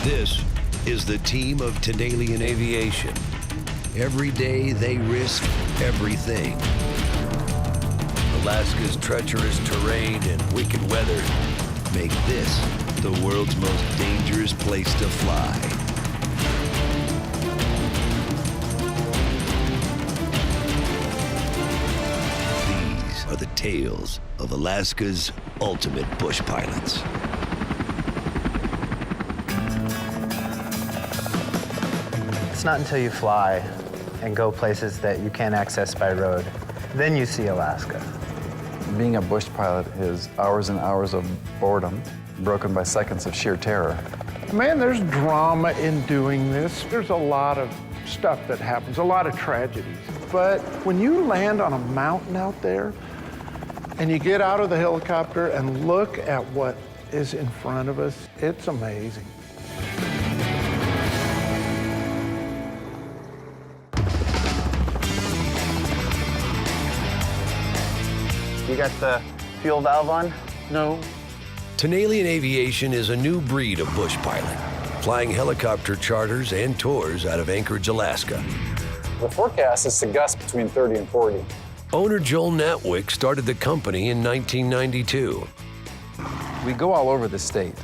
This is the team of Tanalian Aviation. Every day they risk everything. Alaska's treacherous terrain and wicked weather make this the world's most dangerous place to fly. These are the tales of Alaska's ultimate bush pilots. It's not until you fly and go places that you can't access by road, then you see Alaska. Being a bush pilot is hours and hours of boredom, broken by seconds of sheer terror. Man, there's drama in doing this. There's a lot of stuff that happens, a lot of tragedies. But when you land on a mountain out there and you get out of the helicopter and look at what is in front of us, it's amazing. You got the fuel valve on? No. Tanalian Aviation is a new breed of bush pilot, flying helicopter charters and tours out of Anchorage, Alaska. The forecast is to gust between 30 and 40. Owner Joel Natwick started the company in 1992. We go all over the state.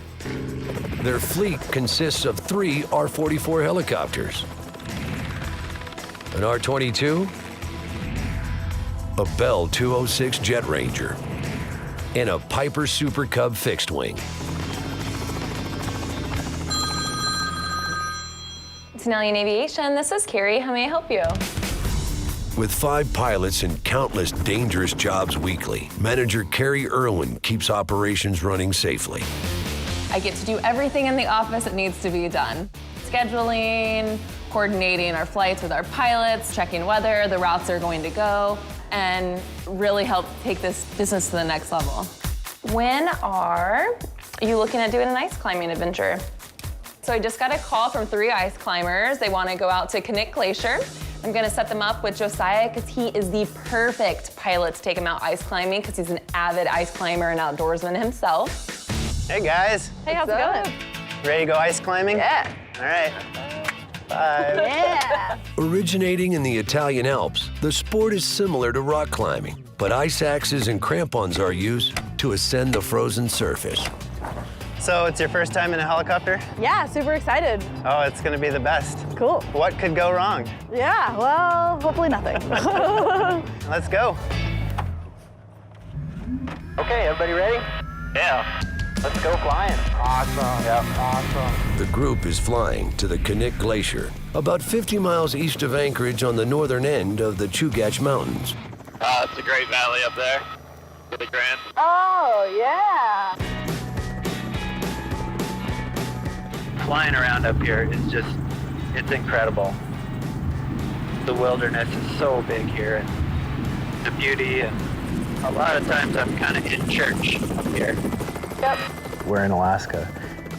Their fleet consists of 3 R-44 helicopters, an R-22, a Bell 206 Jet Ranger, and a Piper Super Cub fixed wing. Tanalian Aviation, this is Carrie. How may I help you? With 5 pilots and countless dangerous jobs weekly, manager Carrie Irwin keeps operations running safely. I get to do everything in the office that needs to be done. Scheduling, coordinating our flights with our pilots, checking whether the routes are going to go, and really help take this business to the next level. When are you looking at doing an ice climbing adventure? So I just got a call from 3 ice climbers. They want to go out to Knik Glacier. I'm gonna set them up with Josiah because he is the perfect pilot to take him out ice climbing because he's an avid ice climber and outdoorsman himself. Hey guys. Hey, how's it going? Ready to go ice climbing? Yeah. All right. 5. Yeah. Originating in the Italian Alps, the sport is similar to rock climbing, but ice axes and crampons are used to ascend the frozen surface. So it's your first time in a helicopter? Yeah, super excited. Oh, it's gonna be the best. Cool. What could go wrong? Yeah, well, hopefully nothing. Let's go. Okay, everybody ready? Yeah. Let's go flying. Awesome. Yep. Awesome. The group is flying to the Knik Glacier, about 50 miles east of Anchorage on the northern end of the Chugach Mountains. It's a great valley up there. Really grand. Oh, yeah. Flying around up here is just, it's incredible. The wilderness is so big here, and the beauty, and a lot of times I'm kind of in church up here. Yep. We're in Alaska.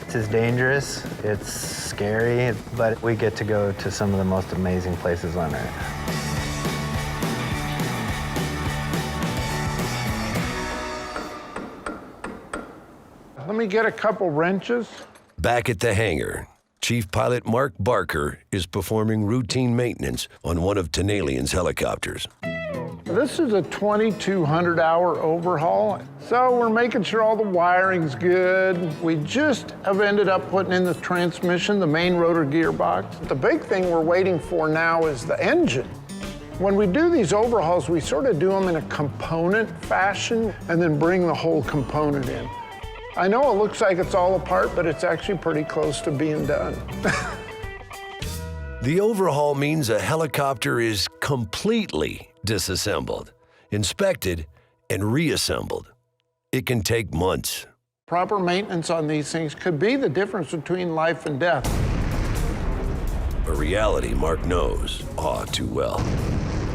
It's as dangerous, it's scary, but we get to go to some of the most amazing places on Earth. Let me get a couple wrenches. Back at the hangar, Chief Pilot Mark Barker is performing routine maintenance on one of Tanalian's helicopters. This is a 2,200-hour overhaul, so we're making sure all the wiring's good. We just have ended up putting in the transmission, the main rotor gearbox. The big thing we're waiting for now is the engine. When we do these overhauls, we sort of do them in a component fashion and then bring the whole component in. I know it looks like it's all apart, but it's actually pretty close to being done. The overhaul means a helicopter is completely disassembled, inspected, and reassembled. It can take months. Proper maintenance on these things could be the difference between life and death. A reality Mark knows all too well.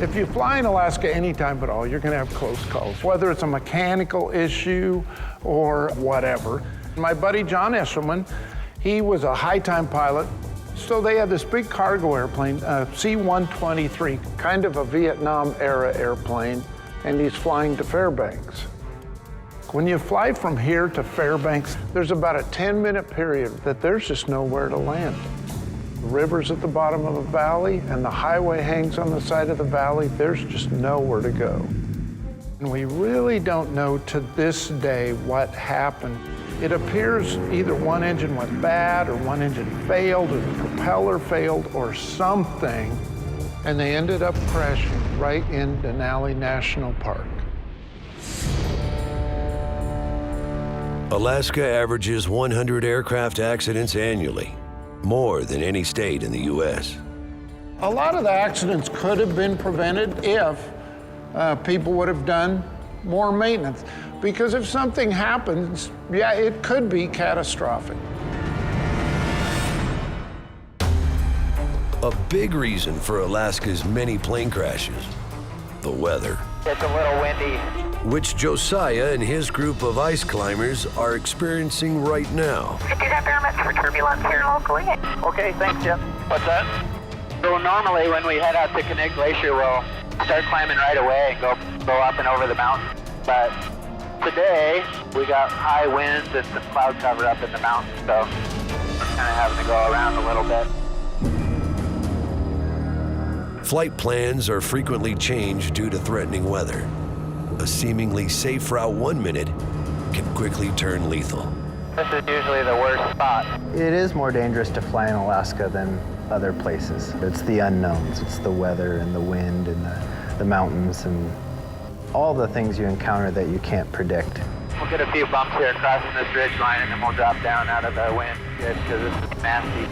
If you fly in Alaska anytime at all, you're gonna have close calls, whether it's a mechanical issue or whatever. My buddy John Eshelman, he was a high-time pilot. So they had this big cargo airplane, C-123, kind of a Vietnam-era airplane, and he's flying to Fairbanks. When you fly from here to Fairbanks, there's about a 10-minute period that there's just nowhere to land. The river's at the bottom of a valley and the highway hangs on the side of the valley. There's just nowhere to go. And we really don't know to this day what happened. It appears either one engine went bad or one engine failed or the propeller failed or something, and they ended up crashing right in Denali National Park. Alaska averages 100 aircraft accidents annually, more than any state in the U.S. A lot of the accidents could have been prevented if people would have done more maintenance. Because if something happens, yeah, it could be catastrophic. A big reason for Alaska's many plane crashes, the weather, It's a little windy. which Josiah and his group of ice climbers are experiencing right now. Do you have permits for turbulence here locally? Okay, thanks, Jim. What's that? So normally when we head out to Knik Glacier, we'll start climbing right away and go up and over the mountain. But today, we got high winds and some cloud cover up in the mountain, so we're kind of having to go around a little bit. Flight plans are frequently changed due to threatening weather. A seemingly safe route 1 minute can quickly turn lethal. This is usually the worst spot. It is more dangerous to fly in Alaska than other places. It's the unknowns. It's the weather and the wind and the mountains and all the things you encounter that you can't predict. We'll get a few bumps here crossing this ridge line and then we'll drop down out of the wind because this is nasty.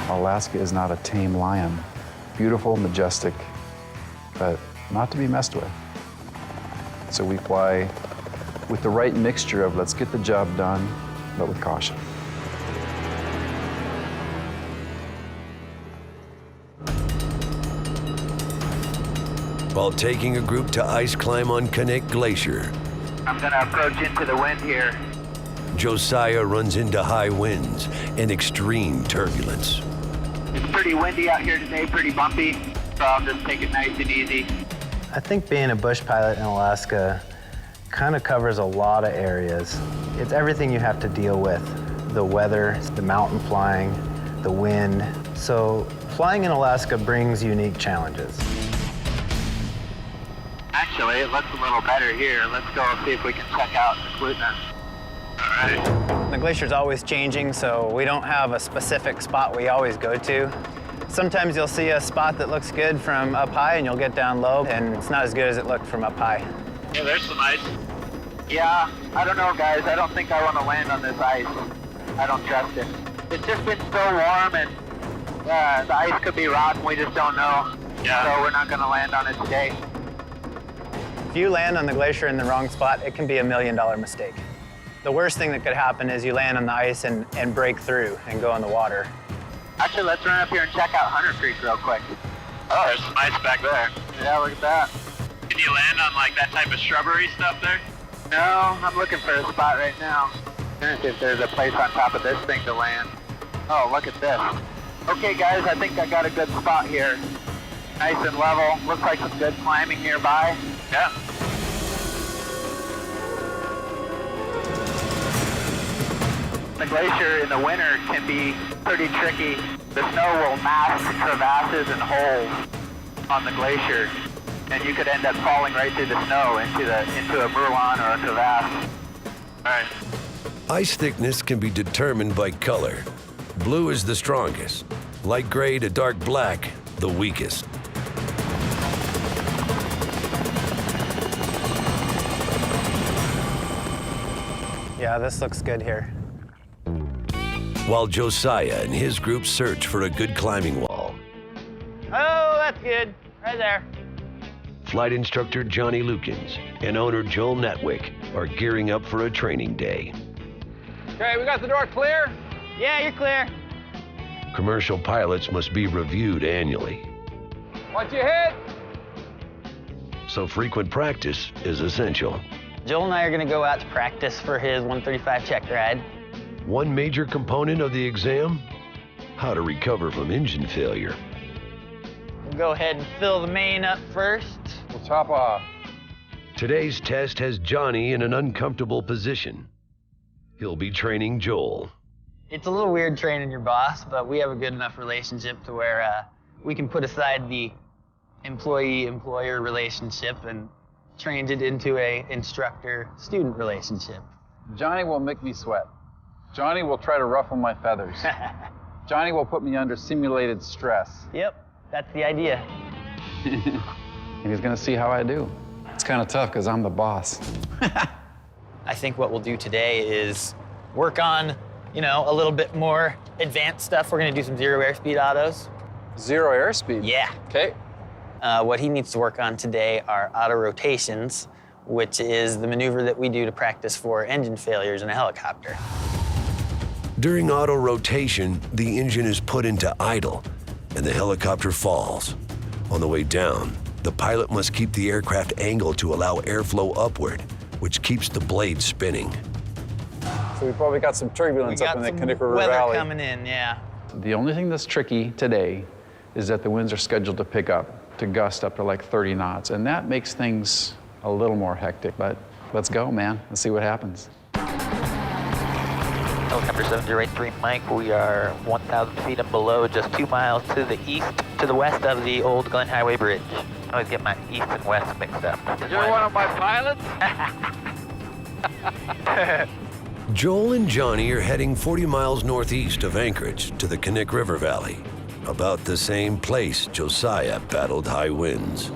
Alaska is not a tame lion. Beautiful, majestic, but not to be messed with. So we fly with the right mixture of let's get the job done, but with caution. While taking a group to ice climb on Knik Glacier, I'm gonna approach into the wind here. Josiah runs into high winds and extreme turbulence. It's pretty windy out here today, pretty bumpy, so I'll just take it nice and easy. I think being a bush pilot in Alaska kind of covers a lot of areas. It's everything you have to deal with. The weather, the mountain flying, the wind. So flying in Alaska brings unique challenges. Actually, it looks a little better here. Let's go and see if we can check out the Klutna. All right. The glacier's always changing, so we don't have a specific spot we always go to. Sometimes you'll see a spot that looks good from up high and you'll get down low and it's not as good as it looked from up high. Yeah, there's some ice. Yeah, I don't know, guys. I don't think I want to land on this ice. I don't trust it. It's just been so warm and the ice could be rotten. We just don't know. Yeah. So we're not going to land on it today. If you land on the glacier in the wrong spot, it can be $1 million mistake. The worst thing that could happen is you land on the ice and break through and go in the water. Actually, let's run up here and check out Hunter Creek real quick. Oh, there's some ice back there. Yeah, look at that. Can you land on like that type of shrubbery stuff there? No, I'm looking for a spot right now. Trying to see if there's a place on top of this thing to land. Oh, look at this. Okay, guys, I think I got a good spot here. Nice and level. Looks like some good climbing nearby. Yeah. The glacier in the winter can be pretty tricky. The snow will mask crevasses and holes on the glacier, and you could end up falling right through the snow into a moulin or a crevasse. All right. Ice thickness can be determined by color. Blue is the strongest, light gray to dark black, the weakest. Yeah, this looks good here. While Josiah and his group search for a good climbing wall, Oh, that's good. Right there. flight instructor Johnny Lukens and owner Joel Netwick are gearing up for a training day. Okay, we got the door clear? Yeah, you're clear. Commercial pilots must be reviewed annually, Once you hit, so frequent practice is essential. Joel and I are going to go out to practice for his 135 check ride. One major component of the exam, how to recover from engine failure. We'll go ahead and fill the main up first. We'll top off. Today's test has Johnny in an uncomfortable position. He'll be training Joel. It's a little weird training your boss, but we have a good enough relationship to where we can put aside the employee-employer relationship and change it into a instructor-student relationship. Johnny will make me sweat. Johnny will try to ruffle my feathers. Johnny will put me under simulated stress. Yep, that's the idea. And he's gonna see how I do. It's kind of tough because I'm the boss. I think what we'll do today is work on, you know, a little bit more advanced stuff. We're gonna do some zero airspeed autos. Zero airspeed? Yeah. Okay. What he needs to work on today are auto rotations, which is the maneuver that we do to practice for engine failures in a helicopter. During auto rotation, the engine is put into idle and the helicopter falls. On the way down, the pilot must keep the aircraft angled to allow airflow upward, which keeps the blade spinning. So we probably got some turbulence up in the Knik River weather Valley. coming in, yeah. The only thing that's tricky today is that the winds are scheduled to pick up, to gust up to like 30 knots, and that makes things a little more hectic, but let's go, man. Let's see what happens. Helicopter 7083 Mike, we are 1,000 feet and below, just 2 miles to the east, to the west of the old Glen Highway Bridge. I always get my east and west mixed up. You're one of my pilots? Joel and Johnny are heading 40 miles northeast of Anchorage to the Knik River Valley, about the same place Josiah battled high winds.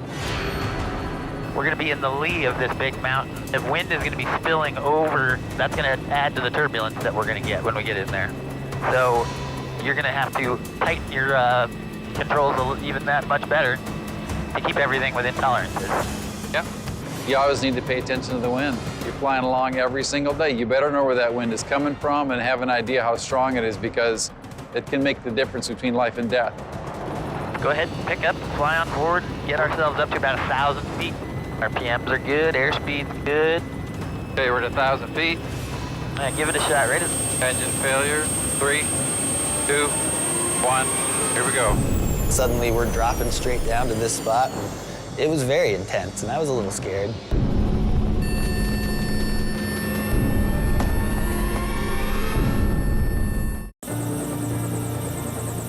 We're going to be in the lee of this big mountain. The wind is going to be spilling over. That's going to add to the turbulence that we're going to get when we get in there. So you're going to have to tighten your controls even that much better to keep everything within tolerances. Yeah. You always need to pay attention to the wind. You're flying along every single day. You better know where that wind is coming from and have an idea how strong it is, because it can make the difference between life and death. Go ahead and pick up, fly on board, get ourselves up to about 1,000 feet. RPMs are good, airspeed's good. Okay, we're at 1,000 feet. All right, give it a shot, right? Engine failure. 3, 2, 1. Here we go. Suddenly we're dropping straight down to this spot, and it was very intense, and I was a little scared.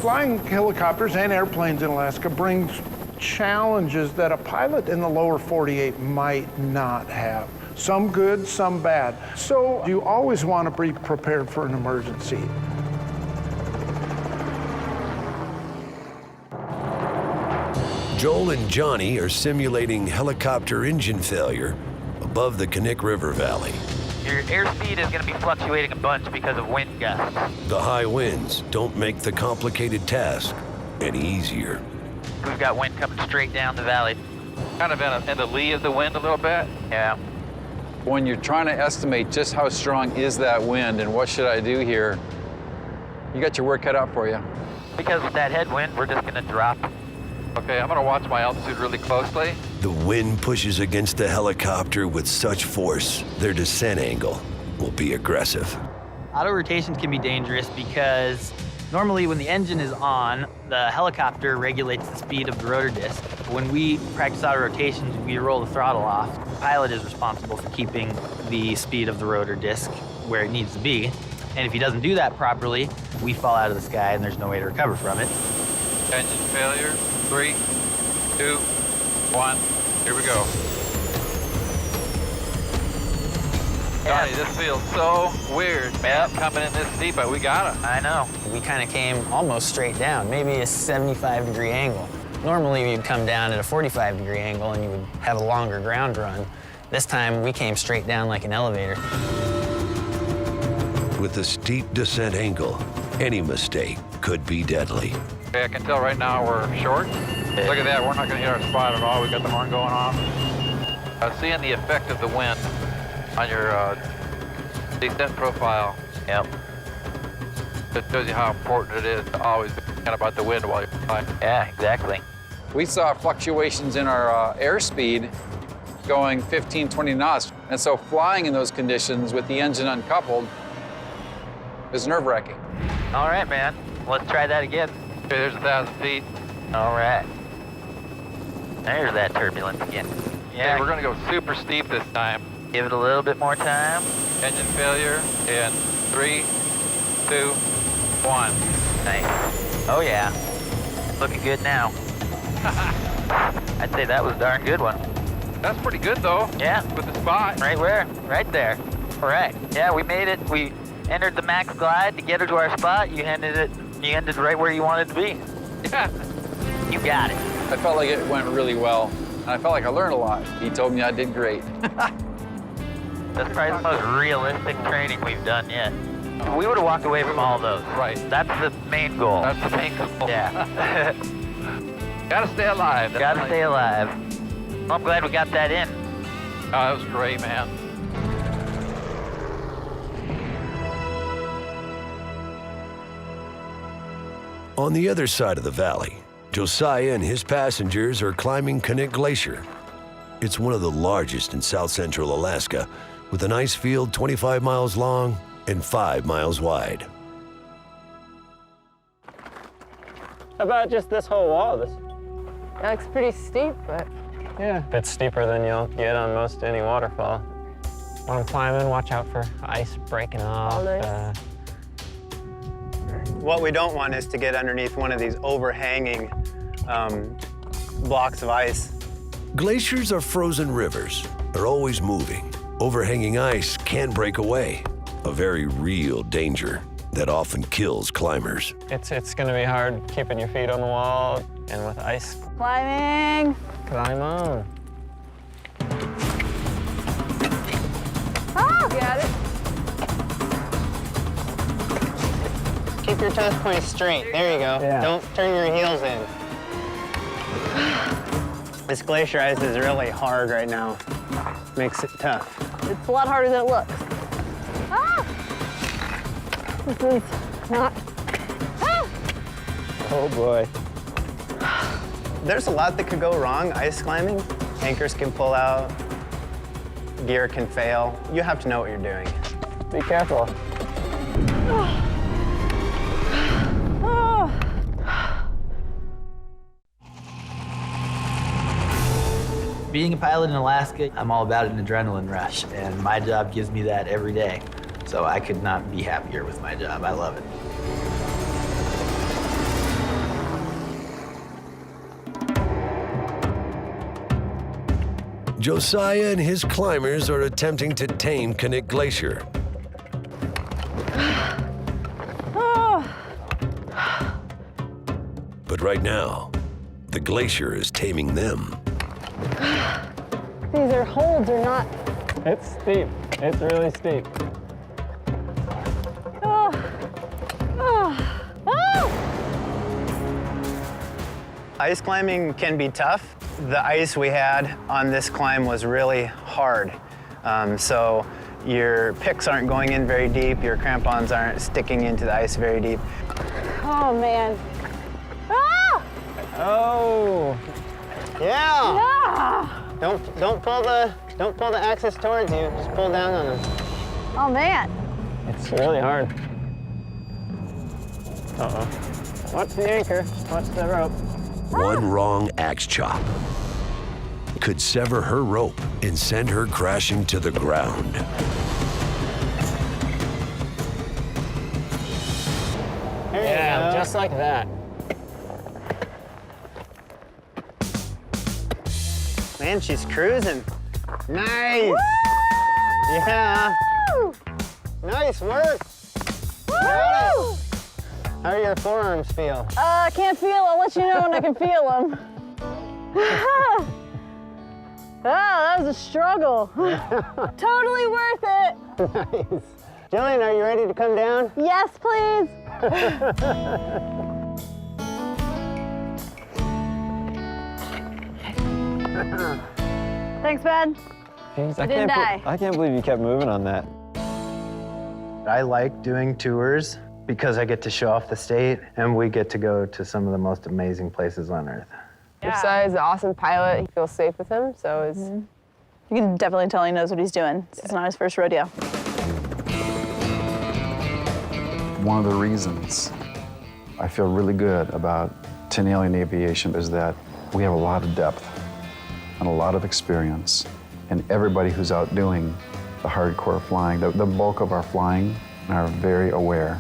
Flying helicopters and airplanes in Alaska brings challenges that a pilot in the lower 48 might not have. Some good, some bad. So you always want to be prepared for an emergency. Joel and Johnny are simulating helicopter engine failure above the Knik River Valley. Your airspeed is going to be fluctuating a bunch because of wind gusts. The high winds don't make the complicated task any easier. We've got wind coming straight down the valley. Kind of in the lee of the wind a little bit. Yeah. When you're trying to estimate just how strong is that wind and what should I do here, you got your work cut out for you. Because with that headwind, we're just going to drop. Okay, I'm going to watch my altitude really closely. The wind pushes against the helicopter with such force, their descent angle will be aggressive. Auto rotations can be dangerous because normally when the engine is on, the helicopter regulates the speed of the rotor disc. When we practice auto rotations, we roll the throttle off. The pilot is responsible for keeping the speed of the rotor disc where it needs to be. And if he doesn't do that properly, we fall out of the sky and there's no way to recover from it. Engine failure. 3, 2, 1. Here we go. Johnny, this feels so weird, man, coming in this deep, but we got it. I know. We kind of came almost straight down, maybe a 75-degree angle. Normally you'd come down at a 45-degree angle and you would have a longer ground run. This time we came straight down like an elevator. With a steep descent angle, any mistake could be deadly. Okay, I can tell right now we're short. Look at that, we're not going to hit our spot at all. We got the horn going on. Seeing the effect of the wind on your descent profile. Yep. It shows you how important it is to always be thinking about the wind while you're flying. Yeah, exactly. We saw fluctuations in our airspeed going 15, 20 knots. And so flying in those conditions with the engine uncoupled is nerve-wracking. All right, man. Let's try that again. Okay, there's 1,000 feet. All right. There's that turbulence again. Yeah, we're gonna go super steep this time. Give it a little bit more time. Engine failure in 3, 2, 1. Nice. Oh yeah. Looking good now. I'd say that was a darn good one. That's pretty good though. Yeah. With the spot. Right where? Right there. Correct. Yeah, we made it. We entered the max glide to get her to our spot. You ended right where you wanted to be. Yeah. You got it. I felt like it went really well, and I felt like I learned a lot. He told me I did great. That's probably the most realistic training we've done yet. We would have walked away from all those. Right. That's the main goal. That's the main goal. Yeah. Gotta stay alive. Gotta stay alive. Well, I'm glad we got that in. Oh, that was great, man. On the other side of the valley, Josiah and his passengers are climbing Knik Glacier. It's one of the largest in south central Alaska, with an ice field 25 miles long and 5 miles wide. How about just this whole wall? This It looks pretty steep, but... Yeah, a bit steeper than you'll get on most any waterfall. When I'm climbing, watch out for ice breaking off. Nice. What we don't want is to get underneath one of these overhanging blocks of ice. Glaciers are frozen rivers. They're always moving. Overhanging ice can break away, a very real danger that often kills climbers. It's gonna be hard keeping your feet on the wall, and with ice. Climbing. Climb on. Oh, got it. Keep your toes pointed straight. There you go. Yeah. Don't turn your heels in. This glacier ice is really hard right now. Makes it tough. It's a lot harder than it looks. Ah! This is not... Ah! Oh boy. There's a lot that could go wrong ice climbing. Anchors can pull out, gear can fail. You have to know what you're doing. Be careful. Being a pilot in Alaska, I'm all about an adrenaline rush, and my job gives me that every day. So I could not be happier with my job. I love it. Josiah and his climbers are attempting to tame Knik Glacier. But right now, the glacier is taming them. These are holds or not. It's steep. It's really steep. Oh. Oh. Oh. Ice climbing can be tough. The ice we had on this climb was really hard. So your picks aren't going in very deep, your crampons aren't sticking into the ice very deep. Oh, man. Ah! Oh! Yeah! Ah! Don't pull the axis towards you. Just pull down on them. Oh, man. It's really hard. Uh-oh. Watch the anchor. Watch the rope. One wrong axe chop could sever her rope and send her crashing to the ground. Yeah, just like that. Man, she's cruising. Nice! Woo! Yeah! Nice work! Woo! How do your forearms feel? I can't feel. I'll let you know when I can feel them. That was a struggle. Totally worth it. Nice. Jillian, are you ready to come down? Yes, please. Thanks, bud. Jeez, I didn't die. I can't believe you kept moving on that. I like doing tours because I get to show off the state and we get to go to some of the most amazing places on Earth. Josiah's an awesome pilot. He feels safe with him, so it's... You can definitely tell he knows what he's doing. It's not his first rodeo. One of the reasons I feel really good about Tanalian Aviation is that we have a lot of depth and a lot of experience. And everybody who's out doing the hardcore flying, the bulk of our flying, are very aware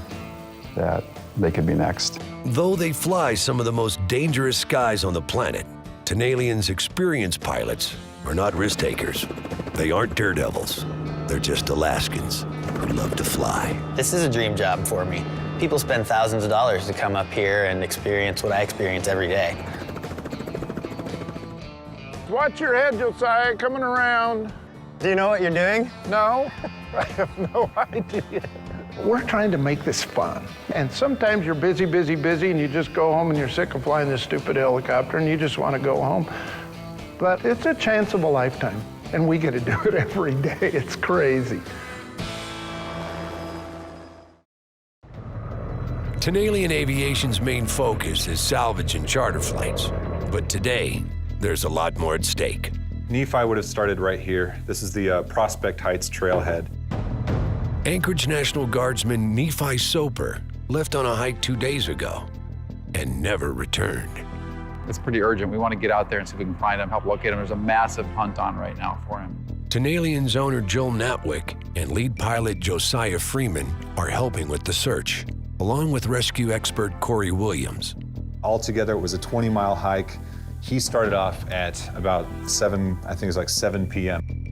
that they could be next. Though they fly some of the most dangerous skies on the planet, Tanalian's experienced pilots are not risk takers. They aren't daredevils. They're just Alaskans who love to fly. This is a dream job for me. People spend thousands of dollars to come up here and experience what I experience every day. Watch your head, Josiah, coming around. Do you know what you're doing? No, I have no idea. We're trying to make this fun. And sometimes you're busy, and you just go home and you're sick of flying this stupid helicopter and you just want to go home. But it's a chance of a lifetime, and we get to do it every day. It's crazy. Tanalian Aviation's main focus is salvage and charter flights. But today, there's a lot more at stake. Nephi would have started right here. This is the Prospect Heights trailhead. Anchorage National Guardsman Nephi Soper left on a hike 2 days ago and never returned. It's pretty urgent. We want to get out there and see if we can find him, help locate him. There's a massive hunt on right now for him. Tanalian's owner Joel Natwick and lead pilot Josiah Freeman are helping with the search, along with rescue expert Corey Williams. Altogether, it was a 20-mile hike. He started off at about 7 p.m.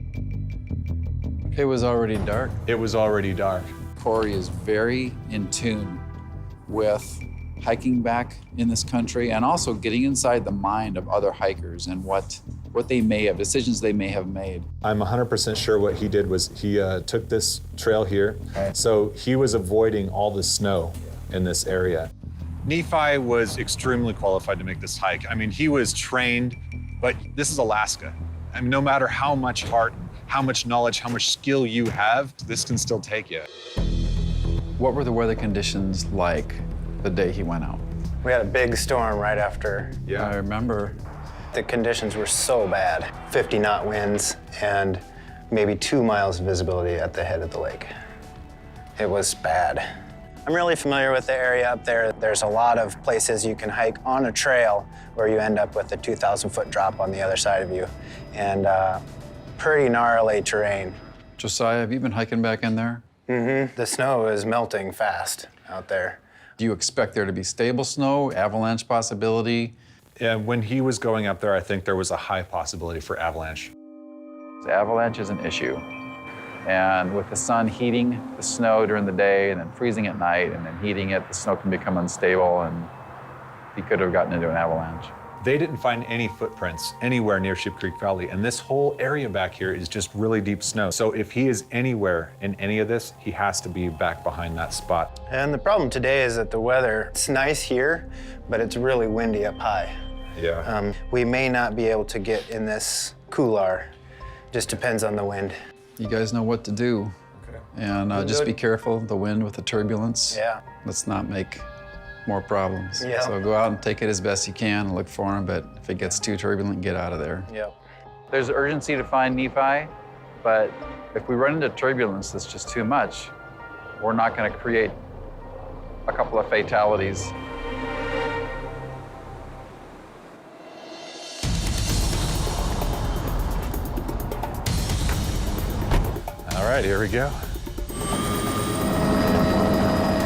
It was already dark. It was already dark. Corey is very in tune with hiking back in this country and also getting inside the mind of other hikers and what they may have, decisions they may have made. I'm 100% sure what he did was he took this trail here, so he was avoiding all the snow in this area. Nephi was extremely qualified to make this hike. I mean, he was trained, but this is Alaska. I mean, no matter how much heart, how much knowledge, how much skill you have, this can still take you. What were the weather conditions like the day he went out? We had a big storm right after. Yeah, I remember. The conditions were so bad. 50-knot winds and maybe 2 miles of visibility at the head of the lake. It was bad. I'm really familiar with the area up there. There's a lot of places you can hike on a trail where you end up with a 2,000-foot drop on the other side of you, and pretty gnarly terrain. Josiah, have you been hiking back in there? Mm-hmm. The snow is melting fast out there. Do you expect there to be stable snow, avalanche possibility? Yeah, when he was going up there, I think there was a high possibility for avalanche. The avalanche is an issue. And with the sun heating the snow during the day and then freezing at night and then heating it, the snow can become unstable and he could have gotten into an avalanche. They didn't find any footprints anywhere near Ship Creek Valley, and this whole area back here is just really deep snow. So if he is anywhere in any of this, he has to be back behind that spot. And the problem today is that the weather, it's nice here, but it's really windy up high. Yeah. We may not be able to get in this couloir. Just depends on the wind. You guys know what to do. Okay. And just be careful, the wind with the turbulence. Yeah. Let's not make more problems. Yeah. So go out and take it as best you can and look for them, but if it gets too turbulent, get out of there. Yep. There's urgency to find Nephi, but if we run into turbulence that's just too much, we're not going to create a couple of fatalities. All right, here we go.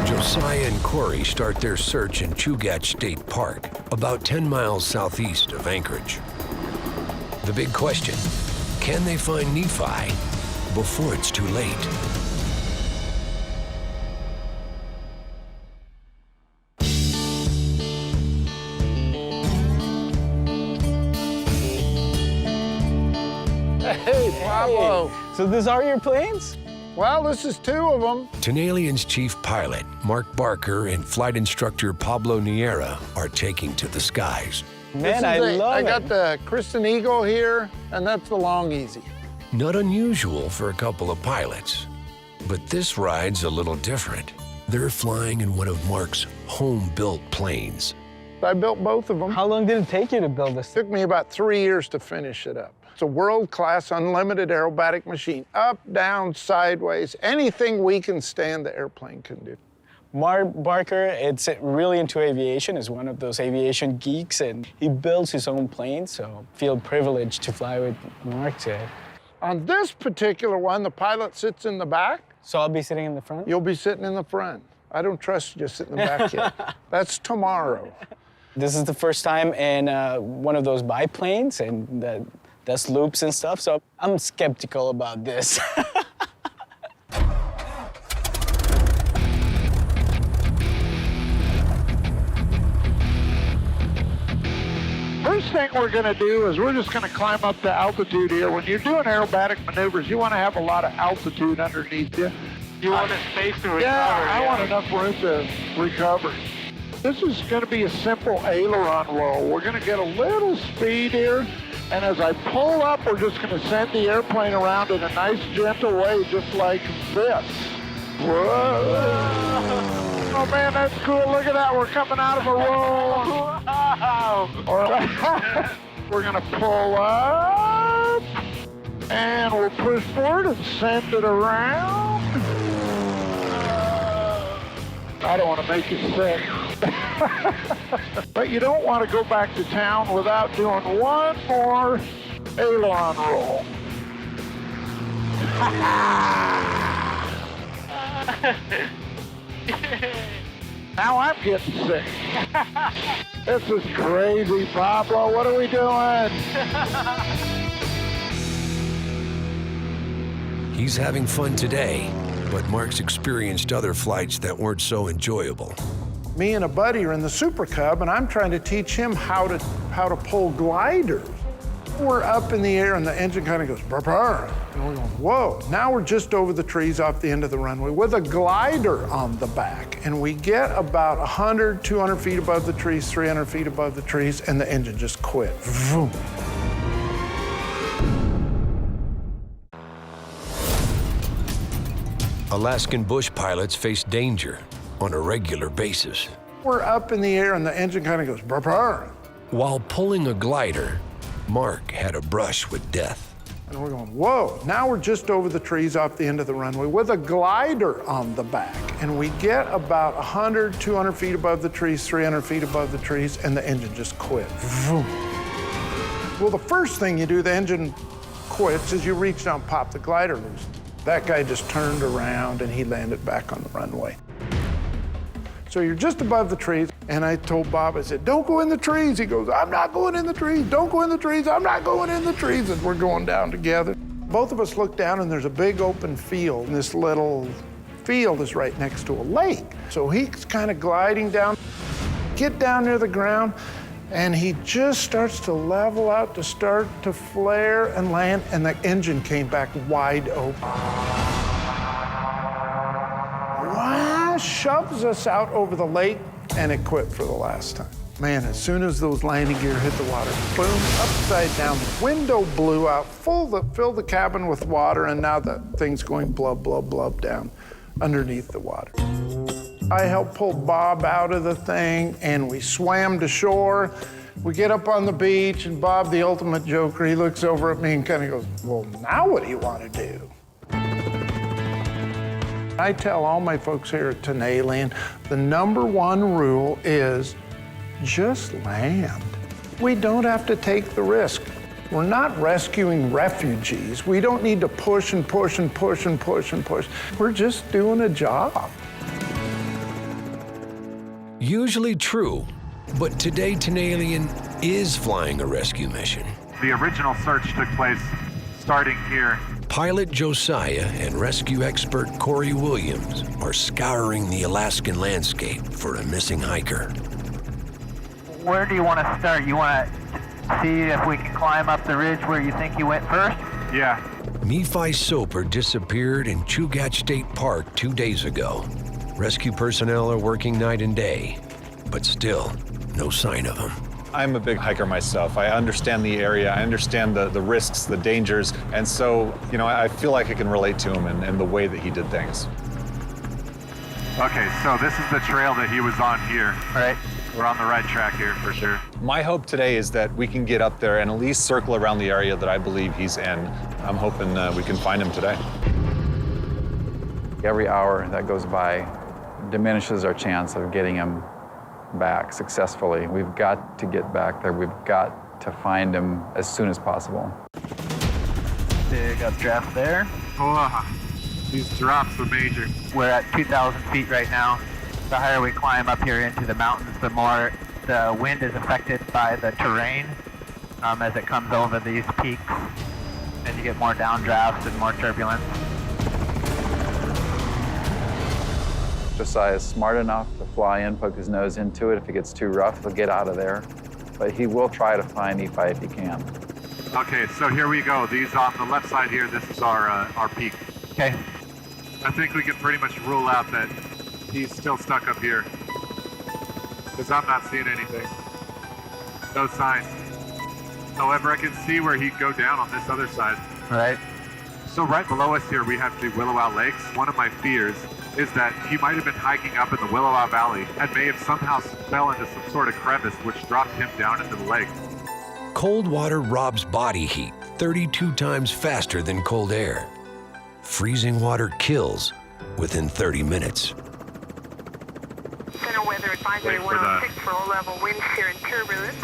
Josiah and Corey start their search in Chugach State Park, about 10 miles southeast of Anchorage. The big question, can they find Nephi before it's too late? Hey, Pablo. So these are your planes? Well, this is 2 of them. Tanalian's chief pilot, Mark Barker, and flight instructor Pablo Niera are taking to the skies. Man, I love I it. got the Kristen Eagle here, and that's the Long Easy. Not unusual for a couple of pilots, but this ride's a little different. They're flying in one of Mark's home-built planes. I built both of them. How long did it take you to build this? Took me about 3 years to finish it up. It's a world-class unlimited aerobatic machine. Up, down, sideways, anything we can stand, the airplane can do. Mark Barker, it's really into aviation, is one of those aviation geeks, and he builds his own planes, so I feel privileged to fly with Mark today. On this particular one, the pilot sits in the back. So I'll be sitting in the front? You'll be sitting in the front. I don't trust you to sit in the back yet. That's tomorrow. This is the first time in one of those biplanes, and that does loops and stuff, so I'm skeptical about this. First thing we're going to do is we're just going to climb up the altitude here. When you're doing aerobatic maneuvers, you want to have a lot of altitude underneath you. You want a space to recover. Yeah, I want enough room to recover. This is going to be a simple aileron roll. We're going to get a little speed here, and as I pull up, we're just going to send the airplane around in a nice, gentle way, just like this. Whoa! Oh man, that's cool. Look at that. We're coming out of a roll. Wow. We're going to pull up, and we'll push forward and send it around. I don't want to make you sick. But you don't want to go back to town without doing one more aileron roll. Now I'm getting sick. This is crazy, Pablo. What are we doing? He's having fun today, but Mark's experienced other flights that weren't so enjoyable. Me and a buddy are in the Super Cub, and I'm trying to teach him how to pull gliders. We're up in the air, and the engine kind of goes, brr, brr. And we're going, whoa. Now we're just over the trees off the end of the runway with a glider on the back. And we get about 100, 200 feet above the trees, 300 feet above the trees, and the engine just quit. Vroom. Alaskan bush pilots face danger on a regular basis. We're up in the air, and the engine kind of goes, brr, brr. While pulling a glider, Mark had a brush with death. And we're going, whoa. Now we're just over the trees off the end of the runway with a glider on the back. And we get about 100, 200 feet above the trees, 300 feet above the trees, and the engine just quit. Vroom. Well, the first thing you do, the engine quits, is you reach down and pop the glider loose. That guy just turned around and he landed back on the runway. So you're just above the trees, and I told Bob, I said, don't go in the trees. He goes, I'm not going in the trees. Don't go in the trees. I'm not going in the trees. And we're going down together. Both of us look down, and there's a big open field, and this little field is right next to a lake. So he's kind of gliding down, get down near the ground, and he just starts to level out to start to flare and land, and the engine came back wide open. Shoves us out over the lake, and it quit for the last time. Man, as soon as those landing gear hit the water, boom, upside down, the window blew out, filled the cabin with water, and now the thing's going blub, blub, blub down underneath the water. I helped pull Bob out of the thing, and we swam to shore. We get up on the beach, and Bob, the ultimate joker, he looks over at me and kind of goes, well, now what do you want to do? I tell all my folks here at Tanalian, the #1 rule is just land. We don't have to take the risk. We're not rescuing refugees. We don't need to push and push and push and push and push. We're just doing a job. Usually true, but today Tanalian is flying a rescue mission. The original search took place starting here. Pilot Josiah and rescue expert Corey Williams are scouring the Alaskan landscape for a missing hiker. Where do you want to start? You want to see if we can climb up the ridge where you think you went first? Yeah. Nephi Soper disappeared in Chugach State Park 2 days ago. Rescue personnel are working night and day, but still no sign of him. I'm a big hiker myself. I understand the area. I understand the risks, the dangers. And so, you know, I feel like I can relate to him and the way that he did things. Okay, so this is the trail that he was on here. Right. We're on the right track here for sure. My hope today is that we can get up there and at least circle around the area that I believe he's in. I'm hoping we can find him today. Every hour that goes by, diminishes our chance of getting him back successfully. We've got to get back there. We've got to find him as soon as possible. Big updraft there. Oh, these drops are major. We're at 2,000 feet right now. The higher we climb up here into the mountains, the more the wind is affected by the terrain as it comes over these peaks, and you get more downdrafts and more turbulence. Josiah is smart enough to fly in, poke his nose into it. If it gets too rough, he'll get out of there. But he will try to find Nephi if he can. Okay, so here we go. These on the left side here, this is our peak. Okay. I think we can pretty much rule out that he's still stuck up here, because I'm not seeing anything. No signs. However, I can see where he'd go down on this other side. Right. So right below us here, we have the Willowa Lakes. One of my fears is that he might have been hiking up in the Willowa Valley and may have somehow fell into some sort of crevice which dropped him down into the lake. Cold water robs body heat 32 times faster than cold air. Freezing water kills within 30 minutes. Center Weather Advisory 106 for low-level winds here in turbulence.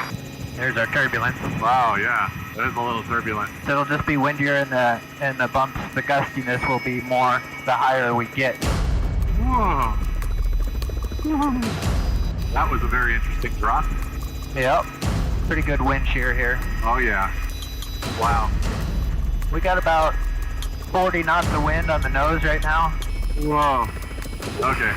There's our turbulence. Wow, yeah, that is a little turbulent. So it'll just be windier in the bumps. The gustiness will be more the higher we get. Whoa. That was a very interesting drop. Yep. Pretty good wind shear here. Oh yeah. Wow. We got about 40 knots of wind on the nose right now. Whoa. Okay.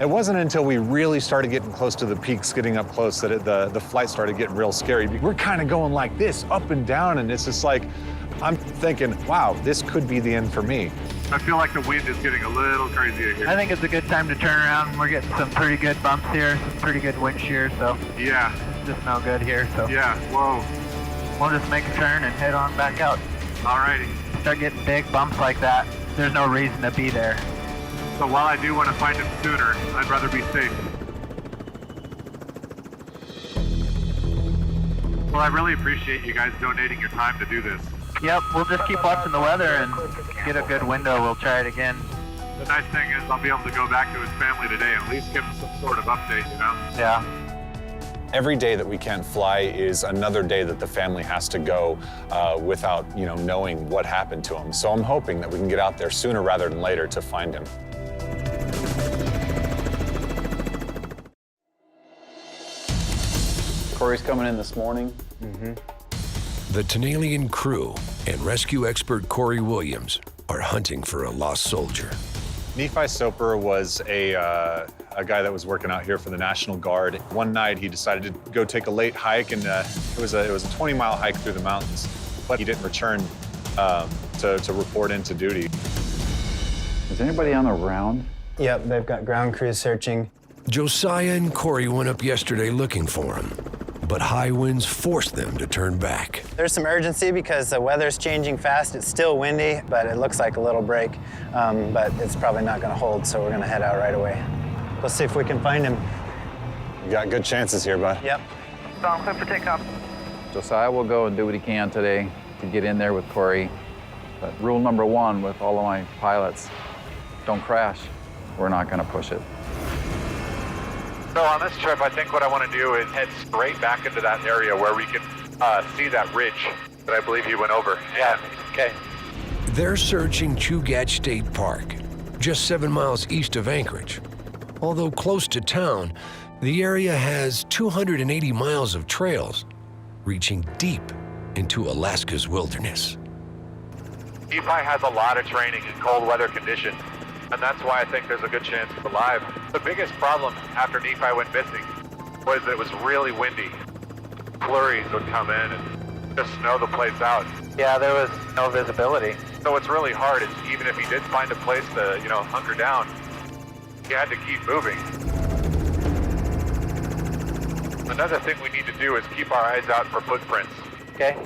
It wasn't until we really started getting close to the peaks, getting up close, that the flight started getting real scary. We're kind of going like this, up and down, and it's just like, I'm thinking, wow, this could be the end for me. I feel like the wind is getting a little crazy here. I think it's a good time to turn around. We're getting some pretty good bumps here, some pretty good wind shear, so yeah, it's just no good here. So yeah, whoa. We'll just make a turn and head on back out. Alrighty. Start getting big bumps like that, there's no reason to be there. So while I do want to find him sooner, I'd rather be safe. Well, I really appreciate you guys donating your time to do this. Yep, we'll just keep watching the weather and get a good window. We'll try it again. The nice thing is I'll be able to go back to his family today and at least give him some sort of update, you know? Yeah. Every day that we can't fly is another day that the family has to go without, knowing what happened to him. So I'm hoping that we can get out there sooner rather than later to find him. Corey's coming in this morning. The Tanalian crew and rescue expert Corey Williams are hunting for a lost soldier. Nephi Soper was a guy that was working out here for the National Guard. One night he decided to go take a late hike, and it was a 20-mile hike through the mountains, but he didn't return to report into duty. Is anybody on the ground? Yep, they've got ground crews searching. Josiah and Corey went up yesterday looking for him, but high winds forced them to turn back. There's some urgency because the weather's changing fast. It's still windy, but it looks like a little break. But it's probably not going to hold, so we're going to head out right away. Let's see if we can find him. You got good chances here, bud. Yep. Bomb clear for takeoff. Josiah will go and do what he can today to get in there with Corey. But rule number one with all of my pilots, don't crash. We're not going to push it. So on this trip, I think what I want to do is head straight back into that area where we can see that ridge that I believe he went over. Yeah, okay. They're searching Chugach State Park, just 7 miles east of Anchorage. Although close to town, the area has 280 miles of trails, reaching deep into Alaska's wilderness. Nephi has a lot of training in cold weather conditions, and that's why I think there's a good chance he's alive. The biggest problem after Nephi went missing was that it was really windy. Flurries would come in and just snow the place out. Yeah, there was no visibility. So it's really hard, even if he did find a place to, hunker down, he had to keep moving. Another thing we need to do is keep our eyes out for footprints. Okay.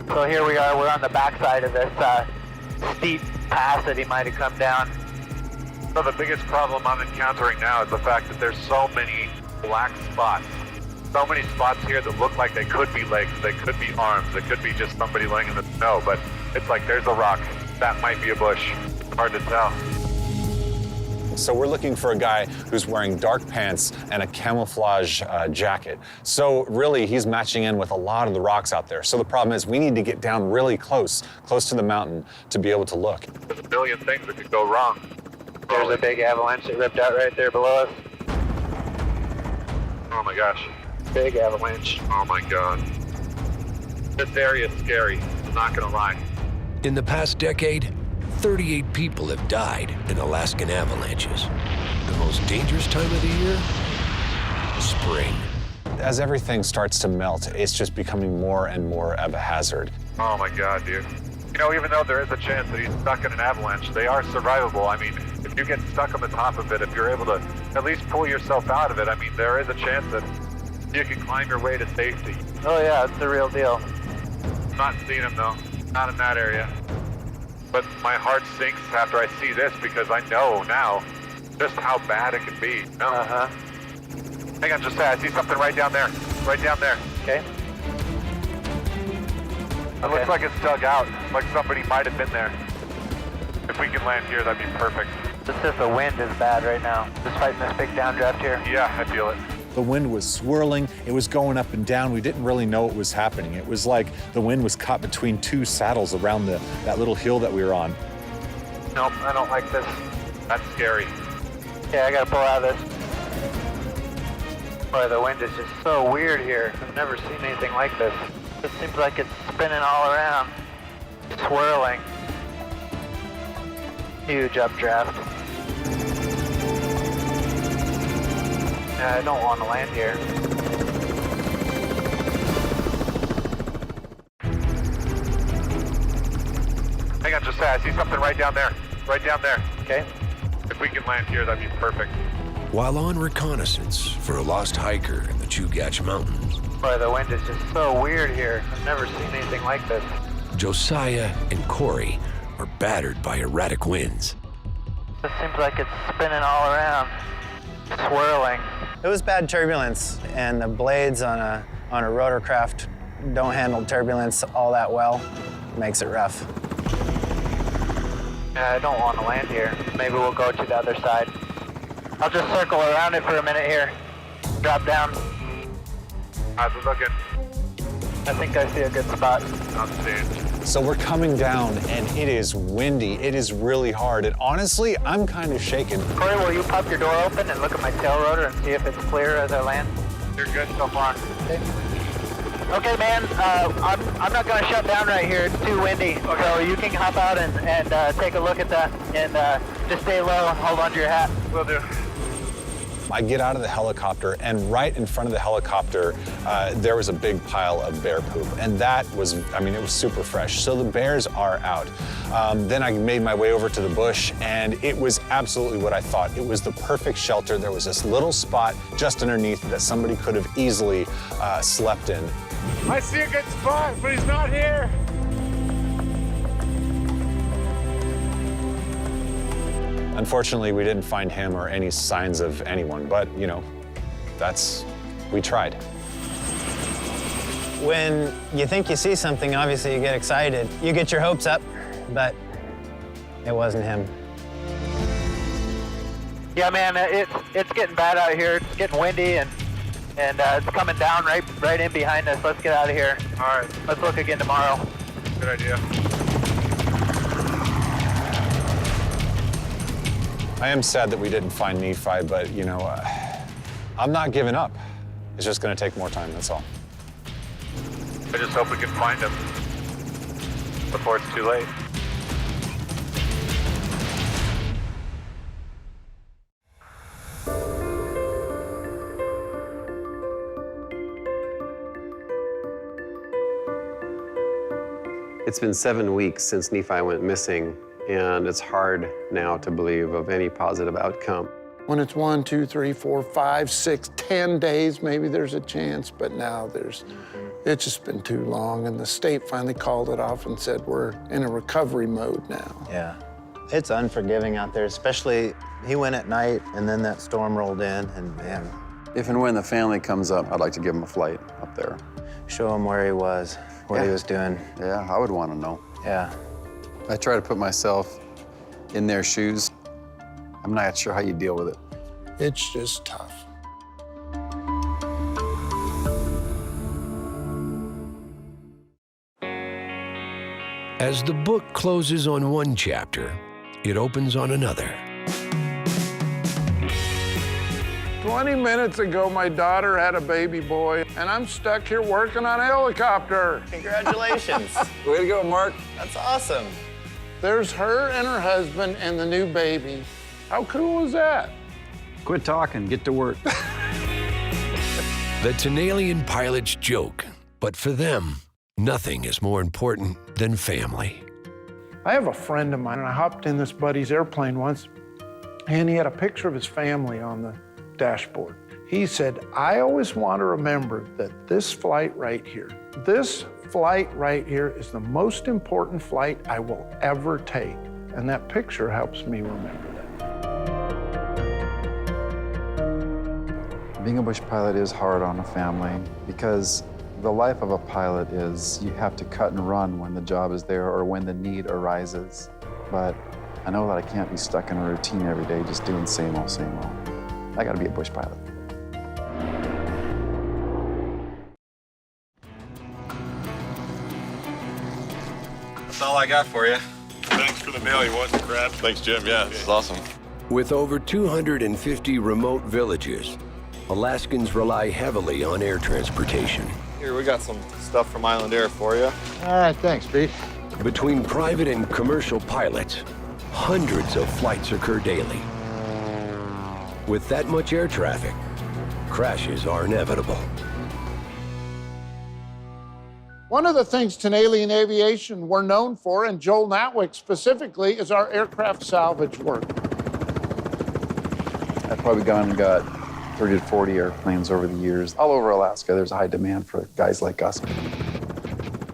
So here we are, we're on the backside of this steep pass that he might have come down. So the biggest problem I'm encountering now is the fact that there's so many black spots. So many spots here that look like they could be legs, they could be arms, they could be just somebody laying in the snow, but it's like there's a rock. That might be a bush. Hard to tell. So we're looking for a guy who's wearing dark pants and a camouflage jacket. So really, he's matching in with a lot of the rocks out there. So the problem is we need to get down really close to the mountain to be able to look. There's a billion things that could go wrong. There's a big avalanche that ripped out right there below us. Oh my gosh. Big avalanche. Oh my God. This area is scary, I'm not gonna lie. In the past decade, 38 people have died in Alaskan avalanches. The most dangerous time of the year? Spring. As everything starts to melt, it's just becoming more and more of a hazard. Oh my God, dude. You know, even though there is a chance that he's stuck in an avalanche, they are survivable. I mean, if you get stuck on the top of it, if you're able to at least pull yourself out of it, I mean, there is a chance that you can climb your way to safety. Oh yeah, it's the real deal. I'm not seeing him though, not in that area. But my heart sinks after I see this because I know now just how bad it can be. No. Uh-huh. Hang on, just I see something right down there. Right down there. Okay. It looks like it's dug out, like somebody might have been there. If we can land here, that'd be perfect. It's just the wind is bad right now. Just fighting this big downdraft here. Yeah, I feel it. The wind was swirling, it was going up and down. We didn't really know what was happening. It was like the wind was caught between two saddles around that little hill that we were on. Nope, I don't like this. That's scary. Yeah, I gotta pull out of this. Boy, the wind is just so weird here. I've never seen anything like this. It seems like it's spinning all around, swirling. Huge updraft. Yeah, I don't want to land here. Hang on, just I see something right down there. Right down there. Okay. If we can land here, that'd be perfect. While on reconnaissance for a lost hiker in the Chugach Mountains, Boy, the wind is just so weird here. I've never seen anything like this. Josiah and Corey are battered by erratic winds. It seems like it's spinning all around, swirling. It was bad turbulence, and the blades on a rotorcraft don't handle turbulence all that well. Makes it rough. Yeah, I don't want to land here. Maybe we'll go to the other side. I'll just circle around it for a minute here. Drop down. How's it looking? I think I see a good spot. Outstanding. So we're coming down, and it is windy. It is really hard, and honestly, I'm kind of shaken. Corey, will you pop your door open and look at my tail rotor and see if it's clear as I land? You're good so far. Okay, man. I'm not going to shut down right here. It's too windy. Okay. So you can hop out and take a look at that, and just stay low and hold onto your hat. Will do. I get out of the helicopter, and right in front of the helicopter, there was a big pile of bear poop. And that was, it was super fresh. So the bears are out. Then I made my way over to the bush, and it was absolutely what I thought. It was the perfect shelter. There was this little spot just underneath that somebody could have easily slept in. I see a good spot, but he's not here. Unfortunately, we didn't find him or any signs of anyone, but, we tried. When you think you see something, obviously you get excited. You get your hopes up, but it wasn't him. Yeah, man, it's getting bad out here. It's getting windy, and it's coming down right in behind us. Let's get out of here. All right. Let's look again tomorrow. Good idea. I am sad that we didn't find Nephi, but, I'm not giving up. It's just going to take more time, that's all. I just hope we can find him before it's too late. It's been 7 weeks since Nephi went missing, and it's hard now to believe of any positive outcome. When it's 1, 2, 3, 4, 5, 6, 10 days, maybe there's a chance, but now it's just been too long, and the state finally called it off and said we're in a recovery mode now. Yeah, it's unforgiving out there, especially he went at night and then that storm rolled in, and man. If and when the family comes up, I'd like to give him a flight up there. Show him where he was, what he was doing. Yeah, I would want to know. Yeah. I try to put myself in their shoes. I'm not sure how you deal with it. It's just tough. As the book closes on one chapter, it opens on another. 20 minutes ago, my daughter had a baby boy, and I'm stuck here working on a helicopter. Congratulations. Way to go, Mark. That's awesome. There's her and her husband and the new baby. How cool is that? Quit talking, get to work. The Tanalian pilots joke, but for them, nothing is more important than family. I have a friend of mine, and I hopped in this buddy's airplane once, and he had a picture of his family on the dashboard. He said, I always want to remember that this flight right here is the most important flight I will ever take. And that picture helps me remember that. Being a bush pilot is hard on a family because the life of a pilot is you have to cut and run when the job is there or when the need arises. But I know that I can't be stuck in a routine every day just doing same old, same old. I gotta be a bush pilot. That's all I got for you. Thanks for the mail you want to grab. Thanks, Jim. Yeah, this is awesome. With over 250 remote villages, Alaskans rely heavily on air transportation. Here, we got some stuff from Island Air for you. All right, thanks, Pete. Between private and commercial pilots, hundreds of flights occur daily. With that much air traffic, crashes are inevitable. One of the things Tanalian Aviation we're known for, and Joel Natwick specifically, is our aircraft salvage work. I've probably gone and got 30 to 40 airplanes over the years. All over Alaska, there's a high demand for guys like us.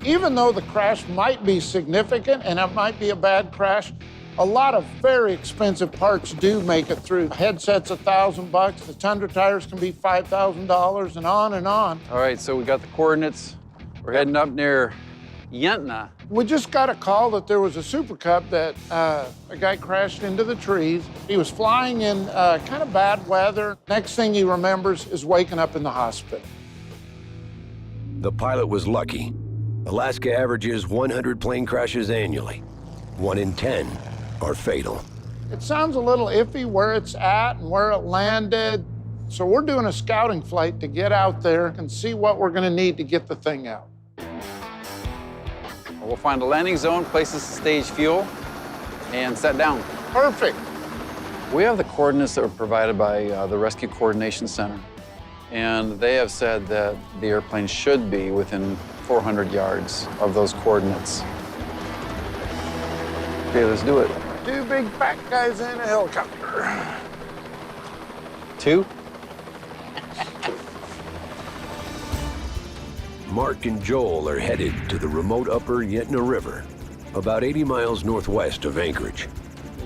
Even though the crash might be significant and it might be a bad crash, a lot of very expensive parts do make it through. Headset's $1,000, the Tundra tires can be $5,000, and on and on. All right, so we got the coordinates. We're heading up near Yentna. We just got a call that there was a Super Cub that a guy crashed into the trees. He was flying in kind of bad weather. Next thing he remembers is waking up in the hospital. The pilot was lucky. Alaska averages 100 plane crashes annually. 1 in 10 are fatal. It sounds a little iffy where it's at and where it landed. So we're doing a scouting flight to get out there and see what we're gonna need to get the thing out. We'll find a landing zone, places to stage fuel, and set down. Perfect. We have the coordinates that were provided by the Rescue Coordination Center, and they have said that the airplane should be within 400 yards of those coordinates. Okay, let's do it. 2 big fat guys in a helicopter. 2? Mark and Joel are headed to the remote upper Yentna River, about 80 miles northwest of Anchorage.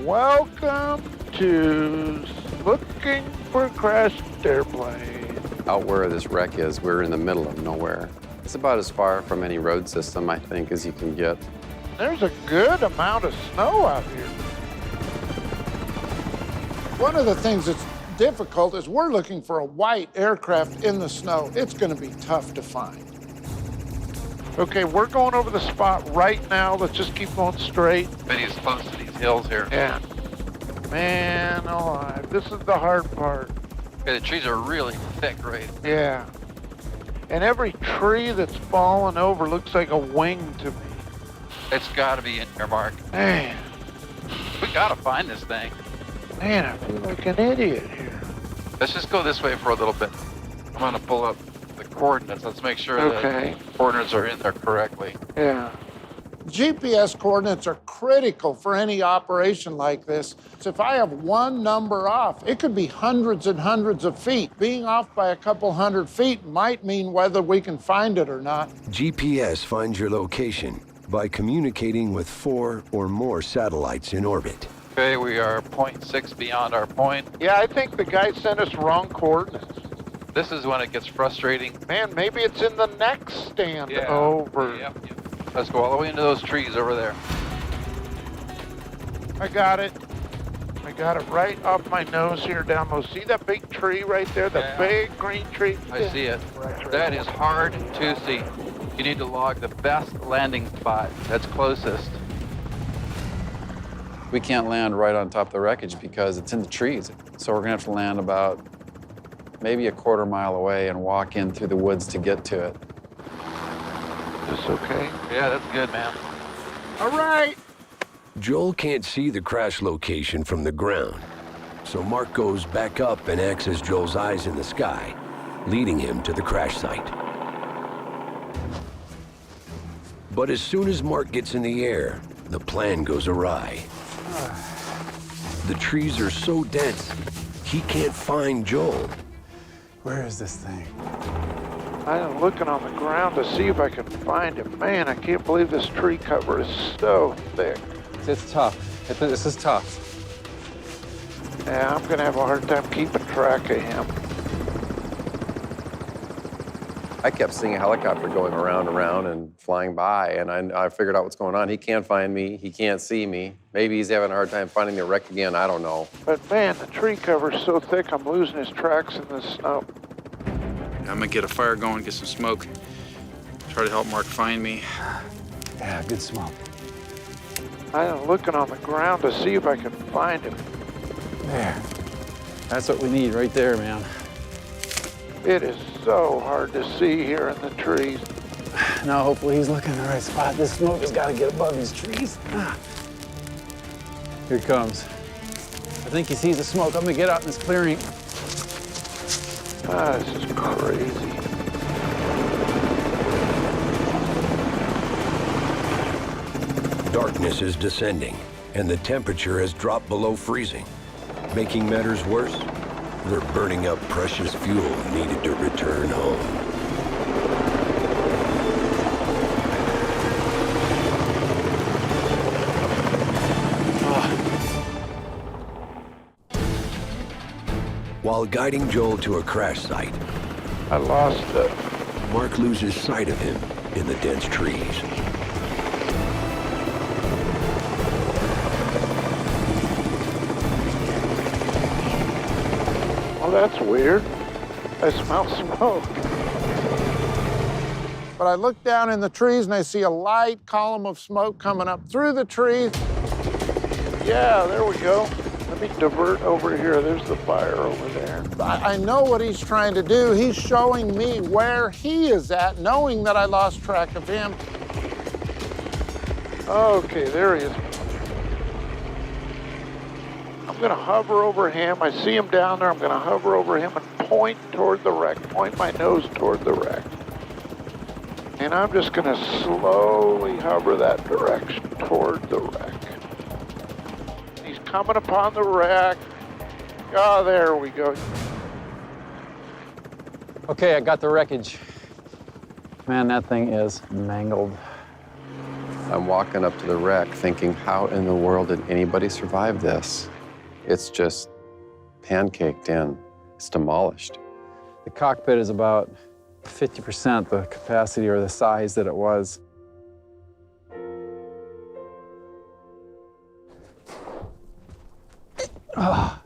Welcome to Looking for Crashed Airplane. Out where this wreck is, we're in the middle of nowhere. It's about as far from any road system, I think, as you can get. There's a good amount of snow out here. One of the things that's difficult is we're looking for a white aircraft in the snow. It's going to be tough to find. Okay, we're going over the spot right now. Let's just keep going straight. Vinny's close to these hills here. Yeah. Man alive, this is the hard part. Okay, the trees are really thick, right? Yeah. And every tree that's fallen over looks like a wing to me. It's got to be in here, Mark. Man. We got to find this thing. Man, I feel like an idiot here. Let's just go this way for a little bit. I'm going to pull up the coordinates. Let's make sure that the coordinates are in there correctly. Yeah. GPS coordinates are critical for any operation like this. So if I have one number off, it could be hundreds and hundreds of feet. Being off by a couple hundred feet might mean whether we can find it or not. GPS finds your location by communicating with 4 or more satellites in orbit. Okay, we are 0.6 beyond our point. Yeah, I think the guy sent us wrong coordinates. This is when it gets frustrating. Man, maybe it's in the next stand over. Yep. Let's go all the way into those trees over there. I got it. I got it right off my nose here down low. See that big tree right there? The big green tree? I see it. That is hard to see. You need to log the best landing spot that's closest. We can't land right on top of the wreckage because it's in the trees. So we're gonna have to land about maybe a quarter mile away and walk in through the woods to get to it. Is this okay? Yeah, that's good, man. All right. Joel can't see the crash location from the ground, so Mark goes back up and acts as Joel's eyes in the sky, leading him to the crash site. But as soon as Mark gets in the air, the plan goes awry. The trees are so dense, he can't find Joel. Where is this thing? I'm looking on the ground to see if I can find him. Man, I can't believe this tree cover is so thick. It's tough. This is tough. Yeah, I'm gonna have a hard time keeping track of him. I kept seeing a helicopter going around and flying by, and I figured out what's going on. He can't find me. He can't see me. Maybe he's having a hard time finding the wreck again. I don't know. But man, the tree cover's so thick, I'm losing his tracks in the snow. I'm gonna get a fire going, get some smoke. Try to help Mark find me. Yeah, good smoke. I'm looking on the ground to see if I can find him. There. That's what we need right there, man. It is so hard to see here in the trees. Now, hopefully he's looking in the right spot. This smoke has got to get above these trees. Here it comes. I think he sees the smoke. I'm gonna get out in this clearing. This is crazy. Darkness is descending, and the temperature has dropped below freezing. Making matters worse, they're burning up precious fuel needed to return home. While guiding Joel to a crash site, I lost it. Mark loses sight of him in the dense trees. Well, that's weird. I smell smoke. But I look down in the trees and I see a light column of smoke coming up through the trees. Yeah, there we go. Let me divert over here. There's the fire over there. I know what he's trying to do. He's showing me where he is at, knowing that I lost track of him. Okay, there he is. I'm gonna hover over him. I see him down there. I'm gonna hover over him and point toward the wreck, point my nose toward the wreck. And I'm just gonna slowly hover that direction toward the wreck. He's coming upon the wreck. Oh, there we go. Okay, I got the wreckage. Man, that thing is mangled. I'm walking up to the wreck thinking, how in the world did anybody survive this? It's just pancaked in. It's demolished. The cockpit is about 50% the capacity or the size that it was. Oh,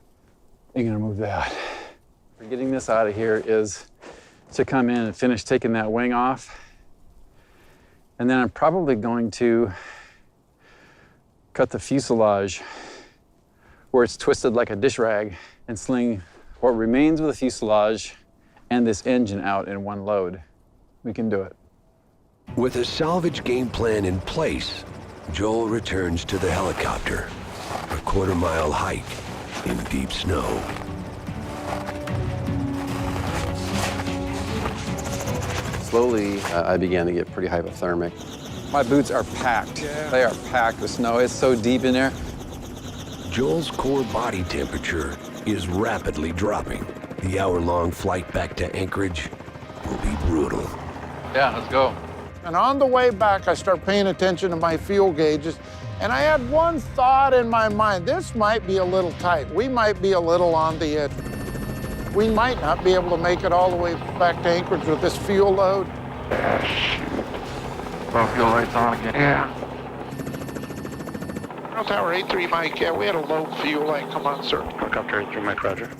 you're gonna move that. Getting this out of here is to come in and finish taking that wing off. And then I'm probably going to cut the fuselage where it's twisted like a dish rag and sling what remains of the fuselage and this engine out in one load. We can do it. With a salvage game plan in place, Joel returns to the helicopter, a quarter-mile hike in deep snow. Slowly, I began to get pretty hypothermic. My boots are packed. They are packed with snow. It's so deep in there. Joel's core body temperature is rapidly dropping. The hour-long flight back to Anchorage will be brutal. Yeah, let's go. And on the way back, I start paying attention to my fuel gauges, and I had one thought in my mind. This might be a little tight. We might be a little on the edge. We might not be able to make it all the way back to Anchorage with this fuel load. Well, fuel light's on again. Yeah. Tower 83, Mike. Yeah, we had a low fuel light. Come on, sir. Helicopter 83, Mike, roger.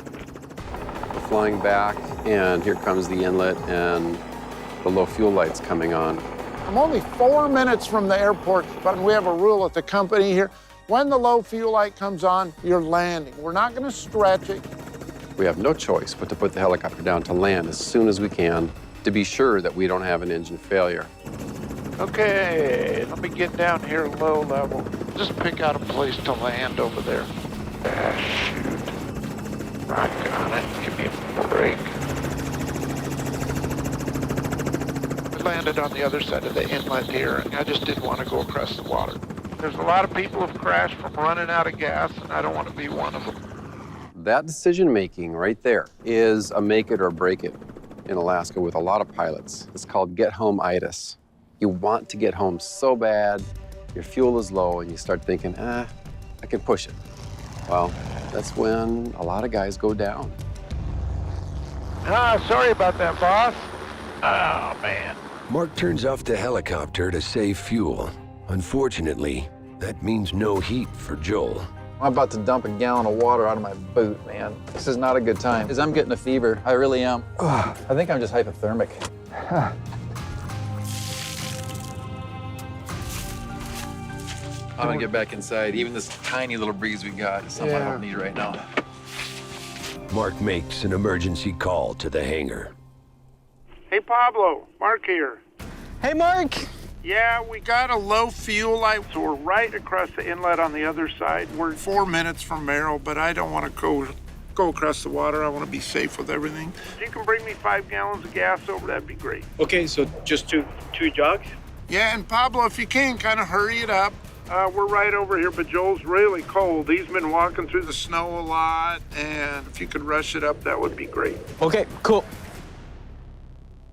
We're flying back, and here comes the inlet, and the low fuel light's coming on. I'm only 4 minutes from the airport, but we have a rule at the company here. When the low fuel light comes on, you're landing. We're not going to stretch it. We have no choice but to put the helicopter down to land as soon as we can to be sure that we don't have an engine failure. Okay, let me get down here low level. Just pick out a place to land over there. Shoot. I got it. Give me a break. We landed on the other side of the inlet here, and I just didn't want to go across the water. There's a lot of people who've crashed from running out of gas, and I don't want to be one of them. That decision-making right there is a make it or break it in Alaska with a lot of pilots. It's called get-home-itis. You want to get home so bad, your fuel is low, and you start thinking, I can push it. Well, that's when a lot of guys go down. Sorry about that, boss. Oh, man. Mark turns off the helicopter to save fuel. Unfortunately, that means no heat for Joel. I'm about to dump a gallon of water out of my boot, man. This is not a good time, because I'm getting a fever. I really am. Ugh, I think I'm just hypothermic. I'm gonna get back inside. Even this tiny little breeze we got is something I don't need right now. Mark makes an emergency call to the hangar. Hey, Pablo. Mark here. Hey, Mark. Yeah, we got a low fuel light, so we're right across the inlet on the other side. We're 4 minutes from Merrill, but I don't want to go across the water. I want to be safe with everything. If you can bring me 5 gallons of gas over, that'd be great. Okay, so just two jugs? Yeah, and Pablo, if you can, kind of hurry it up. We're right over here, but Joel's really cold. He's been walking through the snow a lot, and if you could rush it up, that would be great. Okay, cool.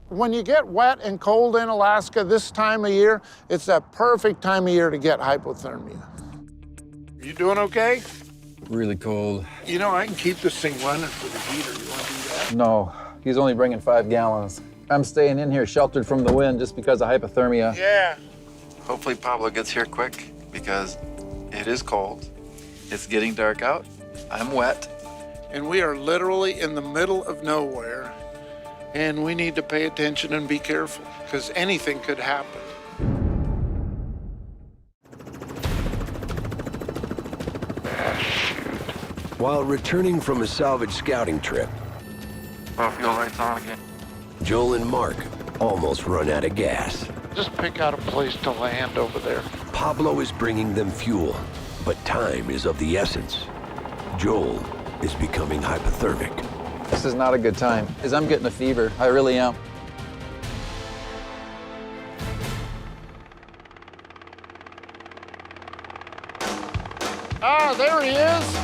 When you get wet and cold in Alaska this time of year, it's that perfect time of year to get hypothermia. You doing okay? Really cold. You know, I can keep this thing running for the heater. You want to do that? No, he's only bringing 5 gallons. I'm staying in here sheltered from the wind just because of hypothermia. Yeah. Hopefully Pablo gets here quick because it is cold. It's getting dark out. I'm wet. And we are literally in the middle of nowhere. And we need to pay attention and be careful, because anything could happen. While returning from a salvage scouting trip, Fuel lights on again. Joel and Mark almost run out of gas. Just pick out a place to land over there. Pablo is bringing them fuel, but time is of the essence. Joel is becoming hypothermic. This is not a good time, because I'm getting a fever. I really am. Ah, there he is.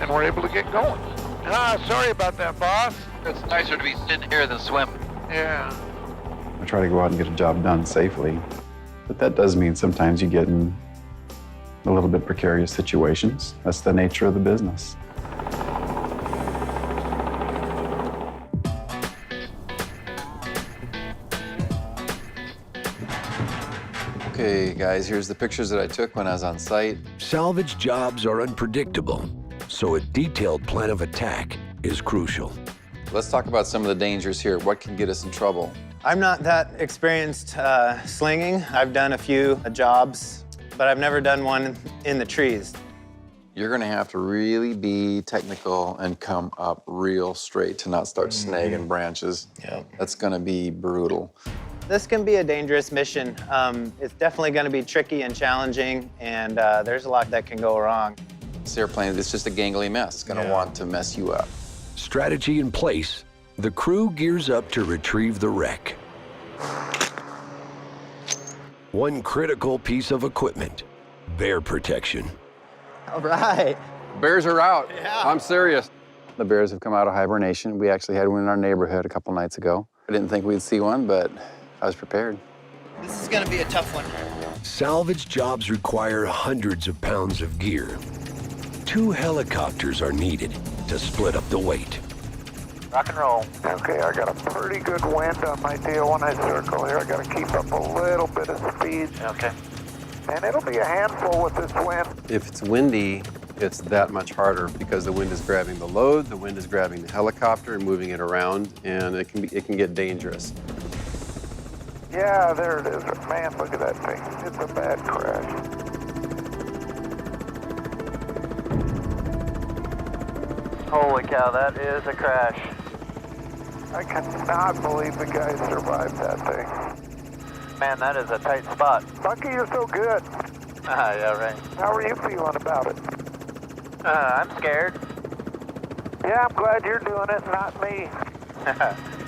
And we're able to get going. Sorry about that, boss. It's nicer to be sitting here than swim. Yeah. I try to go out and get a job done safely. But that does mean sometimes you get in a little bit precarious situations. That's the nature of the business. Okay, guys, here's the pictures that I took when I was on site. Salvage jobs are unpredictable, so a detailed plan of attack is crucial. Let's talk about some of the dangers here. What can get us in trouble? I'm not that experienced slinging. I've done a few jobs, but I've never done one in the trees. You're gonna have to really be technical and come up real straight to not start snagging branches. Yeah. That's gonna be brutal. This can be a dangerous mission. It's definitely gonna be tricky and challenging, and there's a lot that can go wrong. This airplane, it's just a gangly mess. It's gonna want to mess you up. Strategy in place, the crew gears up to retrieve the wreck. One critical piece of equipment, bear protection. All right. Bears are out. Yeah. I'm serious. The bears have come out of hibernation. We actually had one in our neighborhood a couple nights ago. I didn't think we'd see one, but I was prepared. This is gonna be a tough one. Salvage jobs require hundreds of pounds of gear. 2 helicopters are needed to split up the weight. Rock and roll. Okay, I got a pretty good wind on my deal when I circle here. I got to keep up a little bit of speed. Okay. And it'll be a handful with this wind. If it's windy, it's that much harder because the wind is grabbing the load, the wind is grabbing the helicopter and moving it around, and it can get dangerous. Yeah, there it is. Man, look at that thing. It's a bad crash. Holy cow, that is a crash. I cannot believe the guy survived that thing. Man, that is a tight spot. Bucky, you're so good. Yeah, right. How are you feeling about it? I'm scared. Yeah, I'm glad you're doing it, not me.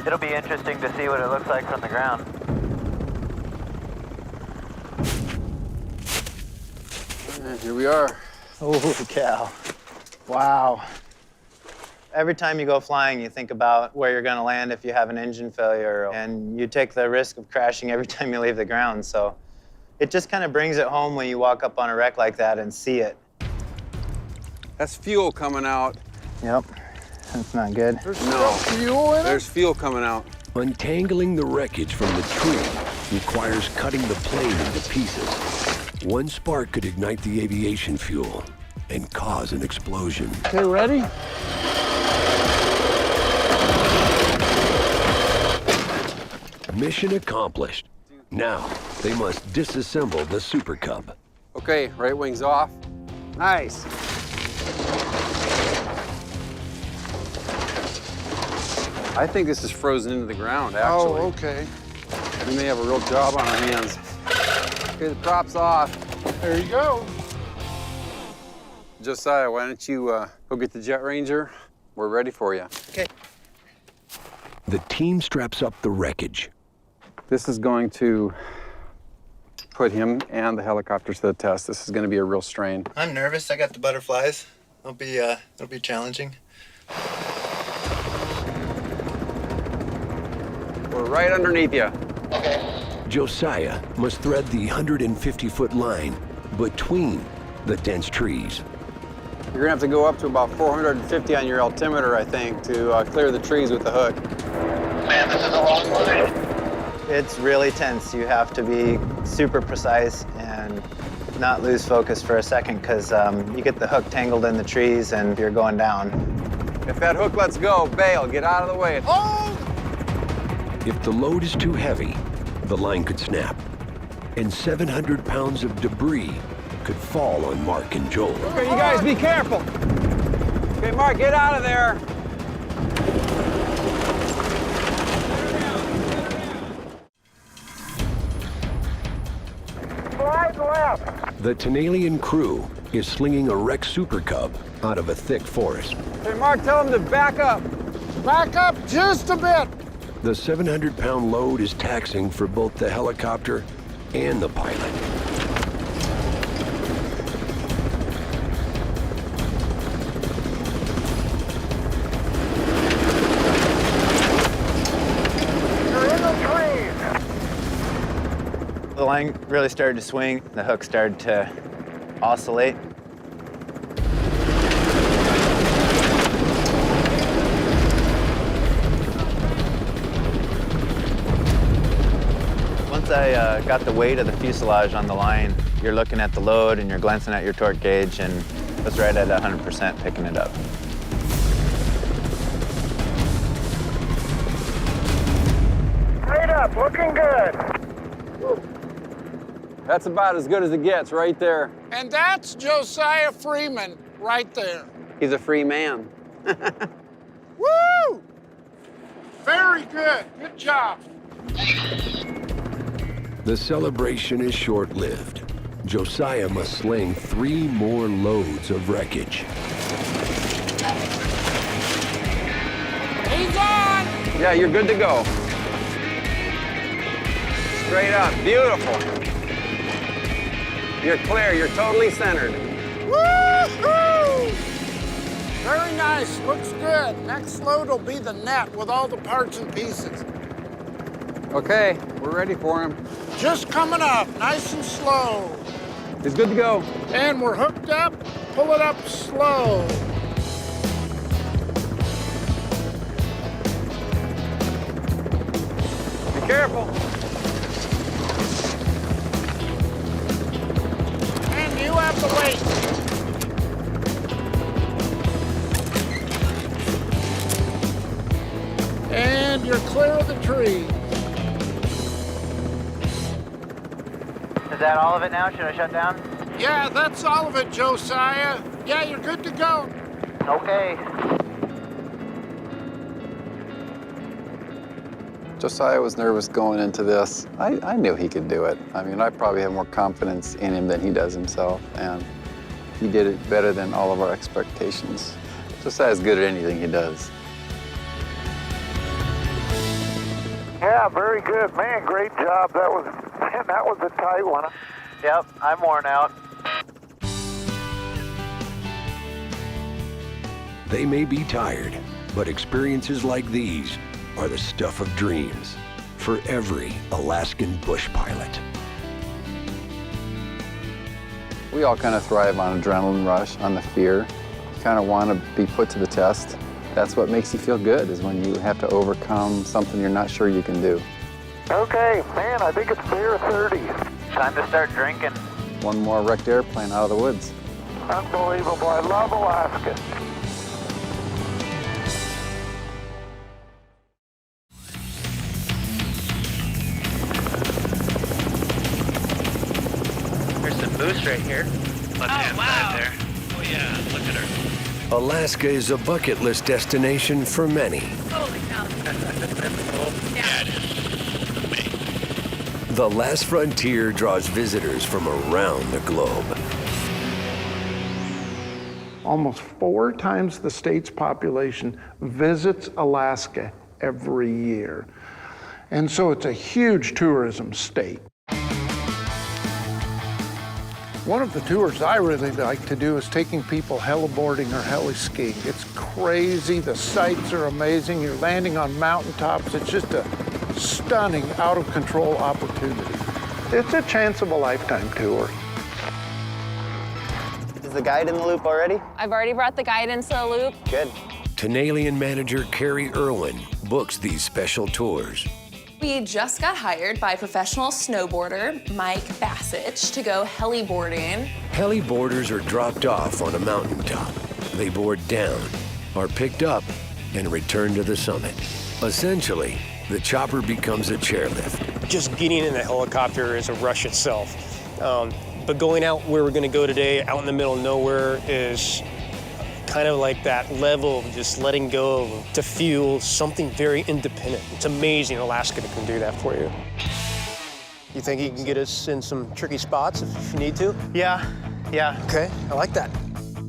It'll be interesting to see what it looks like from the ground. Here we are. Holy cow. Wow. Every time you go flying, you think about where you're gonna land if you have an engine failure, and you take the risk of crashing every time you leave the ground. So it just kind of brings it home when you walk up on a wreck like that and see it. That's fuel coming out. Yep, that's not good. No, fuel in it? there's fuel coming out. Untangling the wreckage from the tree requires cutting the plane into pieces. One spark could ignite the aviation fuel and cause an explosion. Okay, ready? Mission accomplished. Now, they must disassemble the Super Cub. Okay, right wing's off. Nice. I think this is frozen into the ground, actually. Oh, okay. We may have a real job on our hands. Okay, the prop's off. There you go. Josiah, why don't you go get the Jet Ranger? We're ready for you. Okay. The team straps up the wreckage. This is going to put him and the helicopters to the test. This is going to be a real strain. I'm nervous. I got the butterflies. It'll be challenging. We're right underneath you. Josiah must thread the 150-foot line between the dense trees. You're gonna have to go up to about 450 on your altimeter, I think, to clear the trees with the hook. Man, this is a long line. It's really tense. You have to be super precise and not lose focus for a second, because you get the hook tangled in the trees and you're going down. If that hook lets go, bail, get out of the way. Oh! If the load is too heavy, the line could snap, and 700 pounds of debris could fall on Mark and Joel. Okay, you guys be careful. Okay, Mark, get out of there. Slide left. The Tanalian crew is slinging a wrecked Super Cub out of a thick forest. Hey, Mark, tell him to back up. Back up just a bit. The 700-pound load is taxing for both the helicopter and the pilot. You're in the trees. The line really started to swing. The hook started to oscillate. Once I got the weight of the fuselage on the line, you're looking at the load and you're glancing at your torque gauge, and it was right at 100% picking it up. Straight up, looking good. That's about as good as it gets right there. And that's Josiah Freeman right there. He's a free man. Woo! Very good. Good job. The celebration is short-lived. Josiah must sling 3 more loads of wreckage. He's on! Yeah, you're good to go. Straight up, beautiful. You're clear, you're totally centered. Woo-hoo! Very nice, looks good. Next load will be the net with all the parts and pieces. Okay, we're ready for him. Just coming up, nice and slow. He's good to go. And we're hooked up, pull it up slow. Be careful. And you have the weight. And you're clear of the tree. Is that all of it now? Should I shut down? Yeah, that's all of it, Josiah. Yeah, you're good to go. Okay. Josiah was nervous going into this. I knew he could do it. I mean, I probably have more confidence in him than he does himself, and he did it better than all of our expectations. Josiah's good at anything he does. Yeah, very good, man. Great job. That was a tight one. Yep, I'm worn out. They may be tired, but experiences like these are the stuff of dreams for every Alaskan bush pilot. We all kind of thrive on adrenaline rush, on the fear. You kind of want to be put to the test. That's what makes you feel good, is when you have to overcome something you're not sure you can do. Okay, man, I think it's beer 30. Time to start drinking. One more wrecked airplane out of the woods. Unbelievable. I love Alaska. There's some moose right here. Left-hand side there. Oh yeah, look at her. Alaska is a bucket list destination for many. Holy cow. Yeah, it is. The Last Frontier draws visitors from around the globe. Almost 4 times the state's population visits Alaska every year. And so it's a huge tourism state. One of the tours I really like to do is taking people heliboarding or heli-skiing. It's crazy, the sights are amazing, you're landing on mountaintops. It's just a stunning, out-of-control opportunity. It's a chance of a lifetime tour. Is the guide in the loop already? I've already brought the guide into the loop. Good. Tanalian manager Carrie Irwin books these special tours. We just got hired by professional snowboarder Mike Bassich to go heliboarding. Heliboarders are dropped off on a mountaintop. They board down, are picked up, and returned to the summit. Essentially, the chopper becomes a chairlift. Just getting in the helicopter is a rush itself. But going out where we're going to go today, out in the middle of nowhere, is kind of like that level of just letting go to feel something very independent. It's amazing Alaska can do that for you. You think you can get us in some tricky spots if you need to? Yeah. Okay, I like that.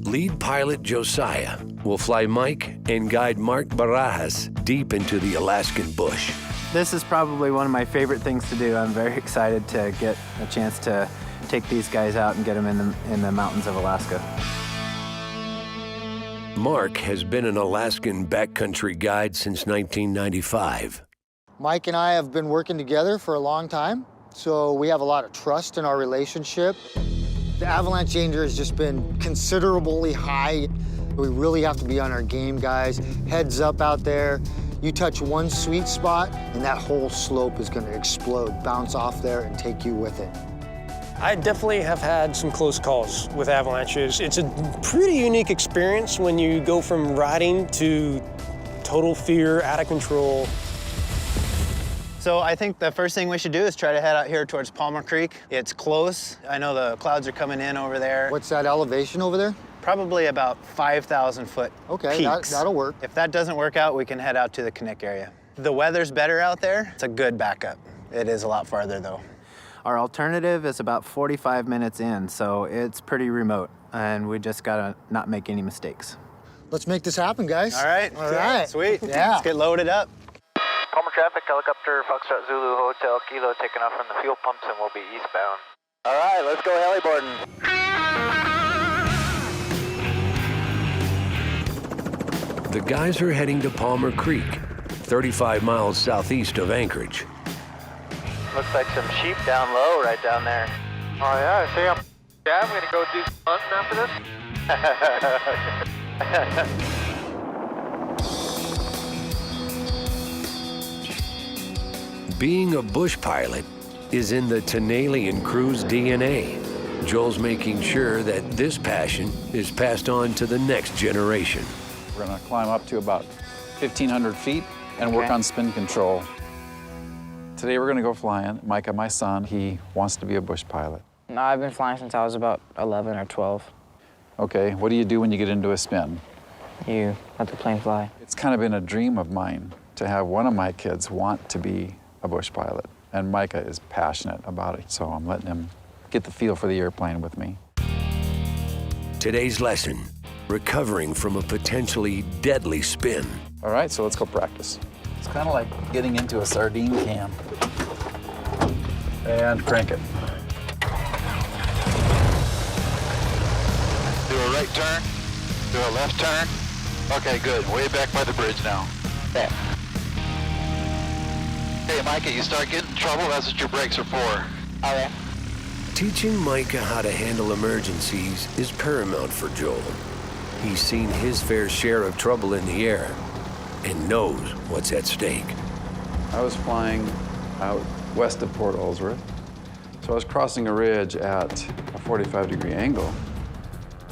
Lead pilot Josiah will fly Mike and guide Mark Barajas deep into the Alaskan bush. This is probably one of my favorite things to do. I'm very excited to get a chance to take these guys out and get them in the mountains of Alaska. Mark has been an Alaskan backcountry guide since 1995. Mike and I have been working together for a long time, so we have a lot of trust in our relationship. The avalanche danger has just been considerably high. We really have to be on our game, guys. Heads up out there. You touch one sweet spot, and that whole slope is going to explode, bounce off there, and take you with it. I definitely have had some close calls with avalanches. It's a pretty unique experience when you go from riding to total fear, out of control. So I think the first thing we should do is try to head out here towards Palmer Creek. It's close. I know the clouds are coming in over there. What's that elevation over there? Probably about 5,000 foot Okay, peaks. that'll work. If that doesn't work out, we can head out to the Knik area. The weather's better out there. It's a good backup. It is a lot farther though. Our alternative is about 45 minutes in, so it's pretty remote, and we just gotta not make any mistakes. Let's make this happen, guys. All right. All right. Sweet. Yeah. Let's get loaded up. Palmer traffic, helicopter, Foxtrot Zulu, Hotel Kilo, taking off from the fuel pumps and we'll be eastbound. All right, let's go heliboarding. The guys are heading to Palmer Creek, 35 miles southeast of Anchorage. Looks like some sheep down low right down there. Oh yeah, I see him. Yeah, I'm gonna go do some hunting after this. Being a bush pilot is in the Tanalian crew's DNA. Joel's making sure that this passion is passed on to the next generation. We're gonna climb up to about 1,500 feet and work on spin control. Today we're gonna go flying. Micah, my son, he wants to be a bush pilot. No, I've been flying since I was about 11 or 12. Okay, what do you do when you get into a spin? You let the plane fly. It's kind of been a dream of mine to have one of my kids want to be a bush pilot. And Micah is passionate about it, so I'm letting him get the feel for the airplane with me. Today's lesson, recovering from a potentially deadly spin. All right, so let's go practice. It's kind of like getting into a sardine can. And crank it. Do a right turn, do a left turn. Okay, good. Way back by the bridge now. There. Hey, Micah, you start getting in trouble, that's what your brakes are for. Okay. Teaching Micah how to handle emergencies is paramount for Joel. He's seen his fair share of trouble in the air and knows what's at stake. I was flying out west of Port Ellsworth, so I was crossing a ridge at a 45-degree angle,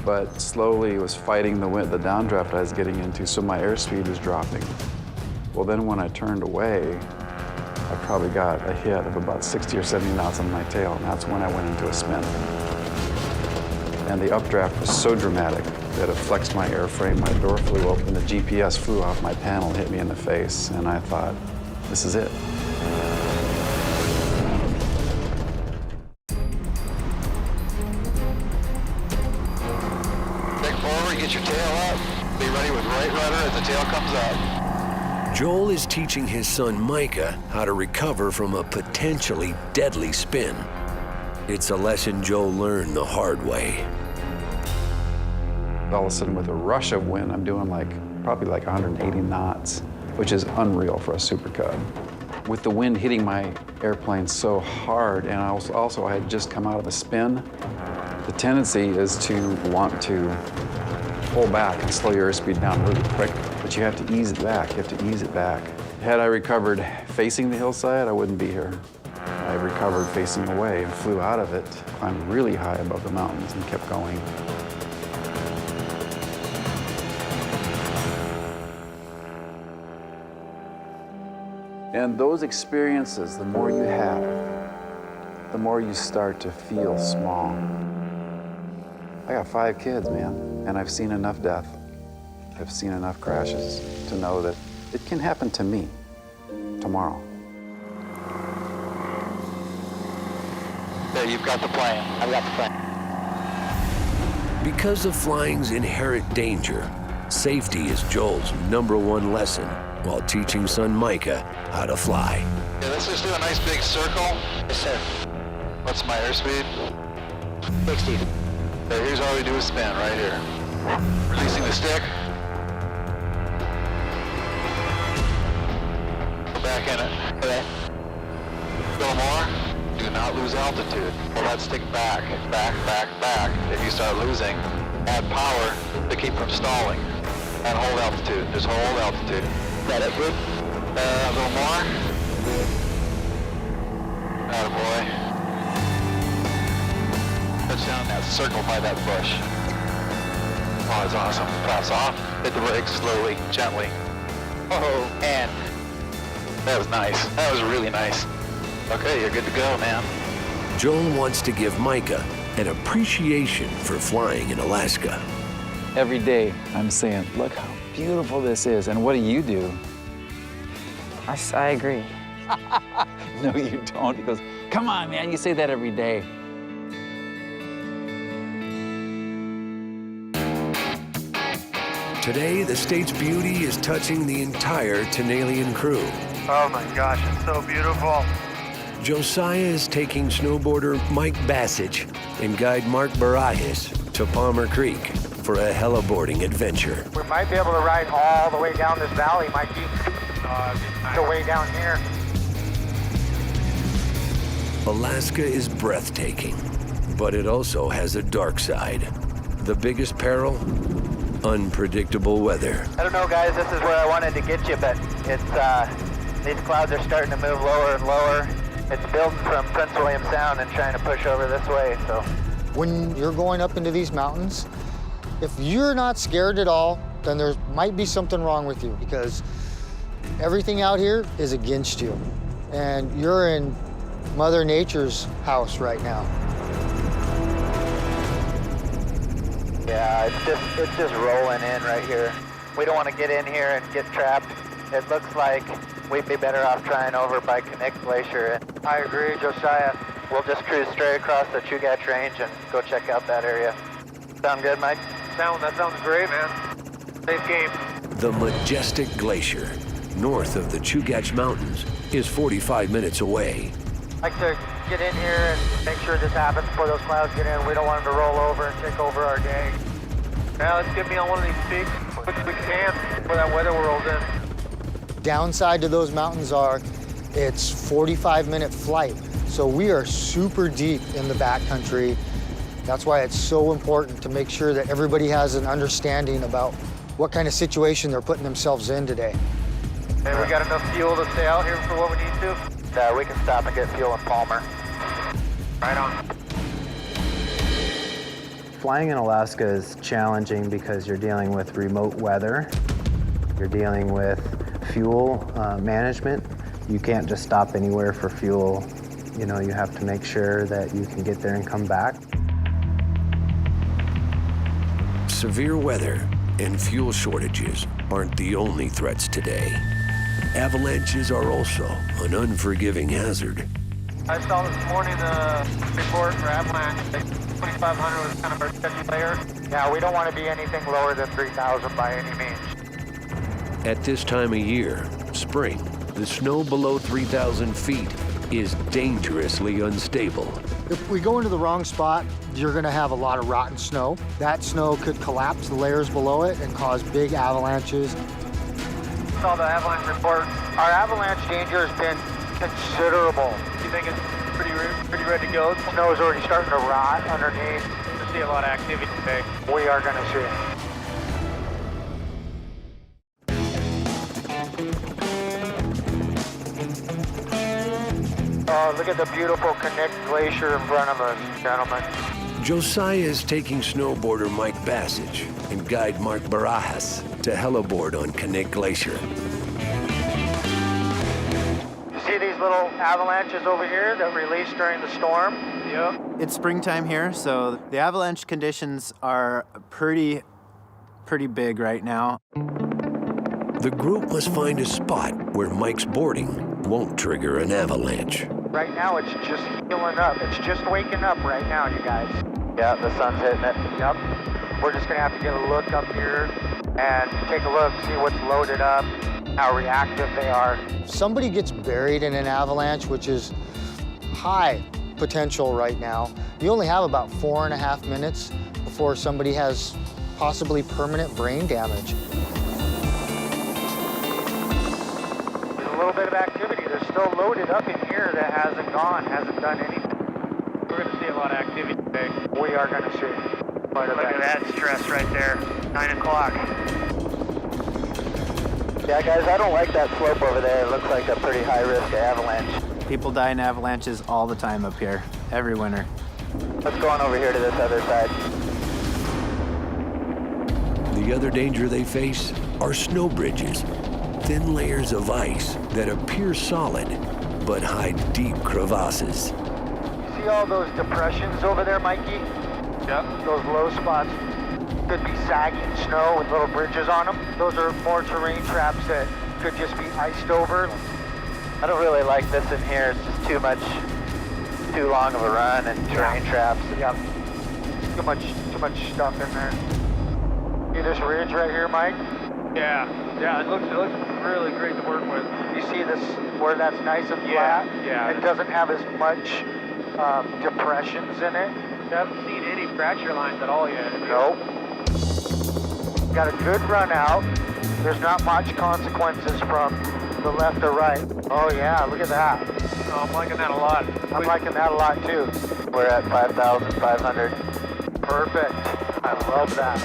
but slowly was fighting the wind, the downdraft I was getting into, so my airspeed was dropping. Well, then when I turned away, I probably got a hit of about 60 or 70 knots on my tail, and that's when I went into a spin. And the updraft was so dramatic that it flexed my airframe, my door flew open, the GPS flew off my panel, hit me in the face, and I thought, this is it. Take forward, get your tail up. Be ready with right rudder as the tail comes up. Joel is teaching his son Micah how to recover from a potentially deadly spin. It's a lesson Joel learned the hard way. All of a sudden, with a rush of wind, I'm doing probably 180 knots, which is unreal for a Super Cub. With the wind hitting my airplane so hard, and I had just come out of a spin, the tendency is to want to pull back and slow your airspeed down really quick, but you have to ease it back. You have to ease it back. Had I recovered facing the hillside, I wouldn't be here. I recovered facing away and flew out of it, climbed really high above the mountains and kept going. And those experiences, the more you have, the more you start to feel small. I got 5 kids, man, and I've seen enough death. I've seen enough crashes to know that it can happen to me tomorrow. There, you've got the plane. I've got the plane. Because of flying's inherent danger, safety is Joel's #1 lesson while teaching son Micah how to fly. Yeah, let's just do a nice big circle. Yes, sir. What's my airspeed? 60. Okay, here's all we do is spin right here. Releasing the stick. Go back in it. Okay. A little more. Do not lose altitude. Pull that stick back, back, back, back. If you start losing, add power to keep from stalling. And hold altitude. Just hold altitude. Got it, good. A little more. Attaboy. Touch down that circle by that bush. Oh, that's awesome. Pass off. Hit the brakes slowly, gently. Oh, and that was nice. That was really nice. Okay, you're good to go, man. Joel wants to give Micah an appreciation for flying in Alaska. Every day, I'm saying, look how beautiful this is. And what do? I agree. No, you don't. He goes, come on, man, you say that every day. Today, the state's beauty is touching the entire Tanalian crew. Oh my gosh, it's so beautiful. Josiah is taking snowboarder Mike Bassage and guide Mark Barajas to Palmer Creek for a heliboarding adventure. We might be able to ride all the way down this valley. Might be the way down here. Alaska is breathtaking, but it also has a dark side. The biggest peril? Unpredictable weather. I don't know, guys, this is where I wanted to get you, but it's, these clouds are starting to move lower and lower. It's building from Prince William Sound and trying to push over this way, so. When you're going up into these mountains, if you're not scared at all, then there might be something wrong with you, because everything out here is against you. And you're in Mother Nature's house right now. Yeah, it's just rolling in right here. We don't want to get in here and get trapped. It looks like we'd be better off trying over by Knik Glacier. I agree, Josiah. We'll just cruise straight across the Chugach Range and go check out that area. Sound good, Mike? That sounds great, man. Safe game. The majestic glacier, north of the Chugach Mountains, is 45 minutes away. I'd like to get in here and make sure this happens before those clouds get in. We don't want them to roll over and take over our day. Now let's get me on one of these peaks as quick as we can before that weather rolls in. Downside to those mountains are it's 45-minute flight. So we are super deep in the backcountry. That's why it's so important to make sure that everybody has an understanding about what kind of situation they're putting themselves in today. Hey, we got enough fuel to stay out here for what we need to? We can stop and get fuel in Palmer. Right on. Flying in Alaska is challenging because you're dealing with remote weather. You're dealing with fuel management. You can't just stop anywhere for fuel. You know, you have to make sure that you can get there and come back. Severe weather and fuel shortages aren't the only threats today. Avalanches are also an unforgiving hazard. I saw this morning the report for avalanche. 2,500 was kind of our sketchy layer. Yeah, we don't want to be anything lower than 3,000 by any means. At this time of year, spring, the snow below 3,000 feet is dangerously unstable. If we go into the wrong spot, you're going to have a lot of rotten snow. That snow could collapse the layers below it and cause big avalanches. Saw the avalanche report. Our avalanche danger has been considerable. You think it's pretty ready to go? Snow is already starting to rot underneath. We'll see a lot of activity today. We are going to see it. Oh, look at the beautiful Knik Glacier in front of us, gentlemen. Josiah is taking snowboarder Mike Bassage and guide Mark Barajas to heliboard on Knik Glacier. You see these little avalanches over here that released during the storm? Yep. It's springtime here, so the avalanche conditions are pretty big right now. The group must find a spot where Mike's boarding won't trigger an avalanche. Right now, it's just healing up. It's just waking up right now, you guys. Yeah, the sun's hitting it. Yep. We're just gonna have to get a look up here and take a look, see what's loaded up, how reactive they are. If somebody gets buried in an avalanche, which is high potential right now, you only have about 4.5 minutes before somebody has possibly permanent brain damage. There's a little bit of activity. They're still loaded up in here that hasn't gone, hasn't done anything. We're going to see a lot of activity today. We are going to see quite a bit. Look at that stress right there, 9 o'clock. Yeah, guys, I don't like that slope over there. It looks like a pretty high-risk avalanche. People die in avalanches all the time up here, every winter. Let's go on over here to this other side. The other danger they face are snow bridges, thin layers of ice that appear solid but hide deep crevasses. See all those depressions over there, Mikey? Yep. Those low spots could be sagging snow with little bridges on them. Those are more terrain traps that could just be iced over. I don't really like this in here. It's just too long of a run and terrain traps. Yep. Too much stuff in there. See this ridge right here, Mike? Yeah, it looks really great to work with. You see this where that's nice and flat? Yeah. It doesn't have as much depressions in it. You haven't seen any fracture lines at all yet. Nope. Got a good run out. There's not much consequences from the left or right. Oh yeah, look at that. Oh, I'm liking that a lot. I'm liking that a lot too. We're at 5,500. Perfect. I love that.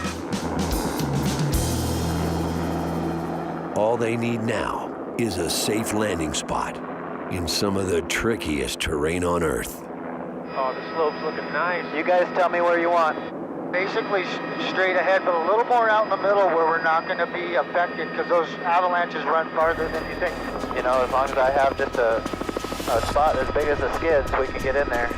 All they need now is a safe landing spot in some of the trickiest terrain on Earth. Oh, the slope's looking nice. You guys tell me where you want. Basically straight ahead, but a little more out in the middle where we're not going to be affected because those avalanches run farther than you think. You know, as long as I have just a spot as big as the skids, we can get in there.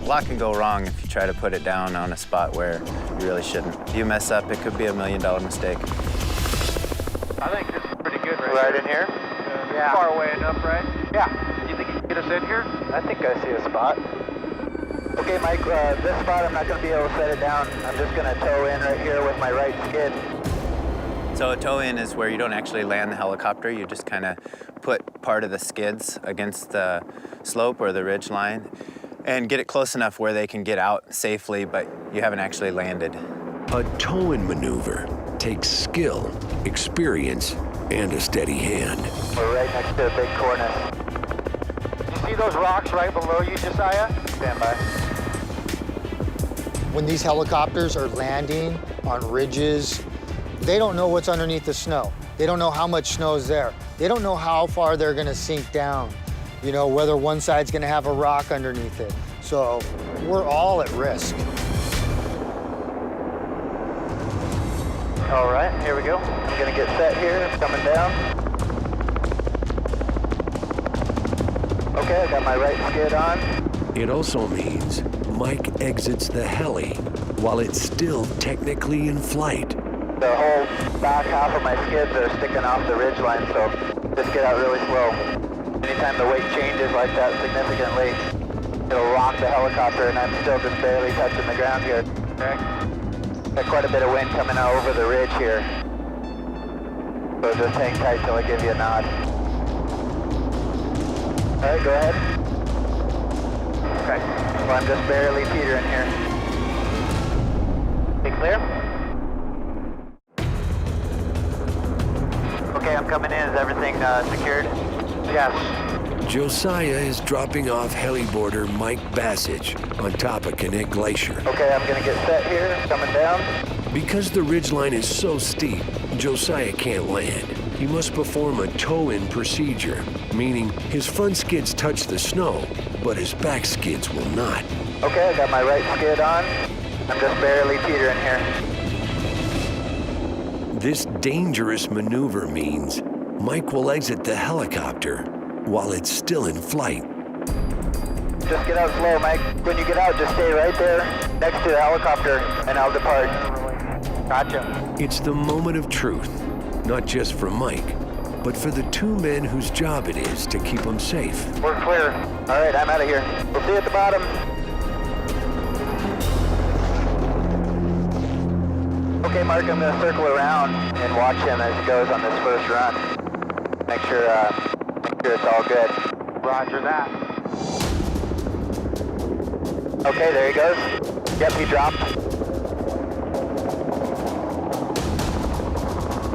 A lot can go wrong if you try to put it down on a spot where you really shouldn't. If you mess up, it could be $1 million mistake. I think this is pretty good Right in here? Yeah. Far away enough, right? Yeah. You think you can get us in here? I think I see a spot. Okay, Mike, this spot I'm not going to be able to set it down. I'm just going to tow in right here with my right skid. So a tow-in is where you don't actually land the helicopter. You just kind of put part of the skids against the slope or the ridge line and get it close enough where they can get out safely, but you haven't actually landed. A tow-in maneuver takes skill, experience, and a steady hand. We're right next to a big cornice. You see those rocks right below you, Josiah? Stand by. When these helicopters are landing on ridges, they don't know what's underneath the snow. They don't know how much snow is there. They don't know how far they're gonna sink down. You know, whether one side's gonna have a rock underneath it. So we're all at risk. All right, here we go. I'm gonna get set here, it's coming down. Okay, I got my right skid on. It also means Mike exits the heli while it's still technically in flight. The whole back half of my skids are sticking off the ridge line, so just get out really slow. Anytime the weight changes like that significantly, it'll rock the helicopter, and I'm still just barely touching the ground here. Okay. Got quite a bit of wind coming out over the ridge here. So just hang tight till I give you a nod. All right, go ahead. Okay. Well, I'm just barely teetering here. Okay, clear? Okay, I'm coming in. Is everything secured? Yes. Josiah is dropping off heliboarder Mike Bassage on top of Knik Glacier. Okay, I'm gonna get set here, coming down. Because the ridgeline is so steep, Josiah can't land. He must perform a tow-in procedure, meaning his front skids touch the snow, but his back skids will not. Okay, I got my right skid on. I'm just barely teetering here. This dangerous maneuver means Mike will exit the helicopter while it's still in flight. Just get out slow, Mike. When you get out, just stay right there next to the helicopter, and I'll depart. Gotcha. It's the moment of truth, not just for Mike, but for the two men whose job it is to keep him safe. We're clear. All right, I'm out of here. We'll see you at the bottom. Okay, Mark, I'm going to circle around and watch him as he goes on this first run. Make sure it's all good. Roger that. Okay, there he goes. Yep, he dropped.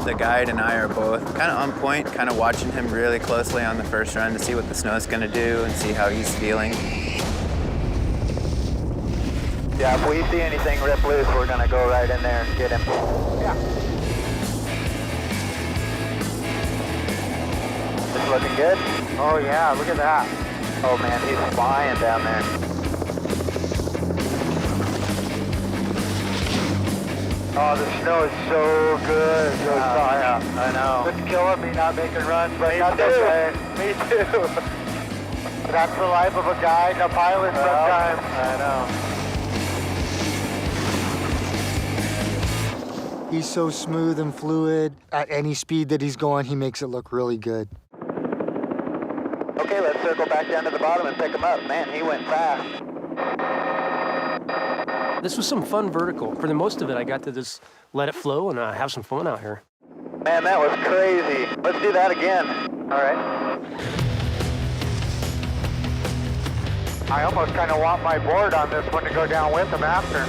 The guide and I are both kind of on point, kind of watching him really closely on the first run to see what the snow's going to do and see how he's feeling. Yeah, if we see anything rip loose, we're going to go right in there and get him. Yeah. This looking good? Oh, yeah, look at that. Oh, man, he's flying down there. Oh, the snow is so good, Josiah. I know. It's killing me not making runs, but not this way. Me too. That's the life of a guide and a pilot sometimes. I know. He's so smooth and fluid. At any speed that he's going, he makes it look really good. Okay, let's circle back down to the bottom and pick him up. Man, he went fast. This was some fun vertical. For the most of it, I got to just let it flow and have some fun out here. Man, that was crazy. Let's do that again. All right. I almost kind of want my board on this one to go down with him after.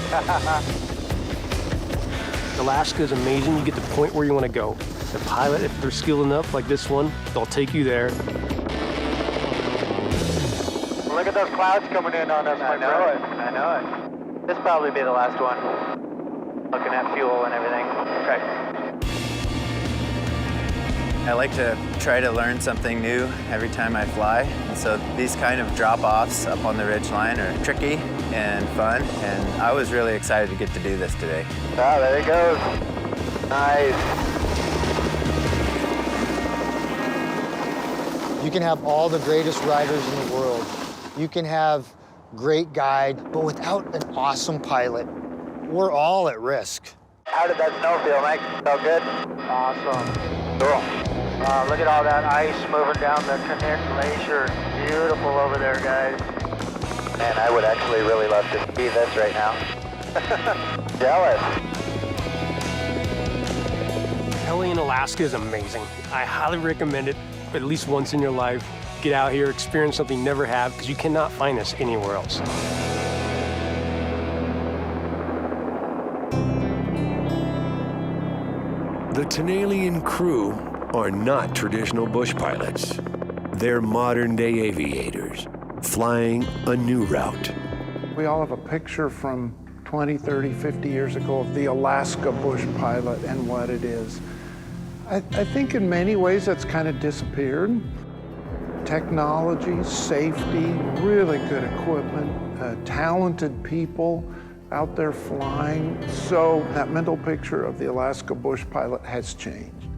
Alaska is amazing. You get to the point where you want to go. The pilot, if they're skilled enough, like this one, they'll take you there. Look at those clouds coming in on us, my friend. I know it. This will probably be the last one. Looking at fuel and everything. Okay. I like to try to learn something new every time I fly. And so these kind of drop-offs up on the ridgeline are tricky and fun. And I was really excited to get to do this today. Ah, there he goes. Nice. You can have all the greatest riders in the world. You can have great guide, but without an awesome pilot, we're all at risk. How did that snow feel, Mike? Felt good? Awesome. Cool. Look at all that ice moving down the Knik Glacier. Beautiful over there, guys. Man, I would actually really love to see this right now. Jealous. Heli in Alaska is amazing. I highly recommend it at least once in your life. Get out here, experience something you never have, because you cannot find this anywhere else. The Tanalian crew are not traditional bush pilots. They're modern-day aviators, flying a new route. We all have a picture from 20, 30, 50 years ago of the Alaska bush pilot and what it is. I think in many ways that's kind of disappeared. Technology, safety, really good equipment, talented people out there flying. So that mental picture of the Alaska bush pilot has changed.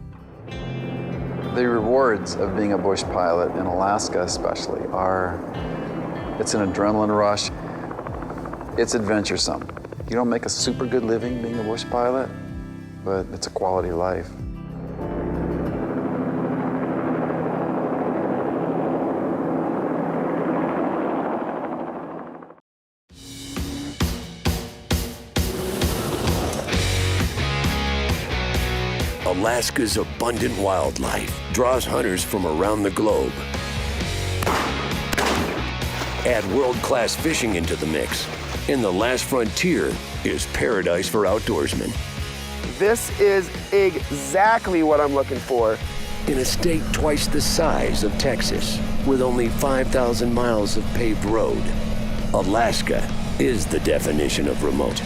The rewards of being a bush pilot in Alaska especially are, it's an adrenaline rush. It's adventuresome. You don't make a super good living being a bush pilot, but it's a quality of life. Alaska's abundant wildlife draws hunters from around the globe. Add world-class fishing into the mix, and the last frontier is paradise for outdoorsmen. This is exactly what I'm looking for. In a state twice the size of Texas, with only 5,000 miles of paved road, Alaska is the definition of remote.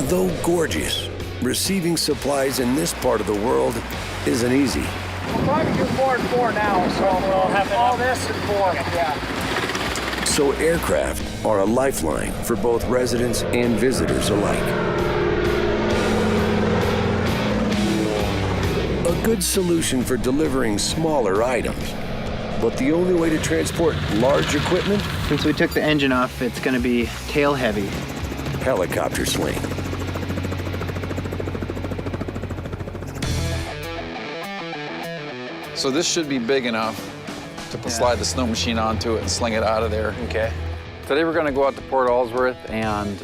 Though gorgeous, receiving supplies in this part of the world isn't easy. We'll probably do 4 and 4 now, so we'll have all this and 4. Yeah. So aircraft are a lifeline for both residents and visitors alike. A good solution for delivering smaller items, but the only way to transport large equipment? Since we took the engine off, it's going to be tail heavy. Helicopter sling. So this should be big enough to slide the snow machine onto it and sling it out of there. Okay. Today we're going to go out to Port Ellsworth and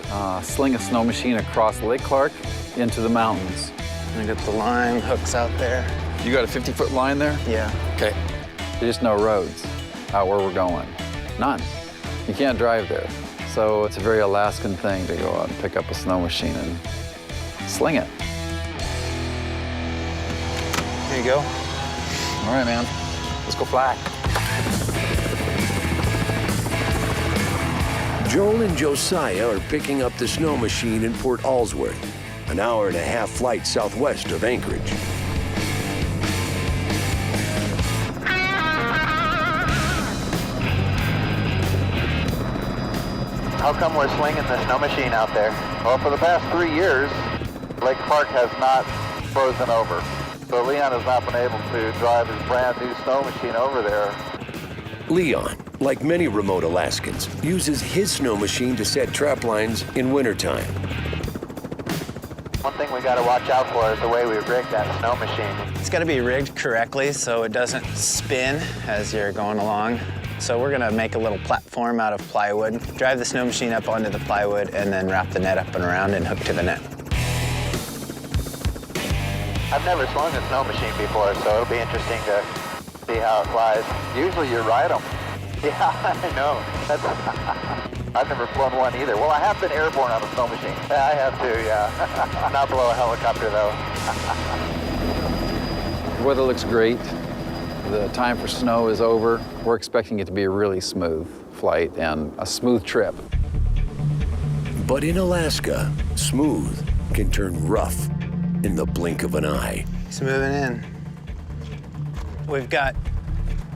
sling a snow machine across Lake Clark into the mountains. I got the line hooks out there. You got a 50-foot line there? Yeah. Okay. There's just no roads out where we're going. None. You can't drive there. So it's a very Alaskan thing to go out and pick up a snow machine and sling it. Here you go. All right, man. Let's go fly. Joel and Josiah are picking up the snow machine in Port Ellsworth, an hour-and-a-half flight southwest of Anchorage. How come we're slinging the snow machine out there? Well, for the past 3 years, Lake Park has not frozen over. So Leon has not been able to drive his brand new snow machine over there. Leon, like many remote Alaskans, uses his snow machine to set trap lines in wintertime. One thing we got to watch out for is the way we rig that snow machine. It's got to be rigged correctly so it doesn't spin as you're going along. So we're gonna make a little platform out of plywood, drive the snow machine up onto the plywood, and then wrap the net up and around and hook to the net. I've never slung a snow machine before, so it'll be interesting to see how it flies. Usually you ride them. Yeah, I know. I've never flown one either. Well, I have been airborne on a snow machine. Yeah, I have too, yeah. Not below a helicopter, though. The weather looks great. The time for snow is over. We're expecting it to be a really smooth flight and a smooth trip. But in Alaska, smooth can turn rough in the blink of an eye. He's moving in. We've got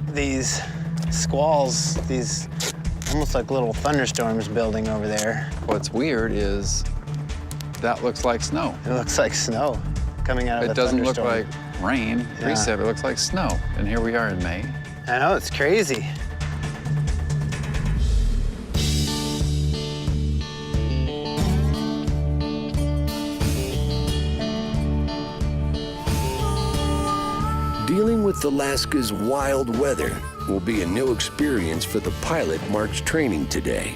these squalls, these almost like little thunderstorms building over there. What's weird is that looks like snow. It looks like snow coming out of a thunderstorm. It doesn't look like rain, Yeah. precip, it looks like snow. And here we are in May. I know, it's crazy. Dealing with Alaska's wild weather will be a new experience for the pilot Mark's training today.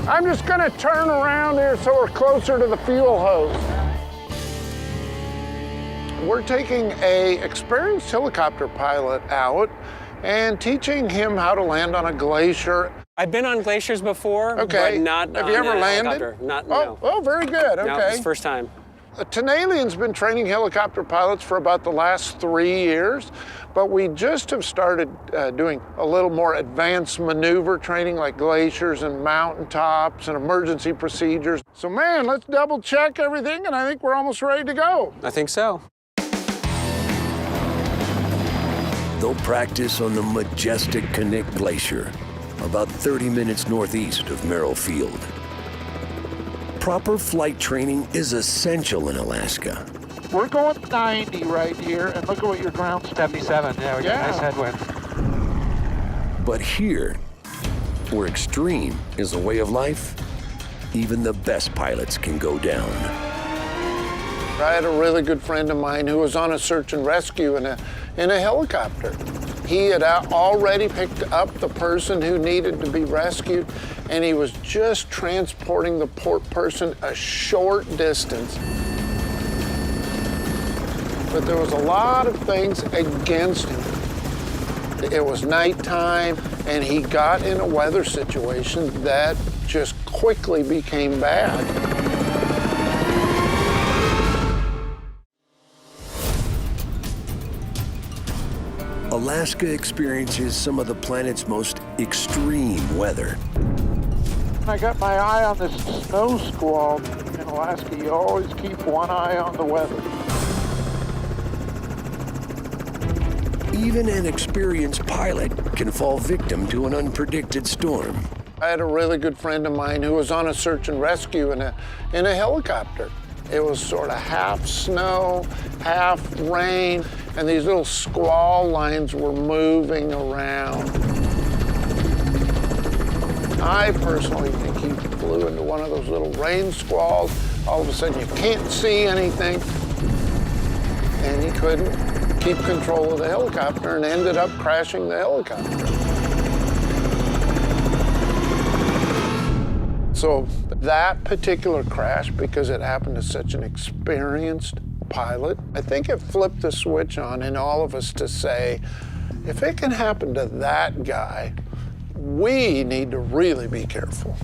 I'm just gonna turn around here so we're closer to the fuel hose. We're taking an experienced helicopter pilot out and teaching him how to land on a glacier. I've been on glaciers before, Okay. but not Have on you ever a landed? helicopter. Not, Oh, no. oh, very good. No, Okay. it's the first time. Tanalian's been training helicopter pilots for about the last 3 years, but we just have started doing a little more advanced maneuver training like glaciers and mountaintops and emergency procedures. So man, let's double check everything and I think we're almost ready to go. I think so. They'll practice on the majestic Knik Glacier, about 30 minutes northeast of Merrill Field. Proper flight training is essential in Alaska. We're going 90 right here, and look at what your ground 77, yeah, we got a nice headwind. But here, where extreme is a way of life, even the best pilots can go down. I had a really good friend of mine who was on a search and rescue in a helicopter. He had already picked up the person who needed to be rescued, and he was just transporting the poor person a short distance. But there was a lot of things against him. It was nighttime, and he got in a weather situation that just quickly became bad. Alaska experiences some of the planet's most extreme weather. I got my eye on this snow squall. In Alaska, you always keep one eye on the weather. Even an experienced pilot can fall victim to an unpredicted storm. I had a really good friend of mine who was on a search and rescue in a helicopter. It was sort of half snow, half rain, and these little squall lines were moving around. I personally think he flew into one of those little rain squalls. All of a sudden, you can't see anything, and he couldn't keep control of the helicopter and ended up crashing the helicopter. So that particular crash, because it happened to such an experienced pilot, I think it flipped the switch on in all of us to say, if it can happen to that guy, we need to really be careful.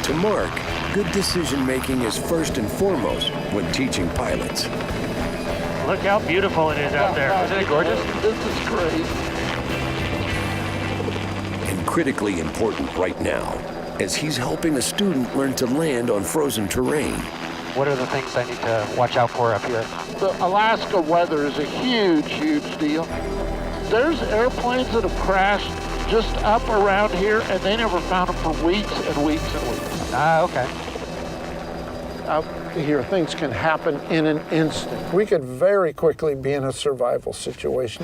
To Mark, good decision-making is first and foremost when teaching pilots. Look how beautiful it is out there. Isn't it gorgeous? This is great. And critically important right now, as he's helping a student learn to land on frozen terrain. What are the things I need to watch out for up here? The Alaska weather is a huge, huge deal. There's airplanes that have crashed just up around here, and they never found them for weeks and weeks and weeks. Ah, okay. Up here, things can happen in an instant. We could very quickly be in a survival situation.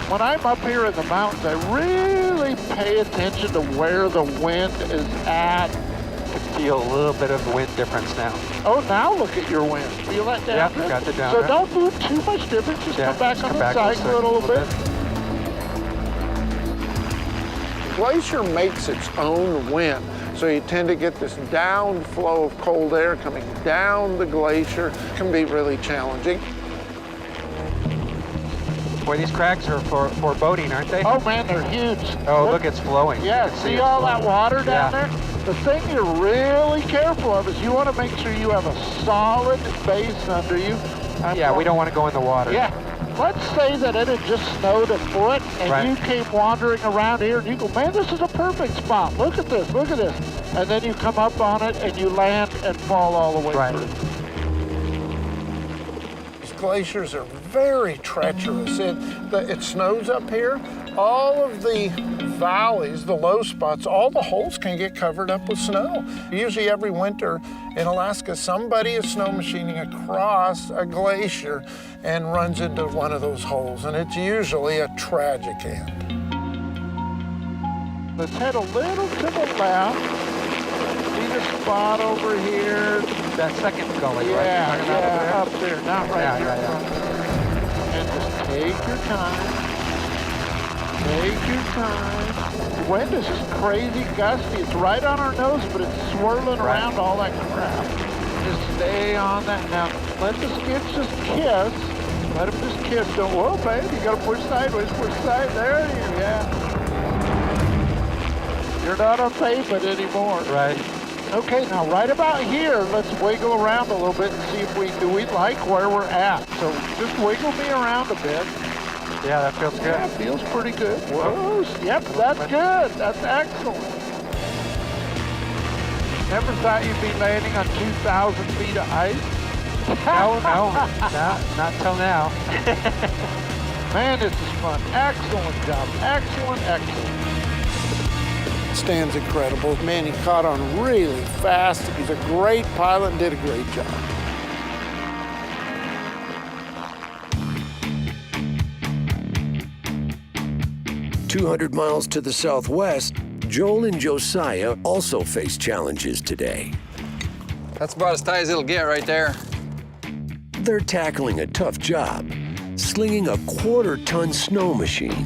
When I'm up here in the mountains, I really pay attention to where the wind is at. I can feel a little bit of the wind difference now. Oh, now look at your wind. Feel that down? Yeah, got the down. So don't do too much difference. Just come back on the side a little bit. Glacier makes its own wind. So you tend to get this downflow of cold air coming down the glacier. It can be really challenging. Boy, these cracks are for boating, aren't they? Oh man, they're huge. Oh, look, it's flowing. Yeah, see all that water down there? The thing you're really careful of is you want to make sure you have a solid base under you. Yeah, we don't want to go in the water. Yeah. Let's say that it had just snowed a foot and you came wandering around here and you go, man, this is a perfect spot. Look at this, look at this. And then you come up on it and you land and fall all the way through. These glaciers are very treacherous. It snows up here. All of the valleys, the low spots, all the holes can get covered up with snow. Usually every winter in Alaska, somebody is snow machining across a glacier and runs into one of those holes, and it's usually a tragic end. Let's head a little to the left. See the spot over here? That second gully, right? Yeah, up there, not right here. And just take your time. Take your time. The wind is just crazy gusty. It's right on our nose, but it's swirling around all that crap. Just stay on that. Now, let the skids just kiss. Let them just kiss. Don't, whoa, babe, you gotta push sideways, push side. There you go, yeah. You're not on pavement anymore. Right. Okay, now right about here, let's wiggle around a little bit and see if do we like where we're at. So just wiggle me around a bit. Yeah, that feels good. Yeah, it feels pretty good. Whoa, yep, that's good. That's excellent. Never thought you'd be landing on 2,000 feet of ice? No, not till now. Man, this is fun. Excellent job. Excellent, excellent. Stan's incredible. Man, he caught on really fast. He's a great pilot and did a great job. "200 miles to the southwest, Joel and Josiah also face challenges today. That's about as tight as it'll get right there. They're tackling a tough job, slinging a quarter-ton snow machine.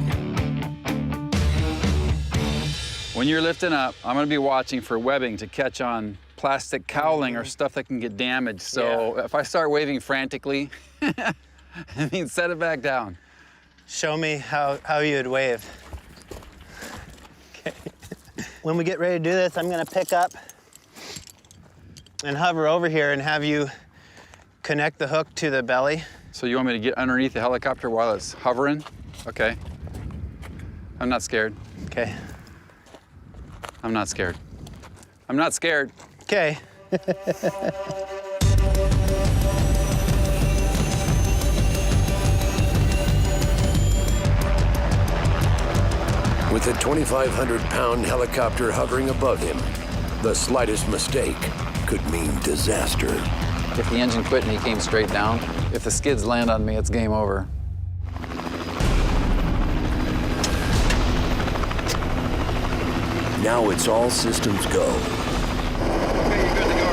When you're lifting up, I'm going to be watching for webbing to catch on plastic cowling or stuff that can get damaged. So if I start waving frantically, I mean, set it back down. Show me how you would wave. Okay. When we get ready to do this, I'm gonna pick up and hover over here and have you connect the hook to the belly. So you want me to get underneath the helicopter while it's hovering? Okay. I'm not scared. Okay. I'm not scared. I'm not scared. Okay. With a 2,500-pound helicopter hovering above him, the slightest mistake could mean disaster. If the engine quit and he came straight down, if the skids land on me, it's game over. Now it's all systems go. Okay, you're good to go.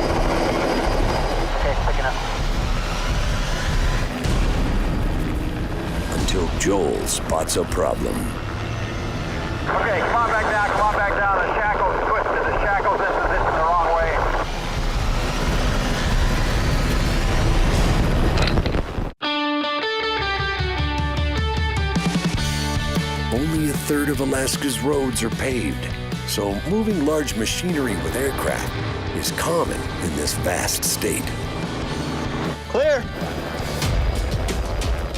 Okay, picking up. Until Joel spots a problem. Okay, come on back down, come on back down. The shackle's twisted, the shackle's in position the wrong way. Only a third of Alaska's roads are paved, so moving large machinery with aircraft is common in this vast state. Clear.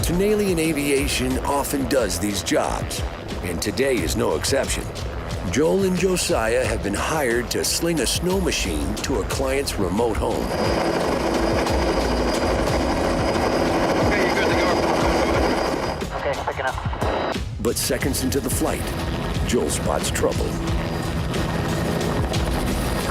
Tanalian Aviation often does these jobs, and today is no exception. Joel and Josiah have been hired to sling a snow machine to a client's remote home. Okay, you're good to go. Okay, picking up. But seconds into the flight, Joel spots trouble.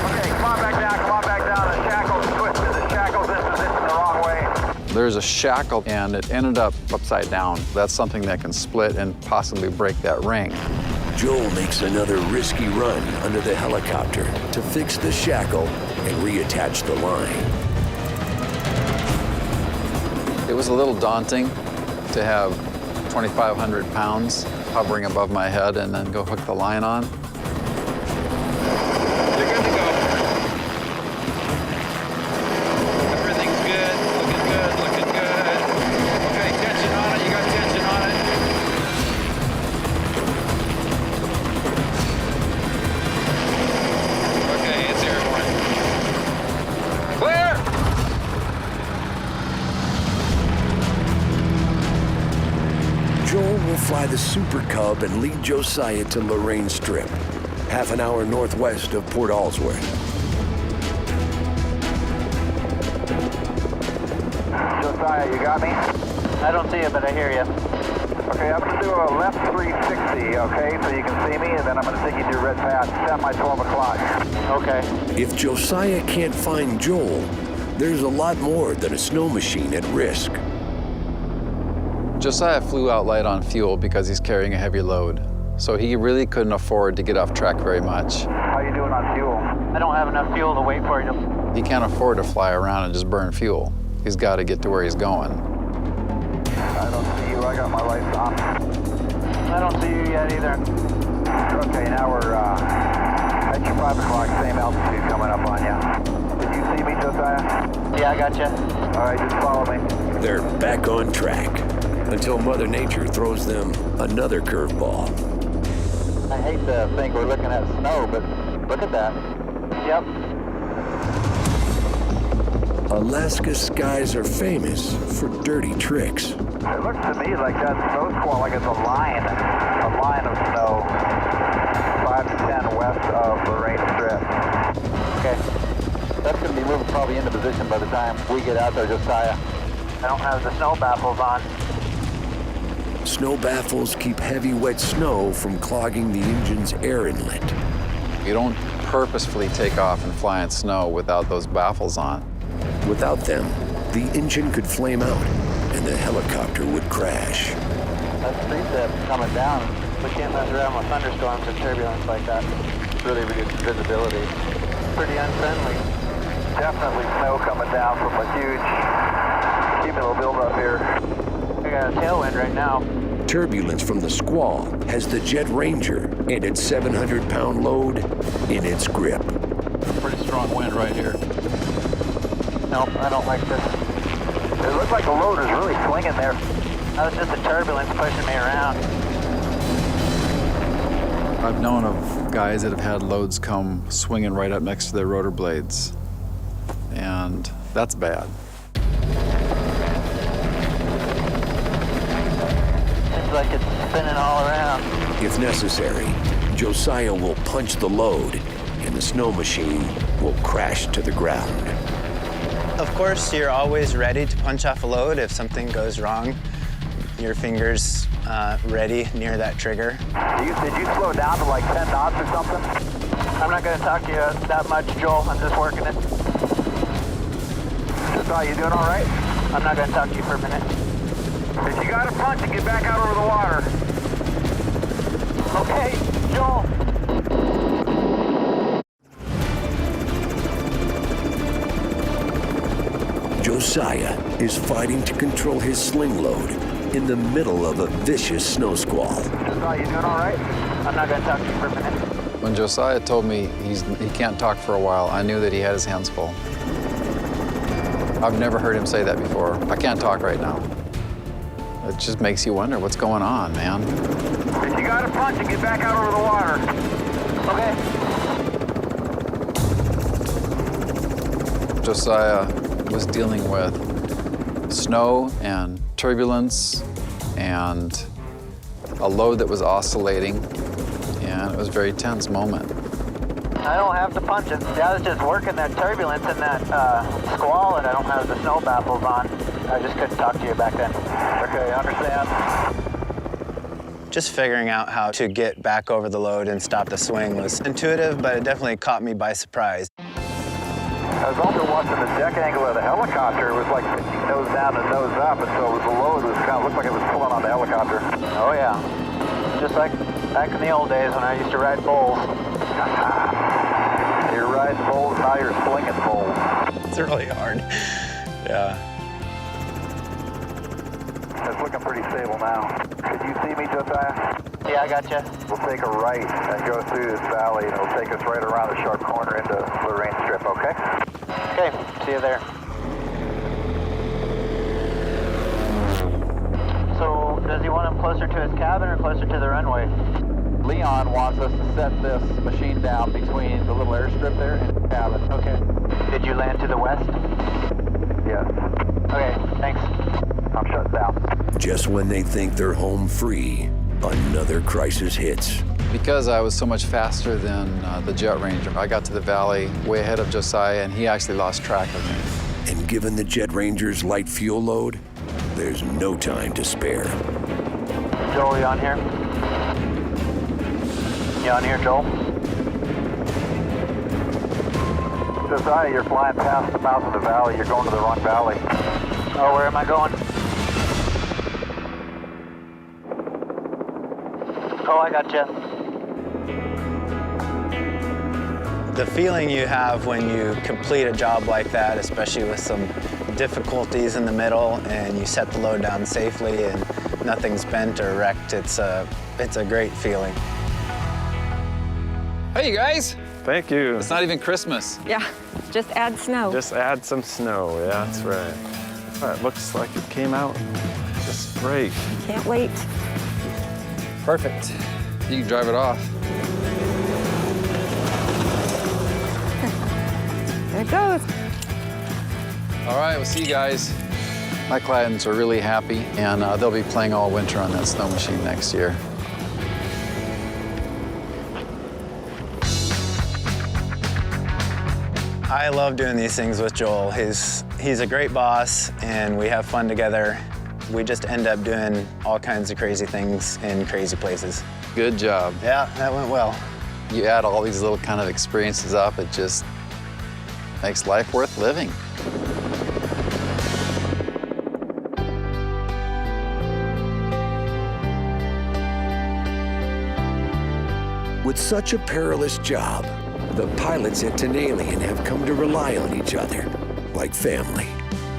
Okay, come on back down, come on back down. The shackle's twisted, the shackle's in position the wrong way. There's a shackle and it ended up upside down. That's something that can split and possibly break that ring. Joel makes another risky run under the helicopter to fix the shackle and reattach the line. It was a little daunting to have 2,500 pounds hovering above my head and then go hook the line on. You're good to go. Everything's good, looking good, looking good. Okay, tension on it, you got tension on it. Okay, the Super Cub and lead Josiah to Lorraine Strip, half an hour northwest of Port Allsworth. Josiah, you got me? I don't see you, but I hear you. Okay, I'm going to do a left 360, okay, so you can see me, and then I'm going to take you through Red Path, set my 12 o'clock. Okay. If Josiah can't find Joel, there's a lot more than a snow machine at risk. Josiah flew out light on fuel because he's carrying a heavy load, so he really couldn't afford to get off track very much. How you doing on fuel? I don't have enough fuel to wait for you. He can't afford to fly around and just burn fuel. He's got to get to where he's going. I don't see you. I got my lights on. I don't see you yet either. Okay, now we're at your 5 o'clock, same altitude coming up on you. Did you see me, Josiah? Yeah, I got you. All right, just follow me. They're back on track until Mother Nature throws them another curveball. I hate to think we're looking at snow, but look at that. Yep. Alaska's skies are famous for dirty tricks. It looks to me like that snow squall, like it's a line of snow, 5 to 10 west of Lorraine Strip. Okay. That's going to be moving probably into position by the time we get out there, Josiah. I don't have the snow baffles on. Snow baffles keep heavy, wet snow from clogging the engine's air inlet. You don't purposefully take off and fly in snow without those baffles on. Without them, the engine could flame out and the helicopter would crash. That's precip coming down. We can't mess around with thunderstorms or turbulence like that. Really reduces visibility. Pretty unfriendly. Definitely snow coming down from a huge cumulative buildup here. We got a tailwind right now. Turbulence from the squall has the Jet Ranger and its 700-pound load in its grip. Pretty strong wind right here. Nope, I don't like this. It looks like the load is really swinging there. That was just the turbulence pushing me around. I've known of guys that have had loads come swinging right up next to their rotor blades, and that's bad. Seems like it's spinning all around. If necessary, Josiah will punch the load and the snow machine will crash to the ground. Of course, you're always ready to punch off a load if something goes wrong. Your fingers ready near that trigger. Did you slow down to like 10 knots or something? I'm not going to talk to you that much, Joel. I'm just working it. Josiah, you doing all right? I'm not going to talk to you for a minute. If you got to punch and get back out over the water. Okay, Joel. Josiah is fighting to control his sling load in the middle of a vicious snow squall. Josiah, you doing all right? I'm not going to talk to you for a minute. When Josiah told me he can't talk for a while, I knew that he had his hands full. I've never heard him say that before. I can't talk right now. It just makes you wonder what's going on, man. If you got to punch and get back out over the water. Okay. Josiah was dealing with snow and turbulence and a load that was oscillating, and it was a very tense moment. I don't have to punch it. I was just working that turbulence and that squall, and I don't have the snow baffles on. I just couldn't talk to you back then. Okay, I understand. Just figuring out how to get back over the load and stop the swing was intuitive, but it definitely caught me by surprise. I was also watching the deck angle of the helicopter. It was like pitching nose down and nose up, and so the load was kind of looked like it was pulling on the helicopter. Oh, yeah. Just like back in the old days when I used to ride bulls. You're riding bulls, now you're slinging bulls. It's really hard. Yeah. It's looking pretty stable now. Could you see me, Josiah? Yeah, I got you. We'll take a right and go through this valley, and it'll take us right around the sharp corner into Lorraine Strip, okay? Okay, see you there. So, does he want him closer to his cabin or closer to the runway? Leon wants us to set this machine down between the little airstrip there and the cabin. Okay. Did you land to the west? Yes. Okay, thanks. I'm shut down. Just when they think they're home free, another crisis hits. Because I was so much faster than the Jet Ranger, I got to the valley way ahead of Josiah, and he actually lost track of me. And given the Jet Ranger's light fuel load, there's no time to spare. Joel, you on here? You on here, Joel? Josiah, you're flying past the mouth of the valley. You're going to the wrong valley. Oh, where am I going? Oh, I got you. The feeling you have when you complete a job like that, especially with some difficulties in the middle, and you set the load down safely and nothing's bent or wrecked, it's a great feeling. Hey, you guys. Thank you. It's not even Christmas. Yeah, just add snow. Just add some snow, yeah, that's right. Oh, it looks like it came out just great. Can't wait. Perfect. You can drive it off. There it goes. All right, we'll see you guys. My clients are really happy, and they'll be playing all winter on that snow machine next year. I love doing these things with Joel. He's a great boss, and we have fun together. We just end up doing all kinds of crazy things in crazy places. Good job. Yeah, that went well. You add all these little kind of experiences up, it just makes life worth living. With such a perilous job, the pilots at Tanalian have come to rely on each other like family.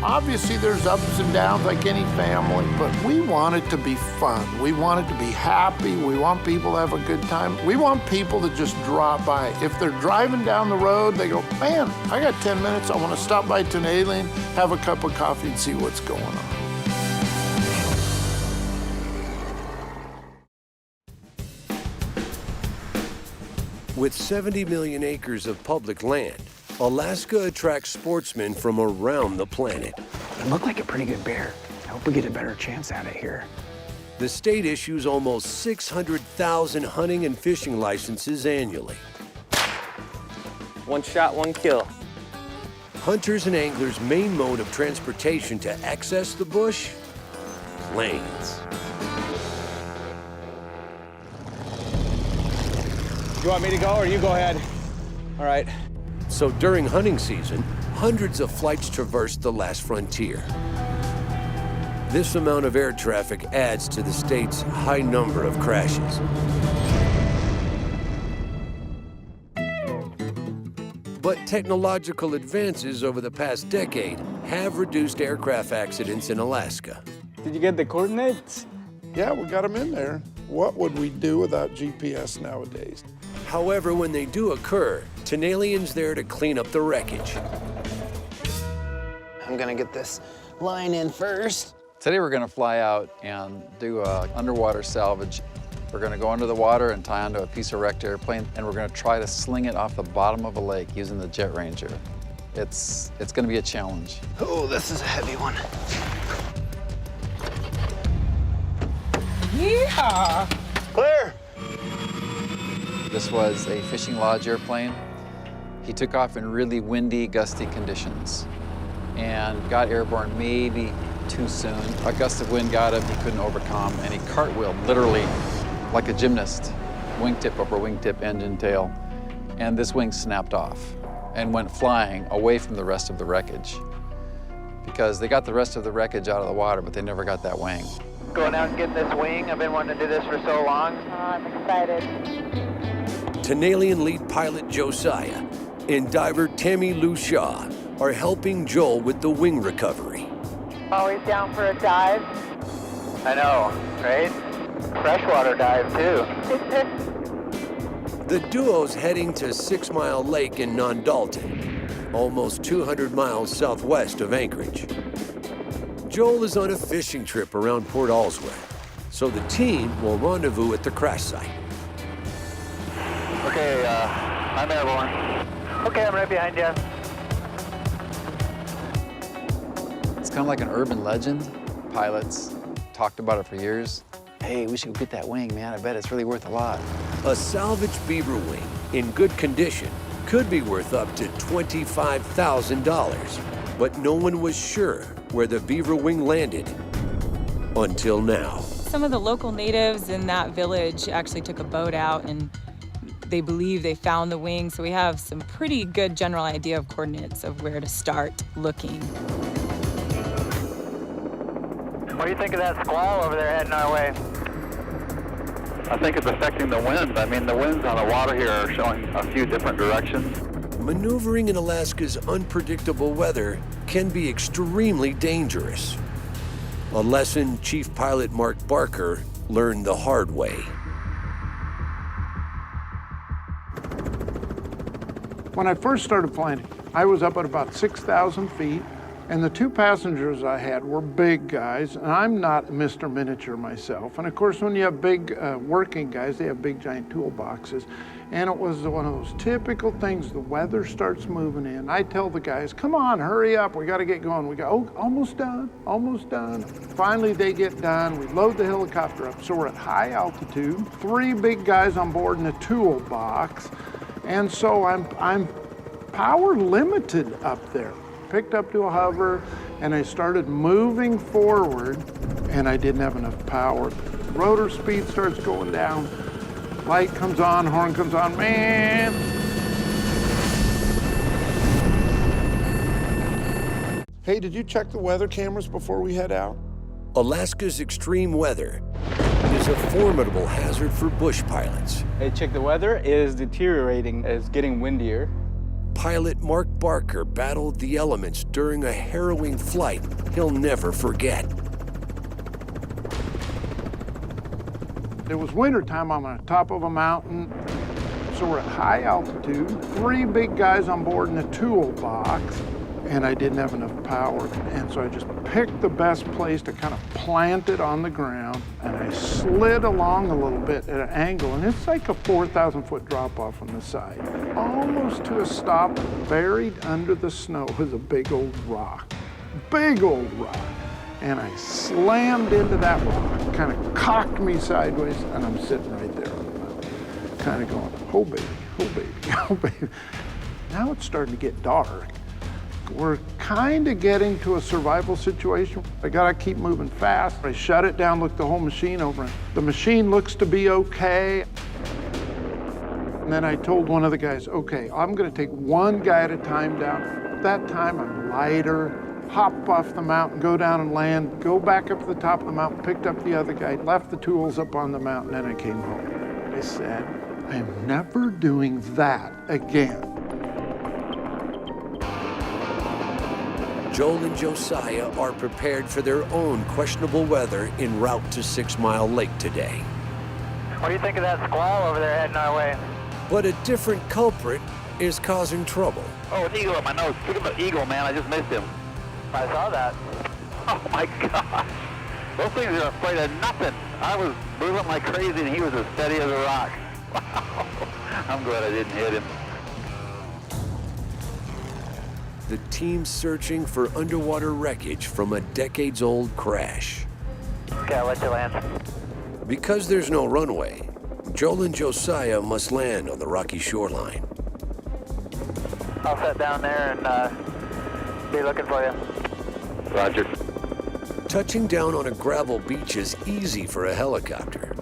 Obviously, there's ups and downs like any family, but we want it to be fun. We want it to be happy. We want people to have a good time. We want people to just drop by. If they're driving down the road, they go, man, I got 10 minutes. I want to stop by Tanalian, have a cup of coffee, and see what's going on. With 70 million acres of public land, Alaska attracts sportsmen from around the planet. It looked like a pretty good bear. I hope we get a better chance at it here. The state issues almost 600,000 hunting and fishing licenses annually. One shot, one kill. Hunters and anglers' main mode of transportation to access the bush? Planes. You want me to go or you go ahead? All right. So during hunting season, hundreds of flights traverse the last frontier. This amount of air traffic adds to the state's high number of crashes. But technological advances over the past decade have reduced aircraft accidents in Alaska. Did you get the coordinates? Yeah, we got them in there. What would we do without GPS nowadays? However, when they do occur, Tanalian's there to clean up the wreckage. I'm gonna get this line in first. Today we're gonna fly out and do underwater salvage. We're gonna go under the water and tie onto a piece of wrecked airplane, and we're gonna try to sling it off the bottom of a lake using the Jet Ranger. It's gonna be a challenge. Oh, this is a heavy one. Yeehaw! Clear! This was a fishing lodge airplane. He took off in really windy, gusty conditions and got airborne maybe too soon. A gust of wind got him, he couldn't overcome, and he cartwheeled literally like a gymnast, wingtip over wingtip, engine tail, and this wing snapped off and went flying away from the rest of the wreckage because they got the rest of the wreckage out of the water, but they never got that wing. Going out and getting this wing. I've been wanting to do this for so long. Oh, I'm excited. Tanalian lead pilot Josiah and diver Tammy Lou Shaw are helping Joel with the wing recovery. Always down for a dive. I know, right? Freshwater dive, too. The duo's heading to 6 Mile Lake in Non-Dalton, almost 200 miles southwest of Anchorage. Joel is on a fishing trip around Port Allswell, so the team will rendezvous at the crash site. Okay, I'm airborne. Okay, I'm right behind you. It's kind of like an urban legend. Pilots talked about it for years. hey, we should go get that wing, man. I bet it's really worth a lot. A salvaged beaver wing in good condition could be worth up to $25,000, but no one was sure where the beaver wing landed until now. Some of the local natives in that village actually took a boat out and they believe they found the wing, so we have some pretty good general idea of coordinates of where to start looking. What do you think of that squall over there heading our way? I think it's affecting the wind. I mean, the winds on the water here are showing a few different directions. Maneuvering in Alaska's unpredictable weather can be extremely dangerous. A lesson Chief Pilot Mark Barker learned the hard way. When I first started flying, I was up at about 6,000 feet, and the two passengers I had were big guys, and I'm not Mr. Miniature myself. And of course, when you have big working guys, they have big giant toolboxes. And it was one of those typical things, the weather starts moving in. I tell the guys, come on, hurry up, we gotta get going. We go, oh, almost done, almost done. Finally, they get done, we load the helicopter up. So we're at high altitude, 3 big guys on board in a toolbox. And so I'm power limited up there. Picked up to a hover, and I started moving forward, and I didn't have enough power. Rotor speed starts going down. Light comes on, horn comes on, man. Hey, did you check the weather cameras before we head out? Alaska's extreme weather is a formidable hazard for bush pilots. Hey, check the weather. It is deteriorating. It's getting windier. Pilot Mark Barker battled the elements during a harrowing flight he'll never forget. It was wintertime. I'm on the top of a mountain. So we're at high altitude, 3 big guys on board in a toolbox, and I didn't have enough power. And so I just picked the best place to kind of plant it on the ground, and I slid along a little bit at an angle, and it's like a 4,000-foot drop off on the side. Almost to a stop, buried under the snow was a big old rock. Big old rock. And I slammed into that rock, kind of cocked me sideways, and I'm sitting right there on the mountain, kind of going, oh baby, oh baby, oh baby. Now it's starting to get dark. We're kind of getting to a survival situation. I gotta keep moving fast. I shut it down, looked the whole machine over. The machine looks to be okay. And then I told one of the guys, okay, I'm gonna take one guy at a time down. At that time, I'm lighter, hop off the mountain, go down and land, go back up to the top of the mountain, picked up the other guy, left the tools up on the mountain, and I came home. I said, I am never doing that again. Joel and Josiah are prepared for their own questionable weather en route to 6 Mile Lake today. What do you think of that squall over there heading our way? But a different culprit is causing trouble. Oh, an eagle on my nose. Look at the eagle, man. I just missed him. I saw that. Oh, my gosh. Those things are afraid of nothing. I was moving like crazy, and he was as steady as a rock. Wow. I'm glad I didn't hit him. The team's searching for underwater wreckage from a decades-old crash. Okay, I'll let you land. Because there's no runway, Joel and Josiah must land on the rocky shoreline. I'll set down there and be looking for you. Roger. Touching down on a gravel beach is easy for a helicopter.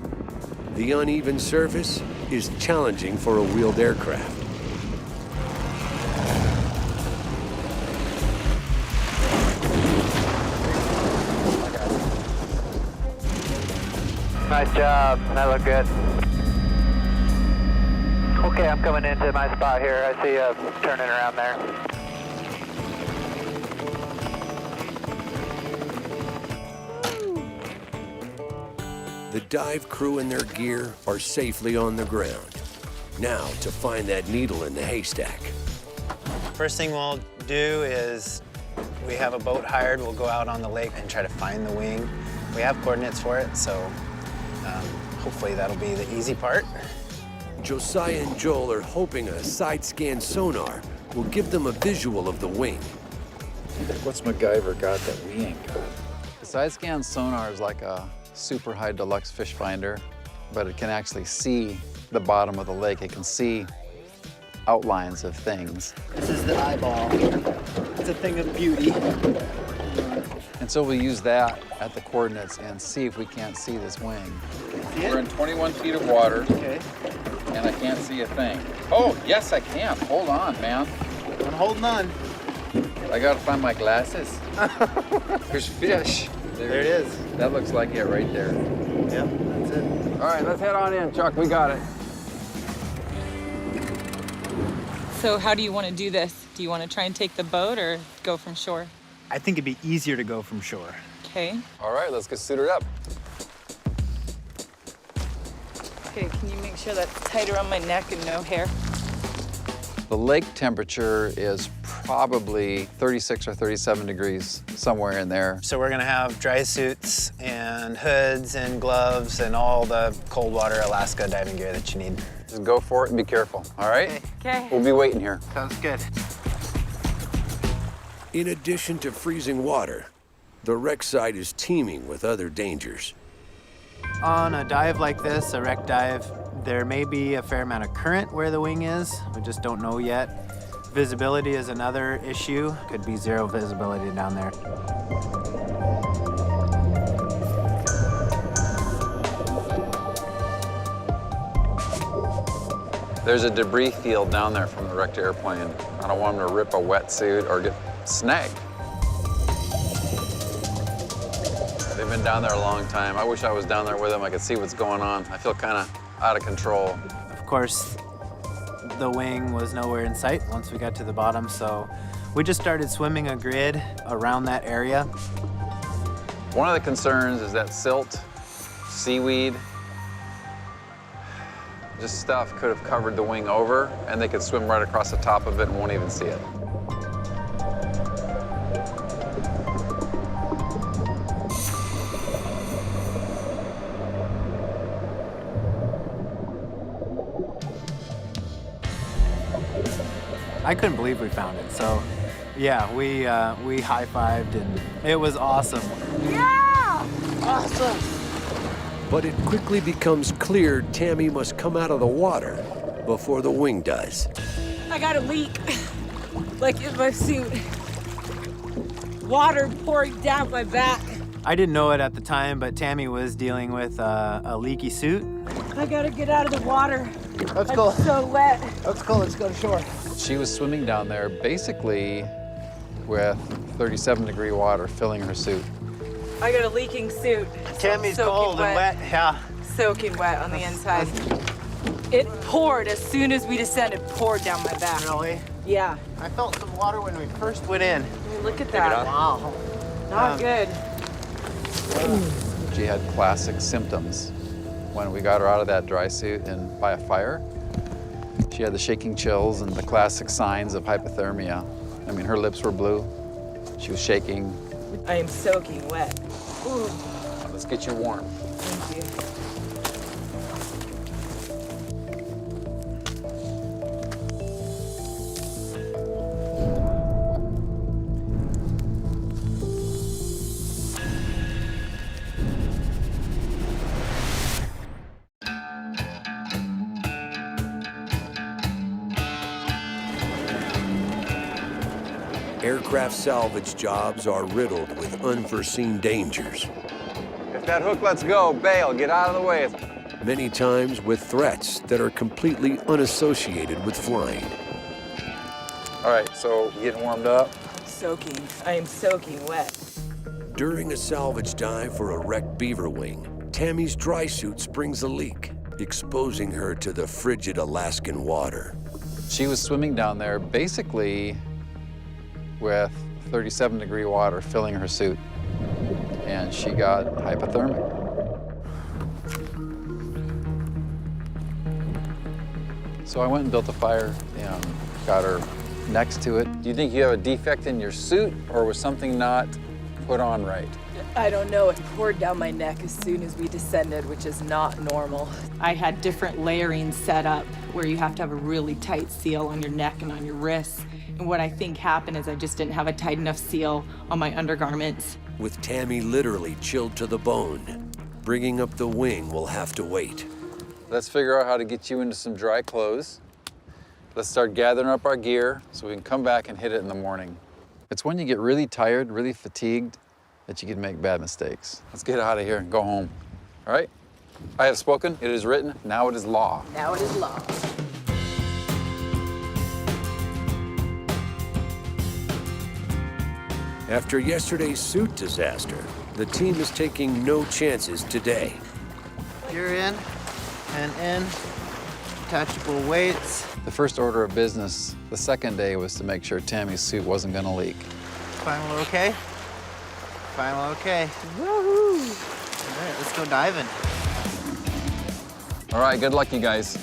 The uneven surface is challenging for a wheeled aircraft. Nice job. That looked good. Okay, I'm coming into my spot here. I see you turning around there. The dive crew and their gear are safely on the ground. Now to find that needle in the haystack. First thing we'll do is we have a boat hired. We'll go out on the lake and try to find the wing. We have coordinates for it, so hopefully that'll be the easy part. Josiah and Joel are hoping a side scan sonar will give them a visual of the wing. What's MacGyver got that we ain't got? The side scan sonar is like a super high deluxe fish finder, but it can actually see the bottom of the lake. It can see outlines of things. This is the eyeball. It's a thing of beauty. And so we'll use that at the coordinates and see if we can't see this wing. We're in 21 feet of water. Okay. And I can't see a thing. Oh, yes, I can. Hold on, man. I'm holding on. I gotta find my glasses. There's fish. There it is. That looks like it right there. Yep, that's it. All right, let's head on in, Chuck. We got it. So how do you want to do this? Do you want to try and take the boat or go from shore? I think it'd be easier to go from shore. Okay. All right, let's get suited up. Okay, can you make sure that's tight around my neck and no hair? The lake temperature is probably 36 or 37 degrees, somewhere in there. So we're gonna have dry suits and hoods and gloves and all the cold water Alaska diving gear that you need. Just go for it and be careful, all right? Okay. We'll be waiting here. Sounds good. In addition to freezing water, the wreck site is teeming with other dangers. On a dive like this, a wreck dive, there may be a fair amount of current where the wing is. We just don't know yet. Visibility is another issue. Could be zero visibility down there. There's a debris field down there from the wrecked airplane. I don't want them to rip a wetsuit or get snagged. They've been down there a long time. I wish I was down there with them. I could see what's going on. I feel kind of out of control. Of course, the wing was nowhere in sight once we got to the bottom, so we just started swimming a grid around that area. One of the concerns is that silt, seaweed, just stuff could have covered the wing over, and they could swim right across the top of it and won't even see it. I couldn't believe we found it, so yeah, we high-fived and it was awesome. Yeah! Awesome! But it quickly becomes clear Tammy must come out of the water before the wing does. I got a leak, like in my suit. Water pouring down my back. I didn't know it at the time, but Tammy was dealing with a leaky suit. I gotta get out of the water. Let's go. I'm so wet. Let's go to shore. She was swimming down there basically with 37-degree water filling her suit. I got a leaking suit. Tammy's cold and wet, yeah. Soaking wet on the inside. It poured as soon as we descended, poured down my back. Really? Yeah. I felt some water when we first went in. I mean, look at that. Wow. Not good. She had classic symptoms when we got her out of that dry suit and by a fire. She had the shaking chills and the classic signs of hypothermia. I mean, her lips were blue. She was shaking. I am soaking wet. Ooh. Let's get you warm. Thank you. Aircraft salvage jobs are riddled with unforeseen dangers. If that hook lets go, bail, get out of the way. Many times with threats that are completely unassociated with flying. All right, so getting warmed up. Soaking. I am soaking wet. During a salvage dive for a wrecked beaver wing, Tammy's dry suit springs a leak, exposing her to the frigid Alaskan water. She was swimming down there basically with 37-degree water filling her suit, and she got hypothermic. So I went and built a fire and got her next to it. Do you think you have a defect in your suit, or was something not put on right? I don't know. It poured down my neck as soon as we descended, which is not normal. I had different layering set up where you have to have a really tight seal on your neck and on your wrists. And what I think happened is I just didn't have a tight enough seal on my undergarments. With Tammy literally chilled to the bone, Bringing up the wing will have to wait. Let's figure out how to get you into some dry clothes. Let's start gathering up our gear so we can come back and hit it in the morning. It's when you get really tired, really fatigued, that you can make bad mistakes. Let's get out of here and go home, all right? I have spoken, it is written, now it is law. Now it is law. After yesterday's suit disaster, the team is taking no chances today. You're in and in. Detachable weights. The first order of business the second day was to make sure Tammy's suit wasn't gonna leak. Final okay? Final okay. Woohoo! All right, let's go diving. All right, good luck, you guys.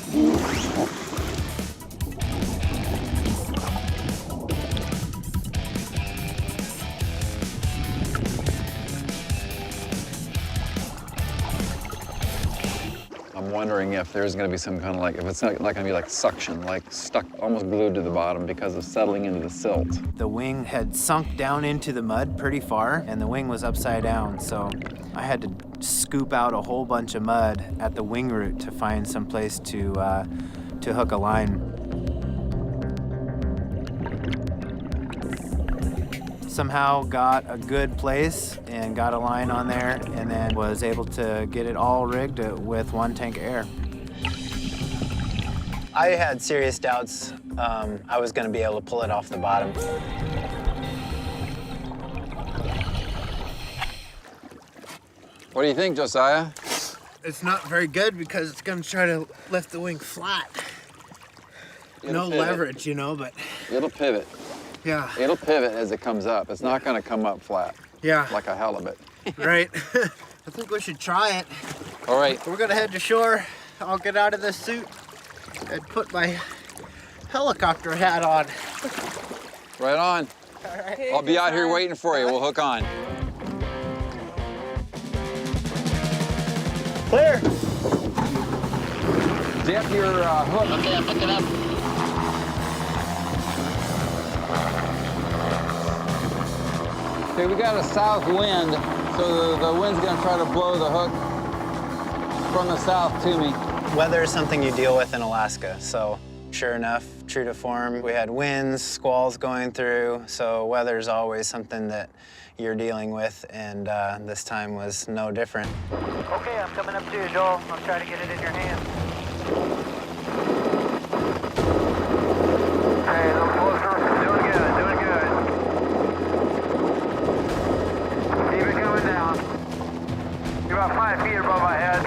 I'm wondering if there's going to be some kind of if it's not going to be like suction, like stuck, almost glued to the bottom because of settling into the silt. The wing had sunk down into the mud pretty far, and the wing was upside down, so I had to scoop out a whole bunch of mud at the wing root to find some place to hook a line. Somehow got a good place and got a line on there, and then was able to get it all rigged with one tank of air. I had serious doubts I was going to be able to pull it off the bottom. What do you think, Josiah? It's not very good because it's going to try to lift the wing flat. No leverage, you know, but... It'll pivot. Yeah. It'll pivot as it comes up. It's not going to come up flat. Yeah. Like a halibut. Right. I think we should try it. All right. We're going to head to shore. I'll get out of this suit and put my helicopter hat on. Right on. All right. I'll be out here waiting for you. We'll hook on. Clear. Dip your hook. Okay, I'm picking up. Okay, we got a south wind, so the wind's gonna try to blow the hook from the south to me. Weather is something you deal with in Alaska, so sure enough, true to form, we had winds, squalls going through, so weather is always something that you're dealing with, and this time was no different. Okay, I'm coming up to you, Joel. I'll try to get it in your hand. Hey, a little closer. Doing good, doing good. Keep it coming down. You're about 5 feet above my head.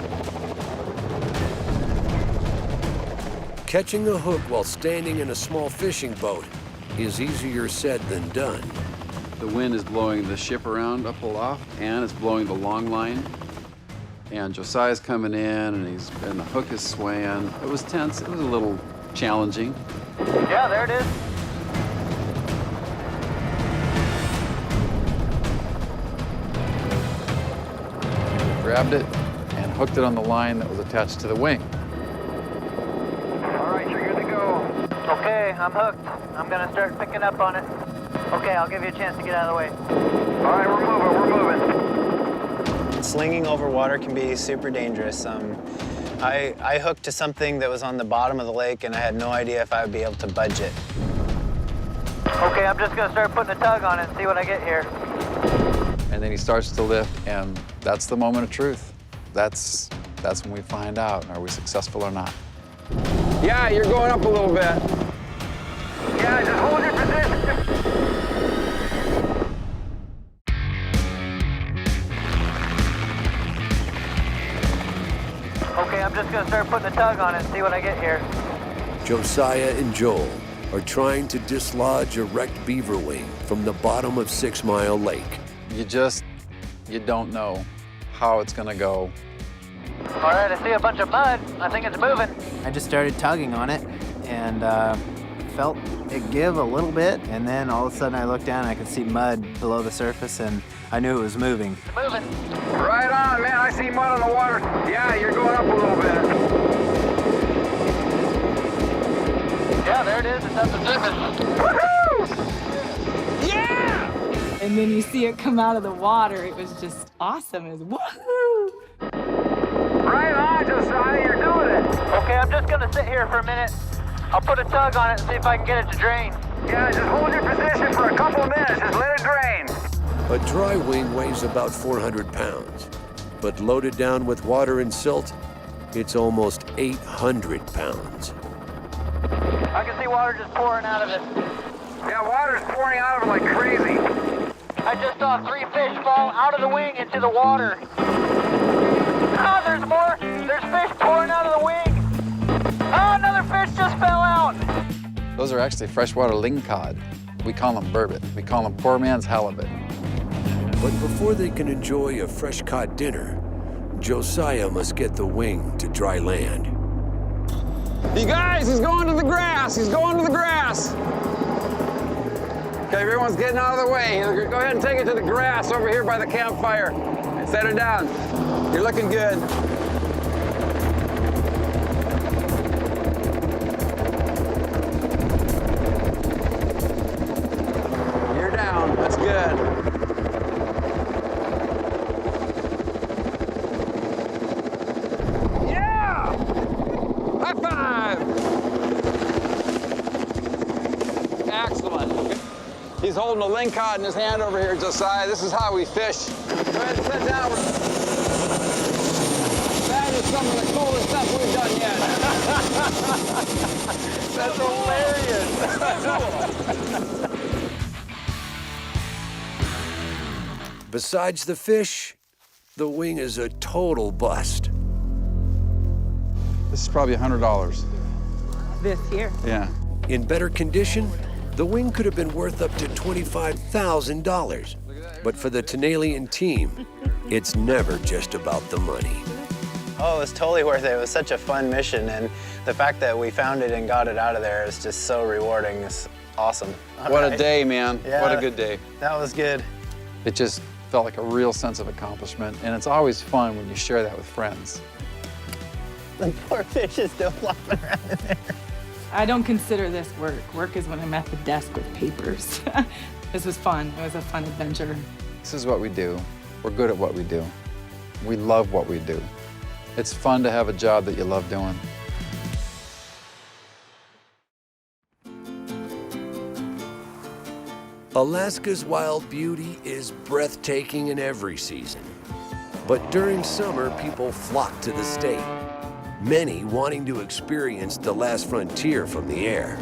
Catching a hook while standing in a small fishing boat is easier said than done. The wind is blowing the ship around up aloft, and it's blowing the long line. And Josiah's coming in, and the hook is swaying. It was tense. It was a little challenging. Yeah, there it is. Grabbed it and hooked it on the line that was attached to the wing. All right, you're good to go. Okay, I'm hooked. I'm gonna start picking up on it. Okay, I'll give you a chance to get out of the way. All right, we're moving. Slinging over water can be super dangerous. I hooked to something that was on the bottom of the lake, and I had no idea if I would be able to budge it. Okay, I'm just gonna start putting a tug on it and see what I get here. And then he starts to lift, and that's the moment of truth. That's when we find out, are we successful or not. Yeah, you're going up a little bit. Yeah, just hold your position. Okay, I'm just gonna start putting a tug on it and see what I get here. Josiah and Joel are trying to dislodge a wrecked beaver wing from the bottom of 6 Mile Lake. You don't know how it's gonna go. All right, I see a bunch of mud. I think it's moving. I just started tugging on it, and felt it give a little bit, and then all of a sudden I looked down and I could see mud below the surface, and I knew it was moving. It's moving. Right on, man. I see mud on the water. Yeah, you're going up a little bit. Yeah, there it is. It's up the surface. Woohoo! Yeah! And then you see it come out of the water. It was just awesome. It was woohoo! sit here for a minute. I'll put a tug on it and see if I can get it to drain. Yeah, just hold your position for a couple of minutes. Just let it drain. A dry wing weighs about 400 pounds, but loaded down with water and silt, it's almost 800 pounds. I can see water just pouring out of it. Yeah, water's pouring out of it like crazy. I just saw 3 fish fall out of the wing into the water. Ah, there's more. There's fish pouring out of the wing. Ah, another fish just fell out. Those are actually freshwater lingcod. We call them burbot. We call them poor man's halibut. But before they can enjoy a fresh caught dinner, Josiah must get the wing to dry land. You guys, he's going to the grass. He's going to the grass. Okay, everyone's getting out of the way. Go ahead and take it to the grass over here by the campfire. And set it down. You're looking good. You're down. That's good. Excellent. He's holding a lingcod in his hand over here, Josiah. This is how we fish. Go ahead and sit down. That is some of the coolest stuff we've done yet. That's hilarious. Besides the fish, the wing is a total bust. This is probably $100. This here. Yeah. In better condition, the wing could have been worth up to $25,000. But for the Tanalian team, it's never just about the money. Oh, it was totally worth it. It was such a fun mission, and the fact that we found it and got it out of there is just so rewarding. It's awesome. What a day, man. Yeah, what a good day. That was good. It just felt like a real sense of accomplishment, and it's always fun when you share that with friends. The poor fish is still flopping around in there. I don't consider this work. Work is when I'm at the desk with papers. This was fun. It was a fun adventure. This is what we do. We're good at what we do. We love what we do. It's fun to have a job that you love doing. Alaska's wild beauty is breathtaking in every season. But during summer, people flock to the state, many wanting to experience the last frontier from the air.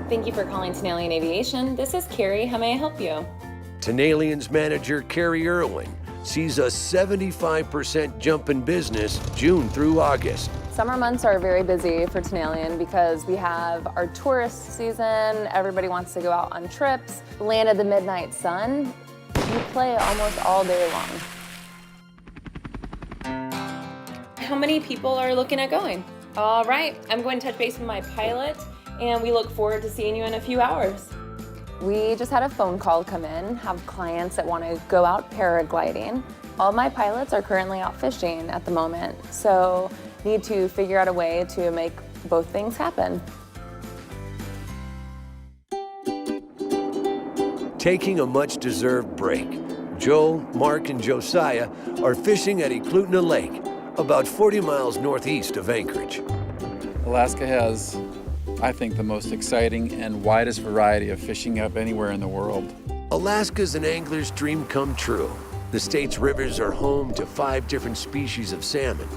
Thank you for calling Tanalian Aviation. This is Carrie. How may I help you? Tanalian's manager, Carrie Irwin, sees a 75% jump in business June through August. Summer months are very busy for Tanalian because we have our tourist season. Everybody wants to go out on trips. Land of the Midnight Sun, you play almost all day long. How many people are looking at going? All right, I'm going to touch base with my pilot, and we look forward to seeing you in a few hours. We just had a phone call come in, have clients that want to go out paragliding. All my pilots are currently out fishing at the moment, so need to figure out a way to make both things happen. Taking a much-deserved break, Joe, Mark, and Josiah are fishing at Eklutna Lake, about 40 miles northeast of Anchorage. Alaska has, I think, the most exciting and widest variety of fishing up anywhere in the world. Alaska's an angler's dream come true. The state's rivers are home to 5 different species of salmon.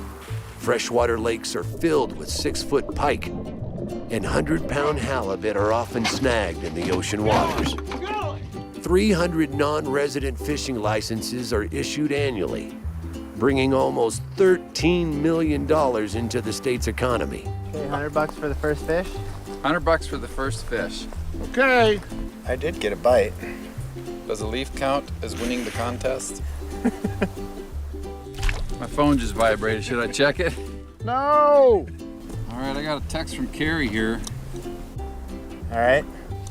Freshwater lakes are filled with 6-foot pike, and 100-pound halibut are often snagged in the ocean waters. 300 non-resident fishing licenses are issued annually, bringing almost $13 million into the state's economy. Okay, $100 for the first fish? $100 for the first fish. Okay. I did get a bite. Does a leaf count as winning the contest? My phone just vibrated. Should I check it? No! All right, I got a text from Carrie here. All right.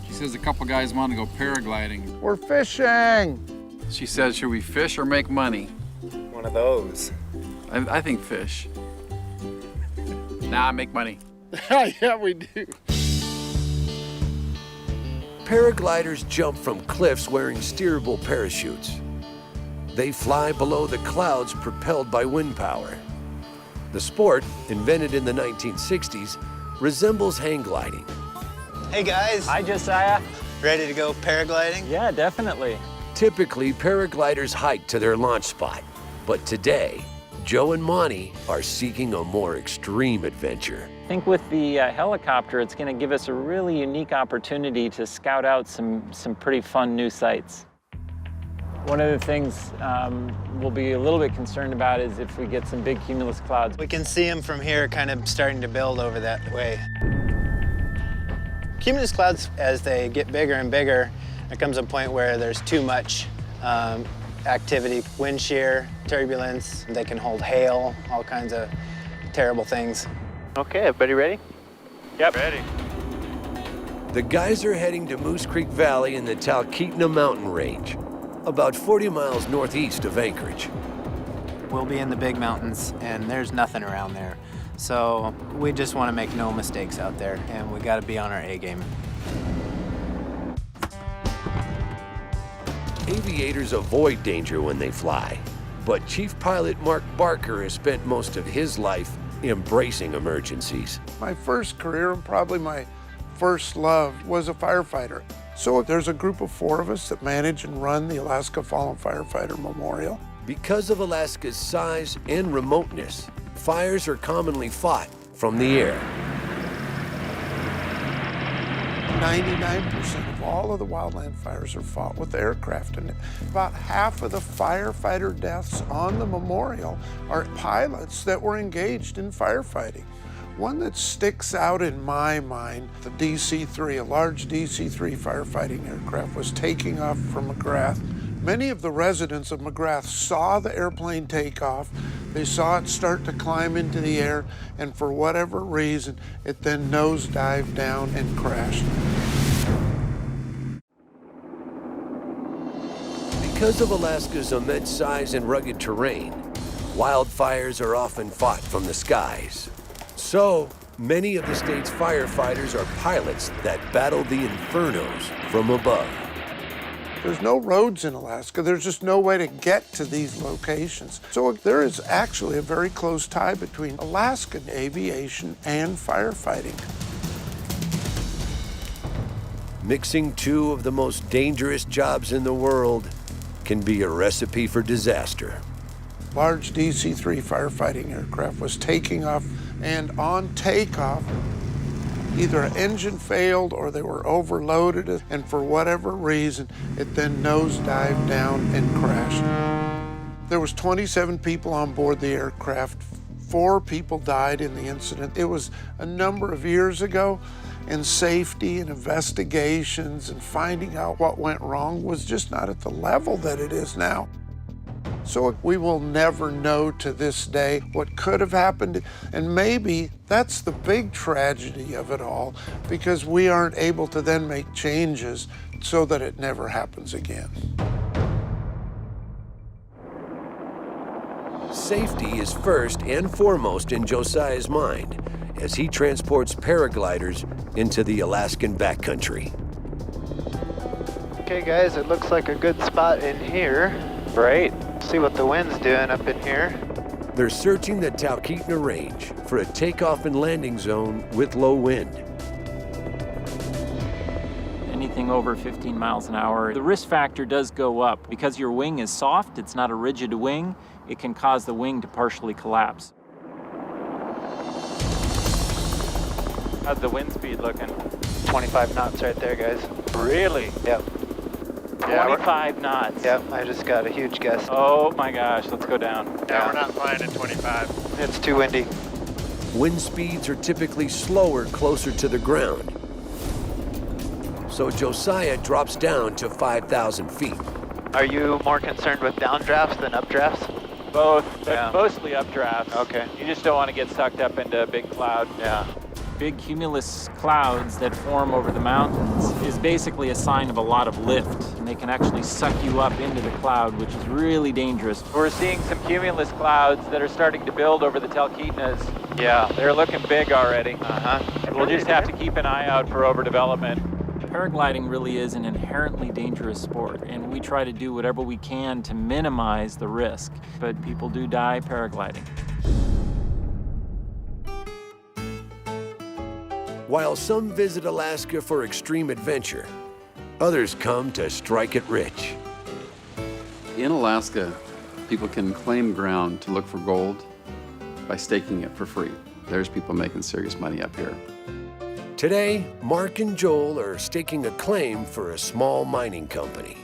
She says a couple guys want to go paragliding. We're fishing. She says, should we fish or make money? One of those. I think fish. Nah, make money. Yeah, we do. Paragliders jump from cliffs wearing steerable parachutes. They fly below the clouds propelled by wind power. The sport, invented in the 1960s, resembles hang gliding. Hey guys. Hi, Josiah. Ready to go paragliding? Yeah, definitely. Typically, paragliders hike to their launch spot, but today, Joe and Monty are seeking a more extreme adventure. I think with the helicopter, it's going to give us a really unique opportunity to scout out some pretty fun new sites. One of the things we'll be a little bit concerned about is if we get some big cumulus clouds. We can see them from here kind of starting to build over that way. Cumulus clouds, as they get bigger and bigger, there comes a point where there's too much activity, wind shear, turbulence. They can hold hail, all kinds of terrible things. Okay, everybody ready? Yep. Ready. The guys are heading to Moose Creek Valley in the Talkeetna mountain range, about 40 miles northeast of Anchorage. We'll be in the big mountains, and there's nothing around there. So we just want to make no mistakes out there, and we got to be on our A game. Aviators avoid danger when they fly, but Chief Pilot Mark Barker has spent most of his life embracing emergencies. My first career, and probably my first love, was a firefighter. So there's a group of 4 of us that manage and run the Alaska Fallen Firefighter Memorial. Because of Alaska's size and remoteness, fires are commonly fought from the air. 99% of all of the wildland fires are fought with aircraft, and about half of the firefighter deaths on the memorial are pilots that were engaged in firefighting. One that sticks out in my mind, the DC-3, a large DC-3 firefighting aircraft, was taking off from McGrath. Many of the residents of McGrath saw the airplane take off. They saw it start to climb into the air, and for whatever reason, it then nosedived down and crashed. Because of Alaska's immense size and rugged terrain, wildfires are often fought from the skies. So, many of the state's firefighters are pilots that battle the infernos from above. There's no roads in Alaska. There's just no way to get to these locations. So there is actually a very close tie between Alaskan aviation and firefighting. Mixing 2 of the most dangerous jobs in the world can be a recipe for disaster. Large DC-3 firefighting aircraft was taking off, and on takeoff, either an engine failed or they were overloaded, and for whatever reason, it then nosedived down and crashed. There was 27 people on board the aircraft. 4 people died in the incident. It was a number of years ago, and safety and investigations and finding out what went wrong was just not at the level that it is now. So we will never know to this day what could have happened, and maybe that's the big tragedy of it all, because we aren't able to then make changes so that it never happens again. Safety is first and foremost in Josiah's mind as he transports paragliders into the Alaskan backcountry. Okay guys, it looks like a good spot in here. Great. See what the wind's doing up in here. They're searching the Talkeetna Range for a takeoff and landing zone with low wind. Anything over 15 miles an hour, the risk factor does go up. Because your wing is soft, it's not a rigid wing, it can cause the wing to partially collapse. How's the wind speed looking? 25 knots right there, guys. Really? Yep. 25 knots. Yep, I just got a huge gust. Oh my gosh, let's go down. Yeah, we're not flying at 25. It's too windy. Wind speeds are typically slower closer to the ground. So Josiah drops down to 5,000 feet. Are you more concerned with downdrafts than updrafts? Both, but mostly updrafts. Okay. You just don't want to get sucked up into a big cloud. Yeah. Big cumulus clouds that form over the mountains is basically a sign of a lot of lift, and they can actually suck you up into the cloud, which is really dangerous. We're seeing some cumulus clouds that are starting to build over the Talkeetnas. Yeah, they're looking big already. We'll just have to keep an eye out for overdevelopment. Paragliding really is an inherently dangerous sport, and we try to do whatever we can to minimize the risk, but people do die paragliding. While some visit Alaska for extreme adventure, others come to strike it rich. In Alaska, people can claim ground to look for gold by staking it for free. There's people making serious money up here. Today, Mark and Joel are staking a claim for a small mining company.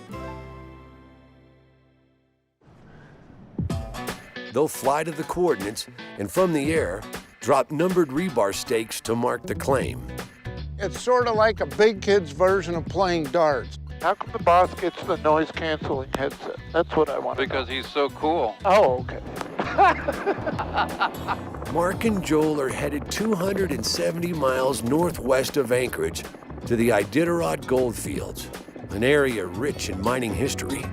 They'll fly to the coordinates and from the air, drop numbered rebar stakes to mark the claim. It's sort of like a big kid's version of playing darts. How come the boss gets the noise-canceling headset? That's what I want to know. Because he's so cool. Oh, okay. Mark and Joel are headed 270 miles northwest of Anchorage to the Iditarod Goldfields, an area rich in mining history.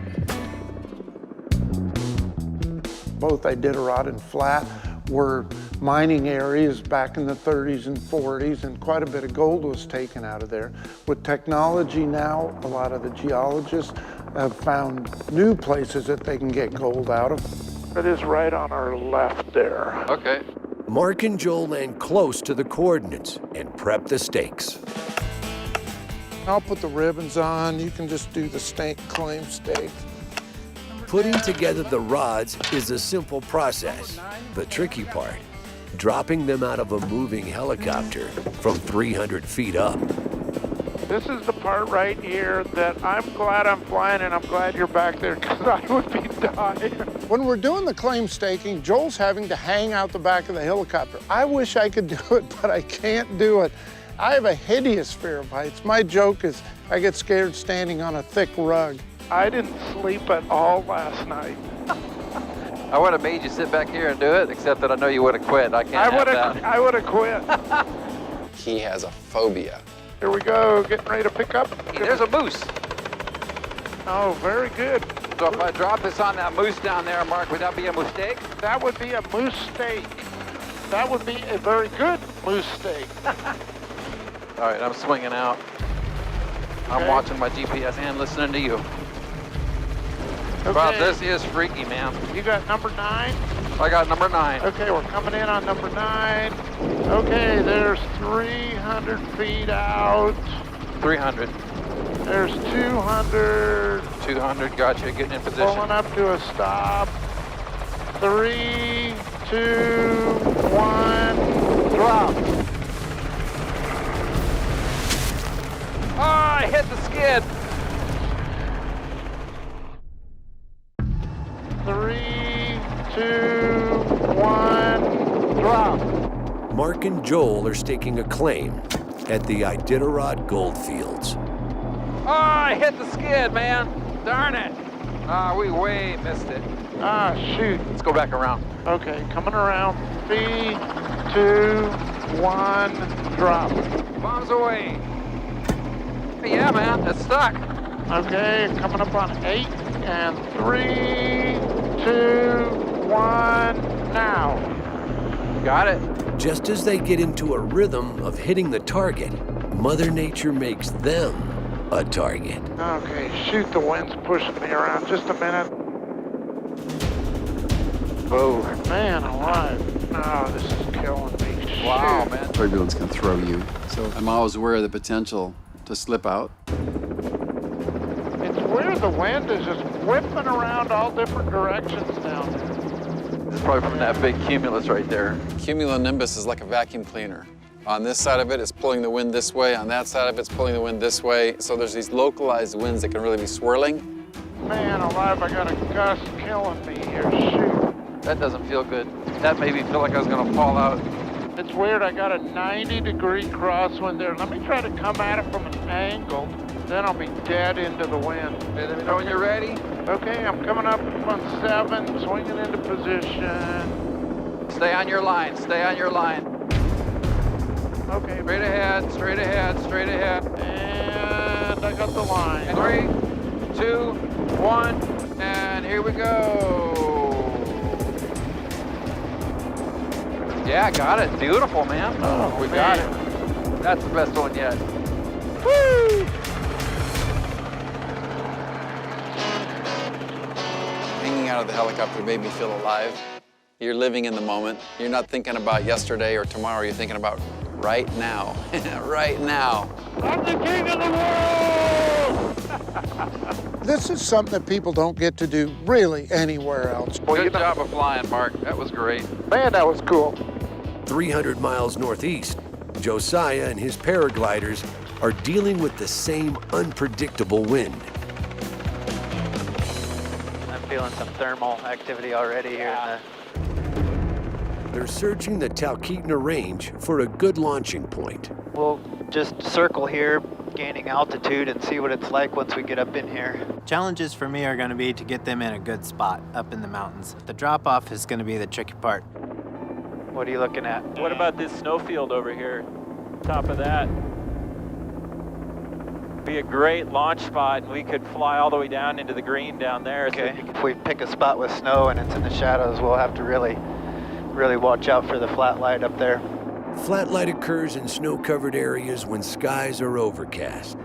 Both Iditarod and Flat were mining areas back in the 30s and 40s, and quite a bit of gold was taken out of there. With technology now, a lot of the geologists have found new places that they can get gold out of. It is right on our left there. Okay. Mark and Joel land close to the coordinates and prep the stakes. I'll put the ribbons on. You can just do the claim stake. Putting together the rods is a simple process. The tricky part, dropping them out of a moving helicopter from 300 feet up. This is the part right here that I'm glad I'm flying, and I'm glad you're back there, because I would be dying. When we're doing the claim staking, Joel's having to hang out the back of the helicopter. I wish I could do it, but I can't do it. I have a hideous fear of heights. My joke is I get scared standing on a thick rug. I didn't sleep at all last night. I would have made you sit back here and do it, except that I know you would have quit. I would have quit. He has a phobia. Here we go, getting ready to pick up. There's a moose. Oh, very good. So if I drop this on that moose down there, Mark, would that be a mistake? That would be a moose steak. That would be a very good moose steak. All right, I'm swinging out. I'm watching my GPS and listening to you. Okay. Wow, this is freaky, man. You got number 9? I got number 9. Okay, we're coming in on number 9. Okay, there's 300 feet out. 300. There's 200. 200, gotcha, getting in position. Pulling up to a stop. 3, 2, 1, drop. Oh, I hit the skid. 3, 2, 1, drop. Mark and Joel are staking a claim at the Iditarod Goldfields. Oh, I hit the skid, man. Darn it. Ah, we way missed it. Ah, shoot. Let's go back around. Okay, coming around. 3, 2, 1, drop. Bombs away. Yeah, man, it's stuck. Okay, coming up on 8, and 3, 2, 1, now. Got it. Just as they get into a rhythm of hitting the target, Mother Nature makes them a target. Okay, shoot, the wind's pushing me around. Just a minute. Whoa. Man alive. Oh, this is killing me. Wow, man. Turbulence can throw you. So I'm always aware of the potential to slip out. It's weird, the wind is just whipping around all different directions down there. This is probably from that big cumulus right there. Cumulonimbus is like a vacuum cleaner. On this side of it, it's pulling the wind this way. On that side of it, it's pulling the wind this way. So there's these localized winds that can really be swirling. Man alive, I got a gust killing me here. Shoot. That doesn't feel good. That made me feel like I was gonna fall out. It's weird, I got a 90-degree crosswind there. Let me try to come at it from an angle, then I'll be dead into the wind. Okay, let me know when you're ready. Okay, I'm coming up on 7, swinging into position. Stay on your line, stay on your line. Okay. Straight ahead, straight ahead, straight ahead. And I got the line. 3, 2, 1, and here we go. Yeah, got it. Beautiful, man. Oh, we got it. That's the best one yet. Woo! Hanging out of the helicopter made me feel alive. You're living in the moment. You're not thinking about yesterday or tomorrow. You're thinking about right now. Right now. I'm the king of the world! This is something that people don't get to do really anywhere else. Good job of flying, Mark. That was great. Man, that was cool. 300 miles northeast, Josiah and his paragliders are dealing with the same unpredictable wind. I'm feeling some thermal activity already here in the... They're searching the Talkeetna Range for a good launching point. We'll just circle here, gaining altitude, and see what it's like once we get up in here. Challenges for me are going to be to get them in a good spot up in the mountains. The drop-off is going to be the tricky part. What are you looking at? What about this snowfield over here? Top of that. Be a great launch spot, and we could fly all the way down into the green down there. Okay, if we pick a spot with snow and it's in the shadows, we'll have to really watch out for the flat light up there. Flat light occurs in snow-covered areas when skies are overcast.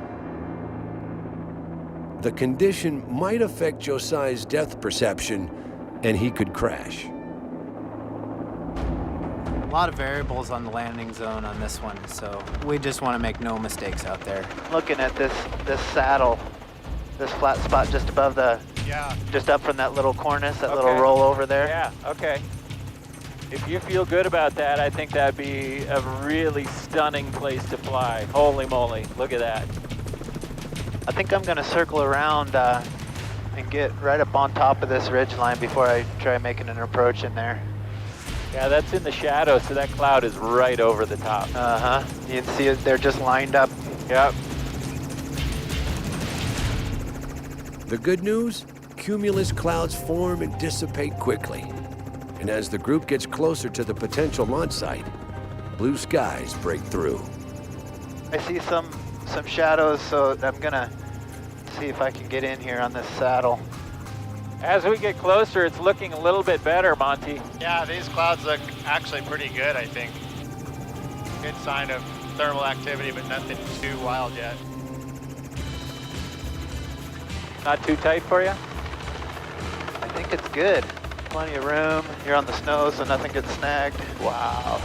The condition might affect Josiah's depth perception, and he could crash. A lot of variables on the landing zone on this one, so we just want to make no mistakes out there. Looking at this saddle, this flat spot just above the, just up from that little cornice, that little roll over there. Yeah, okay. If you feel good about that, I think that'd be a really stunning place to fly. Holy moly, look at that. I think I'm gonna circle around and get right up on top of this ridge line before I try making an approach in there. Yeah, that's in the shadow, so that cloud is right over the top. Uh-huh. You can see it, they're just lined up. Yep. The good news? Cumulus clouds form and dissipate quickly. And as the group gets closer to the potential launch site, blue skies break through. I see some shadows, so I'm gonna see if I can get in here on this saddle. As we get closer, it's looking a little bit better, Monty. Yeah, these clouds look actually pretty good, I think. Good sign of thermal activity, but nothing too wild yet. Not too tight for you? I think it's good. Plenty of room. You're on the snow, so nothing gets snagged. Wow.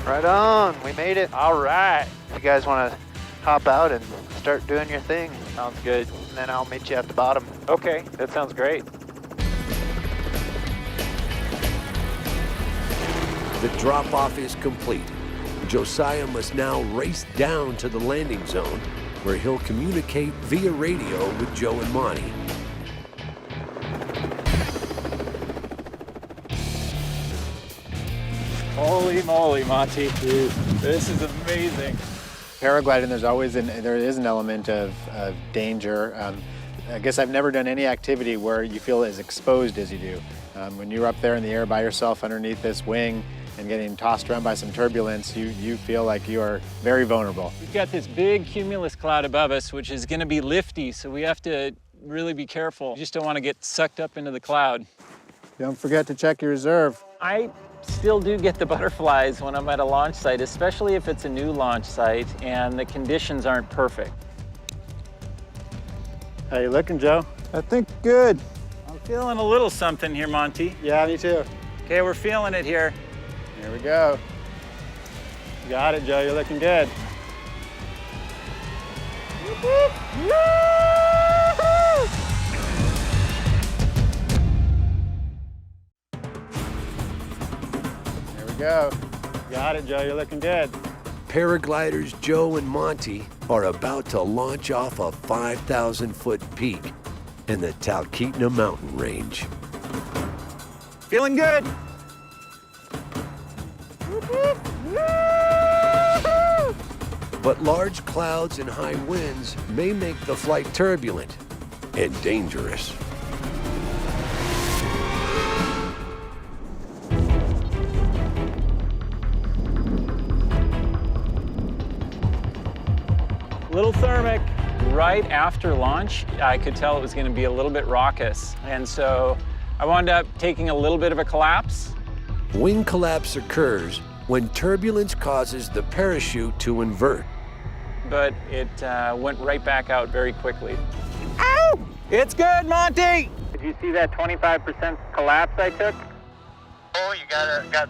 Right on, we made it. All right. If you guys want to hop out and start doing your thing. Sounds good. And then I'll meet you at the bottom. Okay, that sounds great. The drop-off is complete. Josiah must now race down to the landing zone, where he'll communicate via radio with Joe and Monty. Holy moly, Monty. This is amazing. Paragliding, there is an element of danger. I guess I've never done any activity where you feel as exposed as you do. When you're up there in the air by yourself underneath this wing and getting tossed around by some turbulence, you feel like you are very vulnerable. We've got this big cumulus cloud above us, which is going to be lifty, so we have to really be careful. You just don't want to get sucked up into the cloud. Don't forget to check your reserve. I still do get the butterflies when I'm at a launch site, especially if it's a new launch site and the conditions aren't perfect. How you looking, Joe? I think good. I'm feeling a little something here, Monty. Yeah, me too. Okay, we're feeling it here. Here we go. You got it, Joe. You're looking good. There we go. Got it, Joe. You're looking good. Paragliders Joe and Monty are about to launch off a 5,000-foot peak in the Talkeetna mountain range. Feeling good. But large clouds and high winds may make the flight turbulent and dangerous. Little thermic. Right after launch, I could tell it was going to be a little bit raucous. And so I wound up taking a little bit of a collapse. Wing collapse occurs when turbulence causes the parachute to invert. But it went right back out very quickly. Ow! It's good, Monty! Did you see that 25% collapse I took? Oh, you got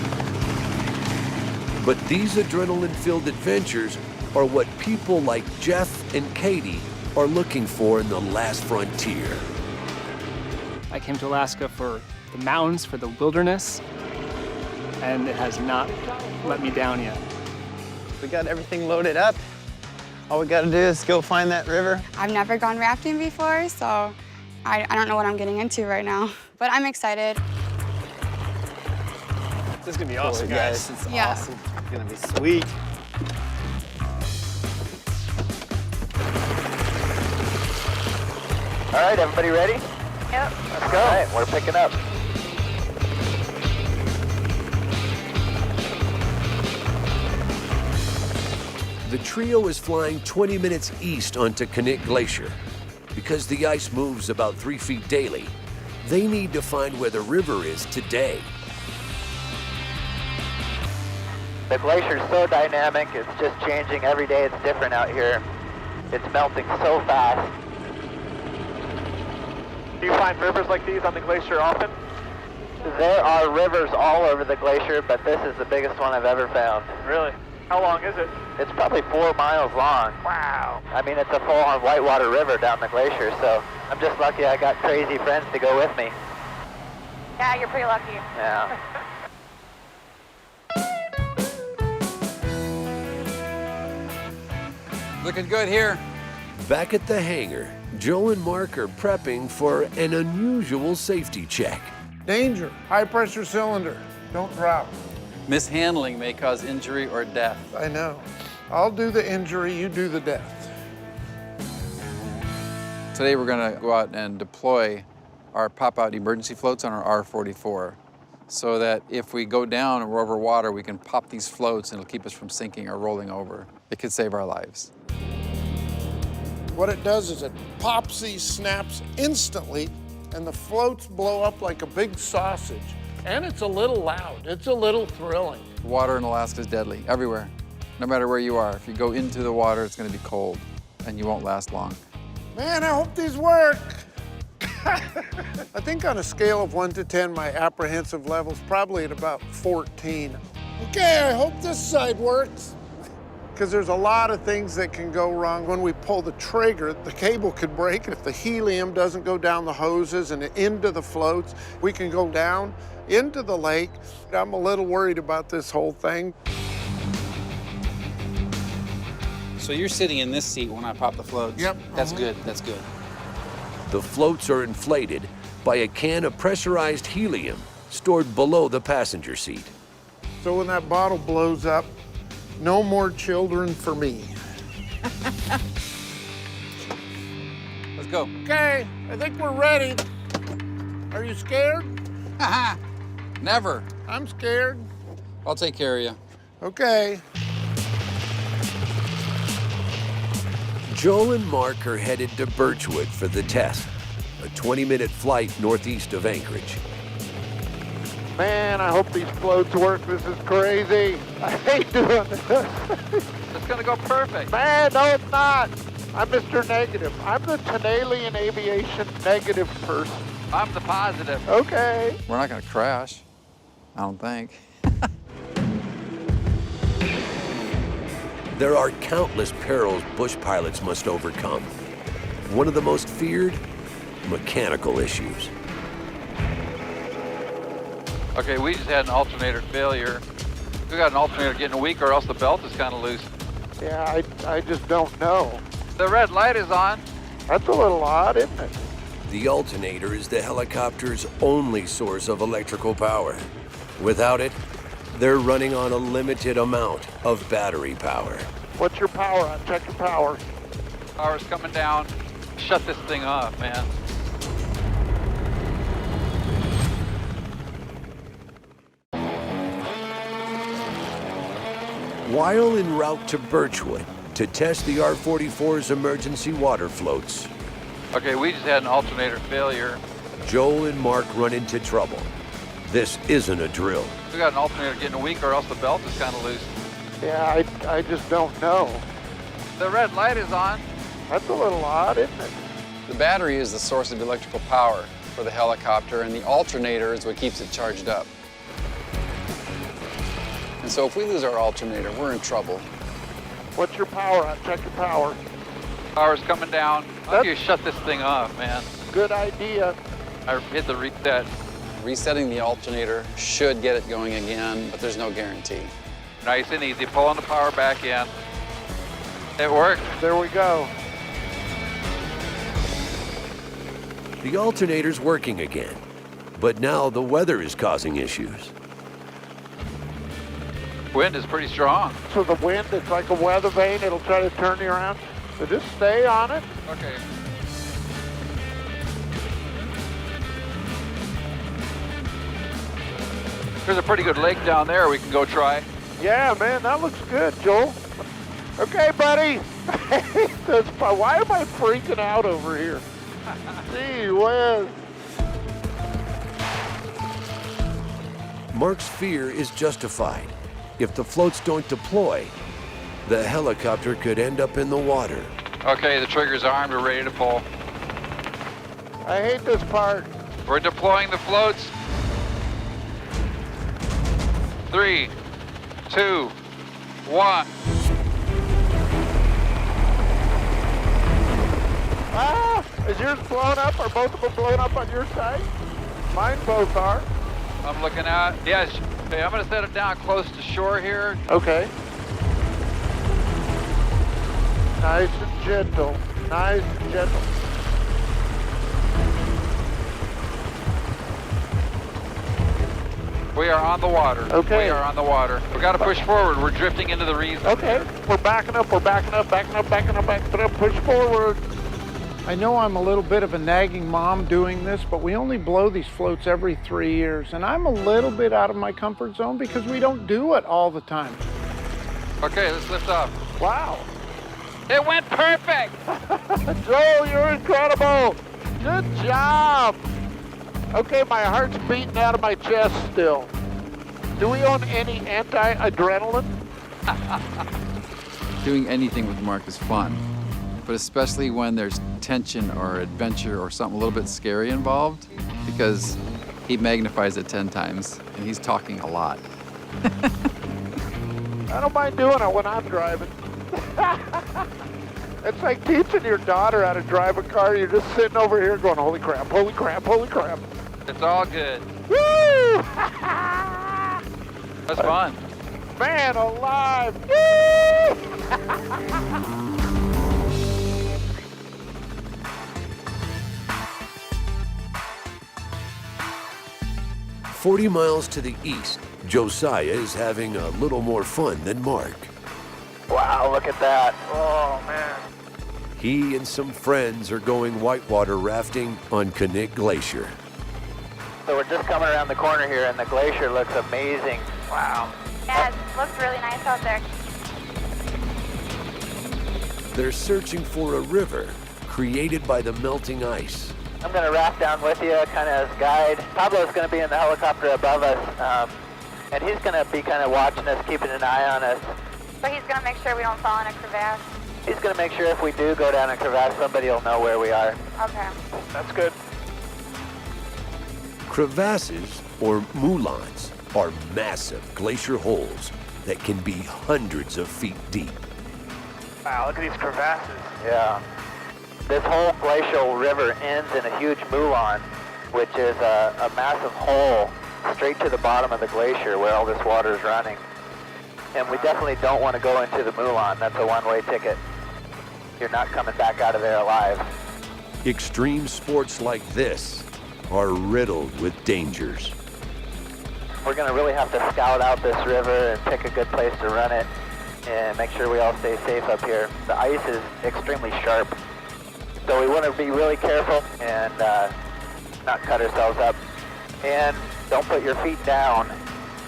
But these adrenaline-filled adventures are what people like Jeff and Katie are looking for in the last frontier. I came to Alaska for the mountains, for the wilderness, and it has not let me down yet. We got everything loaded up. All we gotta do is go find that river. I've never gone rafting before, so I don't know what I'm getting into right now, but I'm excited. This is gonna be awesome, guys. It's Yeah. awesome. It's gonna be sweet. All right, everybody ready? Yep. Let's go. All right, we're picking up. The trio is flying 20 minutes east onto Knik Glacier. Because the ice moves about 3 feet daily, they need to find where the river is today. The glacier's so dynamic, it's just changing every day. It's different out here. It's melting so fast. Do you find rivers like these on the glacier often? There are rivers all over the glacier, but this is the biggest one I've ever found. Really? How long is it? It's probably 4 miles long. Wow. I mean, it's a full-on whitewater river down the glacier, so I'm just lucky I got crazy friends to go with me. Yeah, you're pretty lucky. Yeah. Looking good here. Back at the hangar, Joe and Mark are prepping for an unusual safety check. Danger, high pressure cylinder, don't drop. Mishandling may cause injury or death. I know. I'll do the injury, you do the death. Today we're going to go out and deploy our pop-out emergency floats on our R44 so that if we go down and we're over water, we can pop these floats and it'll keep us from sinking or rolling over. It could save our lives. What it does is it pops these snaps instantly and the floats blow up like a big sausage. And it's a little loud, it's a little thrilling. Water in Alaska is deadly, everywhere. No matter where you are, if you go into the water, it's going to be cold and you won't last long. Man, I hope these work. I think on a scale of 1 to 10, my apprehensive level's probably at about 14. Okay, I hope this side works. Because there's a lot of things that can go wrong. When we pull the trigger, the cable could break. If the helium doesn't go down the hoses and into the floats, we can go down into the lake. I'm a little worried about this whole thing. So you're sitting in this seat when I pop the floats? Yep. That's good, that's good. The floats are inflated by a can of pressurized helium stored below the passenger seat. So when that bottle blows up, no more children for me. Let's go. Okay, I think we're ready. Are you scared? Haha, never. I'm scared. I'll take care of you. Okay. Joe and Mark are headed to Birchwood for the test, a 20-minute flight northeast of Anchorage. Man, I hope these floats work. This is crazy. I hate doing this. It's gonna go perfect. Man, no, it's not. I'm Mr. Negative. I'm the Tanalian Aviation negative person. I'm the positive. Okay. We're not going to crash, I don't think. There are countless perils bush pilots must overcome. One of the most feared, mechanical issues. Okay, we just had an alternator failure. We got an alternator getting weak or else the belt is kind of loose. Yeah, I just don't know. The red light is on. That's a little odd, isn't it? The alternator is the helicopter's only source of electrical power. Without it, they're running on a limited amount of battery power. What's your power on? Check your power. Power's coming down. Shut this thing off, man. While en route to Birchwood to test the R-44's emergency water floats, Okay, we just had an alternator failure. Joe and Mark run into trouble. This isn't a drill. We got an alternator getting weak or else the belt is kind of loose. Yeah, I just don't know. The red light is on. That's a little odd, isn't it? The battery is the source of electrical power for the helicopter, and the alternator is what keeps it charged up. And So if we lose our alternator, we're in trouble. What's your power on? Check your power. Power's coming down. How do you shut this thing off, man? Good idea. I hit the reset. Resetting the alternator should get it going again, but there's no guarantee. Nice and easy. Pulling the power back in. It worked. There we go. The alternator's working again, but now the weather is causing issues. Wind is pretty strong. So the wind, it's like a weather vane. It'll try to turn you around. So just stay on it. Okay. There's a pretty good lake down there we can go try. Yeah, man, that looks good, Joel. Okay, buddy. Why am I freaking out over here? Gee whiz. Mark's fear is justified. If the floats don't deploy, the helicopter could end up in the water. Okay, the trigger's armed. We're ready to pull. I hate this part. We're deploying the floats. 3, 2, 1. Ah! Is yours blown up? Are both of them blown up on your side? Mine both are. I'm looking at. Yes. Okay, I'm going to set it down close to shore here. Okay. Nice and gentle. Nice and gentle. We are on the water. Okay. We are on the water. We got to push forward. We're drifting into the reef. Okay. We're backing up. We're backing up. Backing up. Backing up. Backing up. Push forward. I know I'm a little bit of a nagging mom doing this, but we only blow these floats every 3 years, and I'm a little bit out of my comfort zone because we don't do it all the time. Okay, let's lift off. Wow. It went perfect. Joel, you're incredible. Good job. Okay, my heart's beating out of my chest still. Do we own any anti-adrenaline? Doing anything with Mark is fun, but especially when there's tension or adventure or something a little bit scary involved, because he magnifies it 10 times and he's talking a lot. I don't mind doing it when I'm driving. It's like teaching your daughter how to drive a car. You're just sitting over here going, holy crap, holy crap, holy crap. It's all good. Woo! That's fun. Man alive. Woo! 40 miles to the east, Josiah is having a little more fun than Mark. Wow, look at that. Oh, man. He and some friends are going whitewater rafting on Knik Glacier. So we're just coming around the corner here, and the glacier looks amazing. Wow. Yeah, it looks really nice out there. They're searching for a river created by the melting ice. I'm going to raft down with you, kind of as guide. Pablo's going to be in the helicopter above us, and he's going to be kind of watching us, keeping an eye on us. So he's going to make sure we don't fall in a crevasse? He's going to make sure if we do go down a crevasse, somebody will know where we are. Okay. That's good. Crevasses, or moulins, are massive glacier holes that can be hundreds of feet deep. Wow, look at these crevasses. Yeah. This whole glacial river ends in a huge moulin, which is a massive hole straight to the bottom of the glacier where all this water is running. And we definitely don't want to go into the moulin. That's a one-way ticket. You're not coming back out of there alive. Extreme sports like this are riddled with dangers. We're going to really have to scout out this river and pick a good place to run it and make sure we all stay safe up here. The ice is extremely sharp, so we want to be really careful and not cut ourselves up. And don't put your feet down.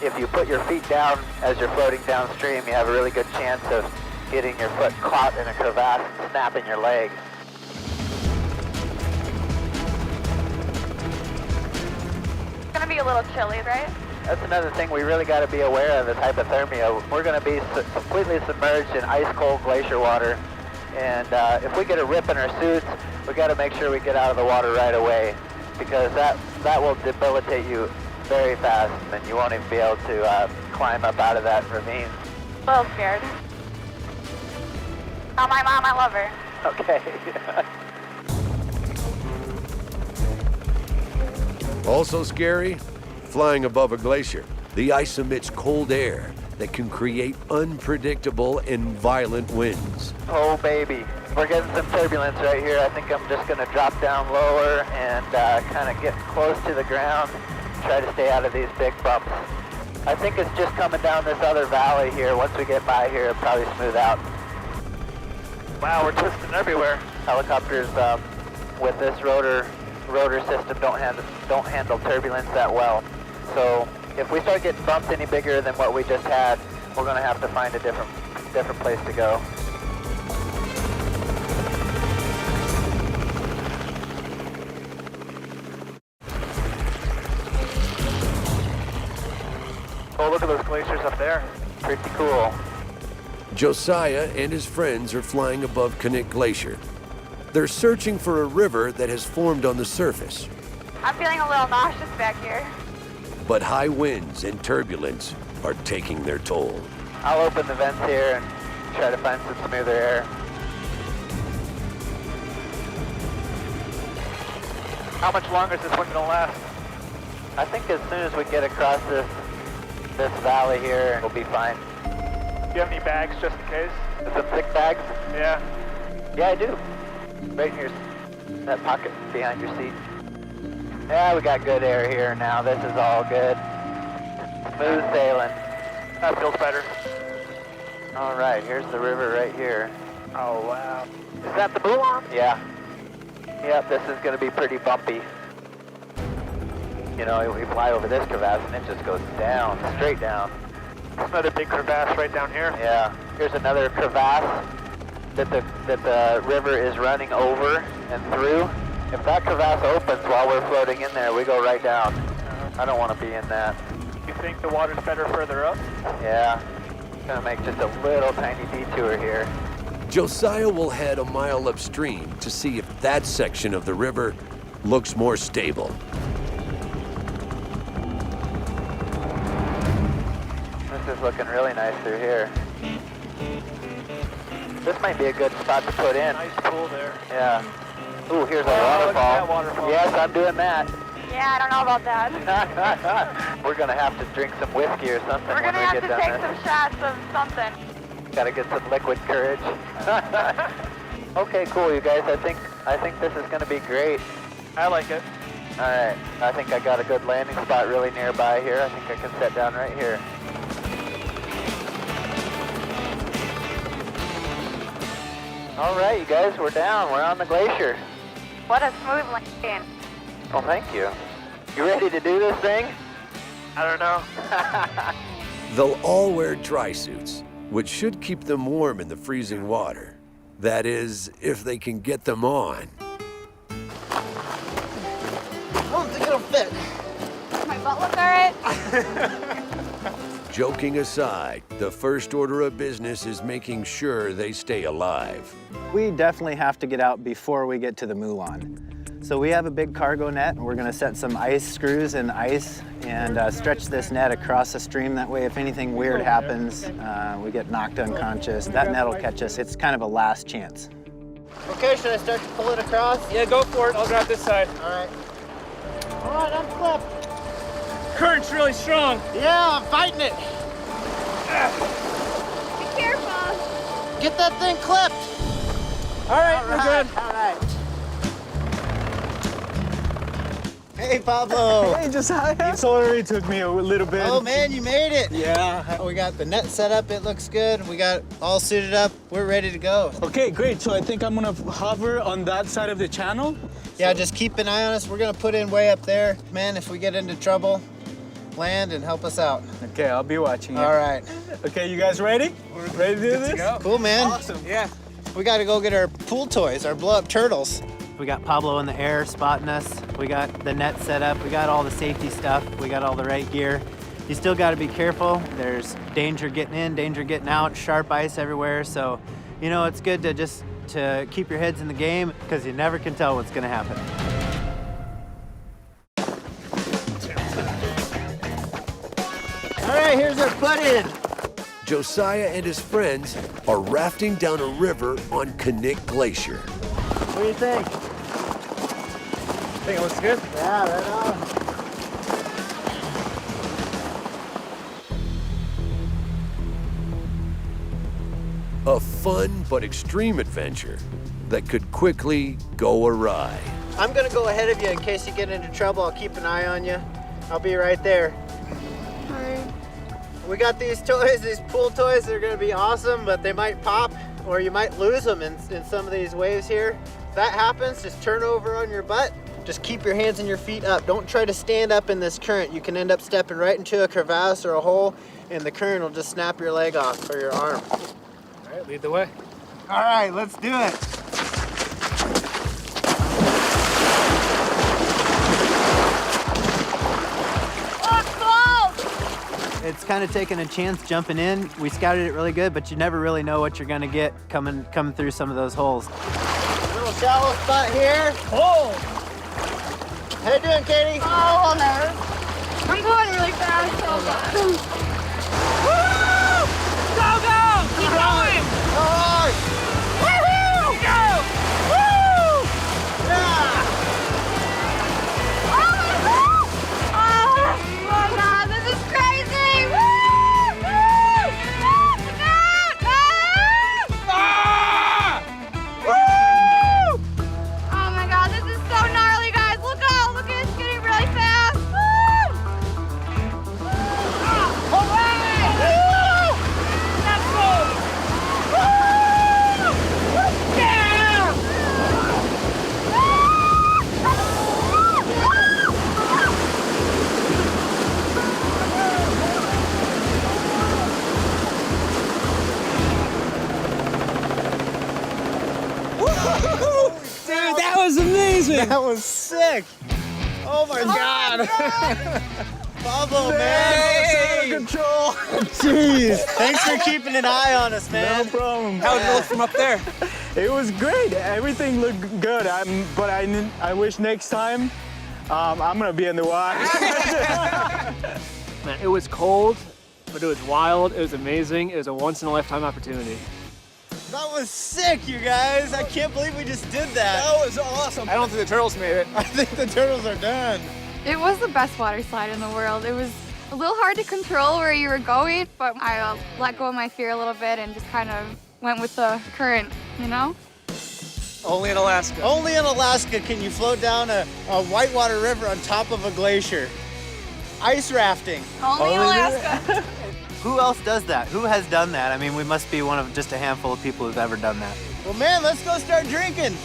If you put your feet down as you're floating downstream, you have a really good chance of getting your foot caught in a crevasse and snapping your leg. It's going to be a little chilly, right? That's another thing we really got to be aware of is hypothermia. We're going to be completely submerged in ice-cold glacier water. And if we get a rip in our suits, we got to make sure we get out of the water right away, because that will debilitate you very fast, and you won't even be able to climb up out of that ravine. A little scared. Oh, my mom, I love her. Okay. Also scary, flying above a glacier. The ice emits cold air that can create unpredictable and violent winds. Oh, baby. We're getting some turbulence right here. I think I'm just going to drop down lower and kind of get close to the ground, try to stay out of these big bumps. I think it's just coming down this other valley here. Once we get by here, it'll probably smooth out. Wow, we're twisting everywhere. Helicopters with this rotor system don't handle turbulence that well. So if we start getting bumps any bigger than what we just had, we're going to have to find a different place to go. Oh, look at those glaciers up there. Pretty cool. Josiah and his friends are flying above Knik Glacier. They're searching for a river that has formed on the surface. I'm feeling a little nauseous back here. But high winds and turbulence are taking their toll. I'll open the vents here and try to find some smoother air. How much longer is this one going to last? I think as soon as we get across this valley here, we'll be fine. Do you have any bags just in case? Some thick bags? Yeah. Yeah, I do. Right in that pocket behind your seat. Yeah, we got good air here now. This is all good. Smooth sailing. That feels better. All right, here's the river right here. Oh, wow. Is that the Moulin? Yeah. Yep, this is going to be pretty bumpy. You know, we fly over this crevasse and it just goes down, straight down. There's another big crevasse right down here. Yeah. Here's another crevasse that the river is running over and through. If that crevasse opens while we're floating in there, we go right down. I don't want to be in that. You think the water's better further up? Yeah. Gonna make just a little tiny detour here. Josiah will head a mile upstream to see if that section of the river looks more stable. This is looking really nice through here. This might be a good spot to put in. Nice pool there. Yeah. Ooh, here's a waterfall. Look at that waterfall. Yes, I'm doing that. Yeah, I don't know about that. We're gonna have to drink some whiskey or something. We're gonna have to take some shots of something. Gotta get some liquid courage. Okay, cool, you guys. I think this is gonna be great. I like it. All right. I think I got a good landing spot really nearby here. I think I can set down right here. All right, you guys, we're down. We're on the glacier. What a smooth landing. Well, thank you. You ready to do this thing? I don't know. They'll all wear dry suits, which should keep them warm in the freezing water. That is, if they can get them on. I don't think it'll fit. Does my butt look all right? Joking aside, the first order of business is making sure they stay alive. We definitely have to get out before we get to the Moulin. So we have a big cargo net, and we're gonna set some ice screws in ice and stretch this net across the stream. That way, if anything weird happens, we get knocked unconscious, that net will catch us. It's kind of a last chance. Okay, should I start to pull it across? Yeah, go for it. I'll grab this side. All right. All right, I'm clipped. Current's really strong. Yeah, I'm fighting it. Be careful. Get that thing clipped. All right, we're good. All right. Hey, Pablo. Hey, Josiah. It already took me a little bit. Oh, man, you made it. Yeah. We got the net set up. It looks good. We got all suited up. We're ready to go. Okay, great. So I think I'm going to hover on that side of the channel. Yeah, just keep an eye on us. We're going to put in way up there. Man, if we get into trouble, land and help us out. Okay, I'll be watching you. All right. Okay, you guys ready? We're ready to do this? Go. Cool, man. Awesome, yeah. We got to go get our pool toys, our blow-up turtles. We got Pablo in the air spotting us. We got the net set up. We got all the safety stuff. We got all the right gear. You still got to be careful. There's danger getting in, danger getting out, sharp ice everywhere. So, you know, it's good to keep your heads in the game because you never can tell what's going to happen. All right, right, here's our put-in. Josiah and his friends are rafting down a river on Knik Glacier. What do you think? Think it looks good? Yeah, right on. A fun but extreme adventure that could quickly go awry. I'm gonna go ahead of you in case you get into trouble. I'll keep an eye on you. I'll be right there. We got these toys, these pool toys. They're gonna be awesome, but they might pop or you might lose them in some of these waves here. If that happens, just turn over on your butt. Just keep your hands and your feet up. Don't try to stand up in this current. You can end up stepping right into a crevasse or a hole, and the current will just snap your leg off or your arm. All right, lead the way. All right, let's do it. It's kind of taking a chance jumping in. We scouted it really good, but you never really know what you're gonna get coming through some of those holes. Little shallow spot here. Oh! How you doing, Katie? Oh, well, nervous. I'm going really fast. So bad. Woo! Go, go! Keep going! Hard! Woohoo! Go! Woo! Yeah! Oh my God, this is crazy! Woo! Oh my God, this is so gnarly, guys. Look out! Look at it, it's getting really fast. Woo! All right! Woo! Let's go! Woo! Yeah! Dude, that was amazing. That was sick. Oh my God. Pablo, man. Hey. Control. Jeez. Thanks for keeping an eye on us, man. No problem. How did it look from up there? It was great. Everything looked good. But I wish next time I'm gonna be in the water. Man, it was cold, but it was wild. It was amazing. It was a once-in-a-lifetime opportunity. That was sick, you guys. I can't believe we just did that. That was awesome. I don't think the turtles made it. I think the turtles are done. It was the best water slide in the world. It was a little hard to control where you were going, but I let go of my fear a little bit and just kind of went with the current, you know? Only in Alaska. Only in Alaska can you float down a whitewater river on top of a glacier. Ice rafting. Only in Alaska. Who else does that? Who has done that? I mean, we must be one of just a handful of people who've ever done that. Well, man, let's go start drinking.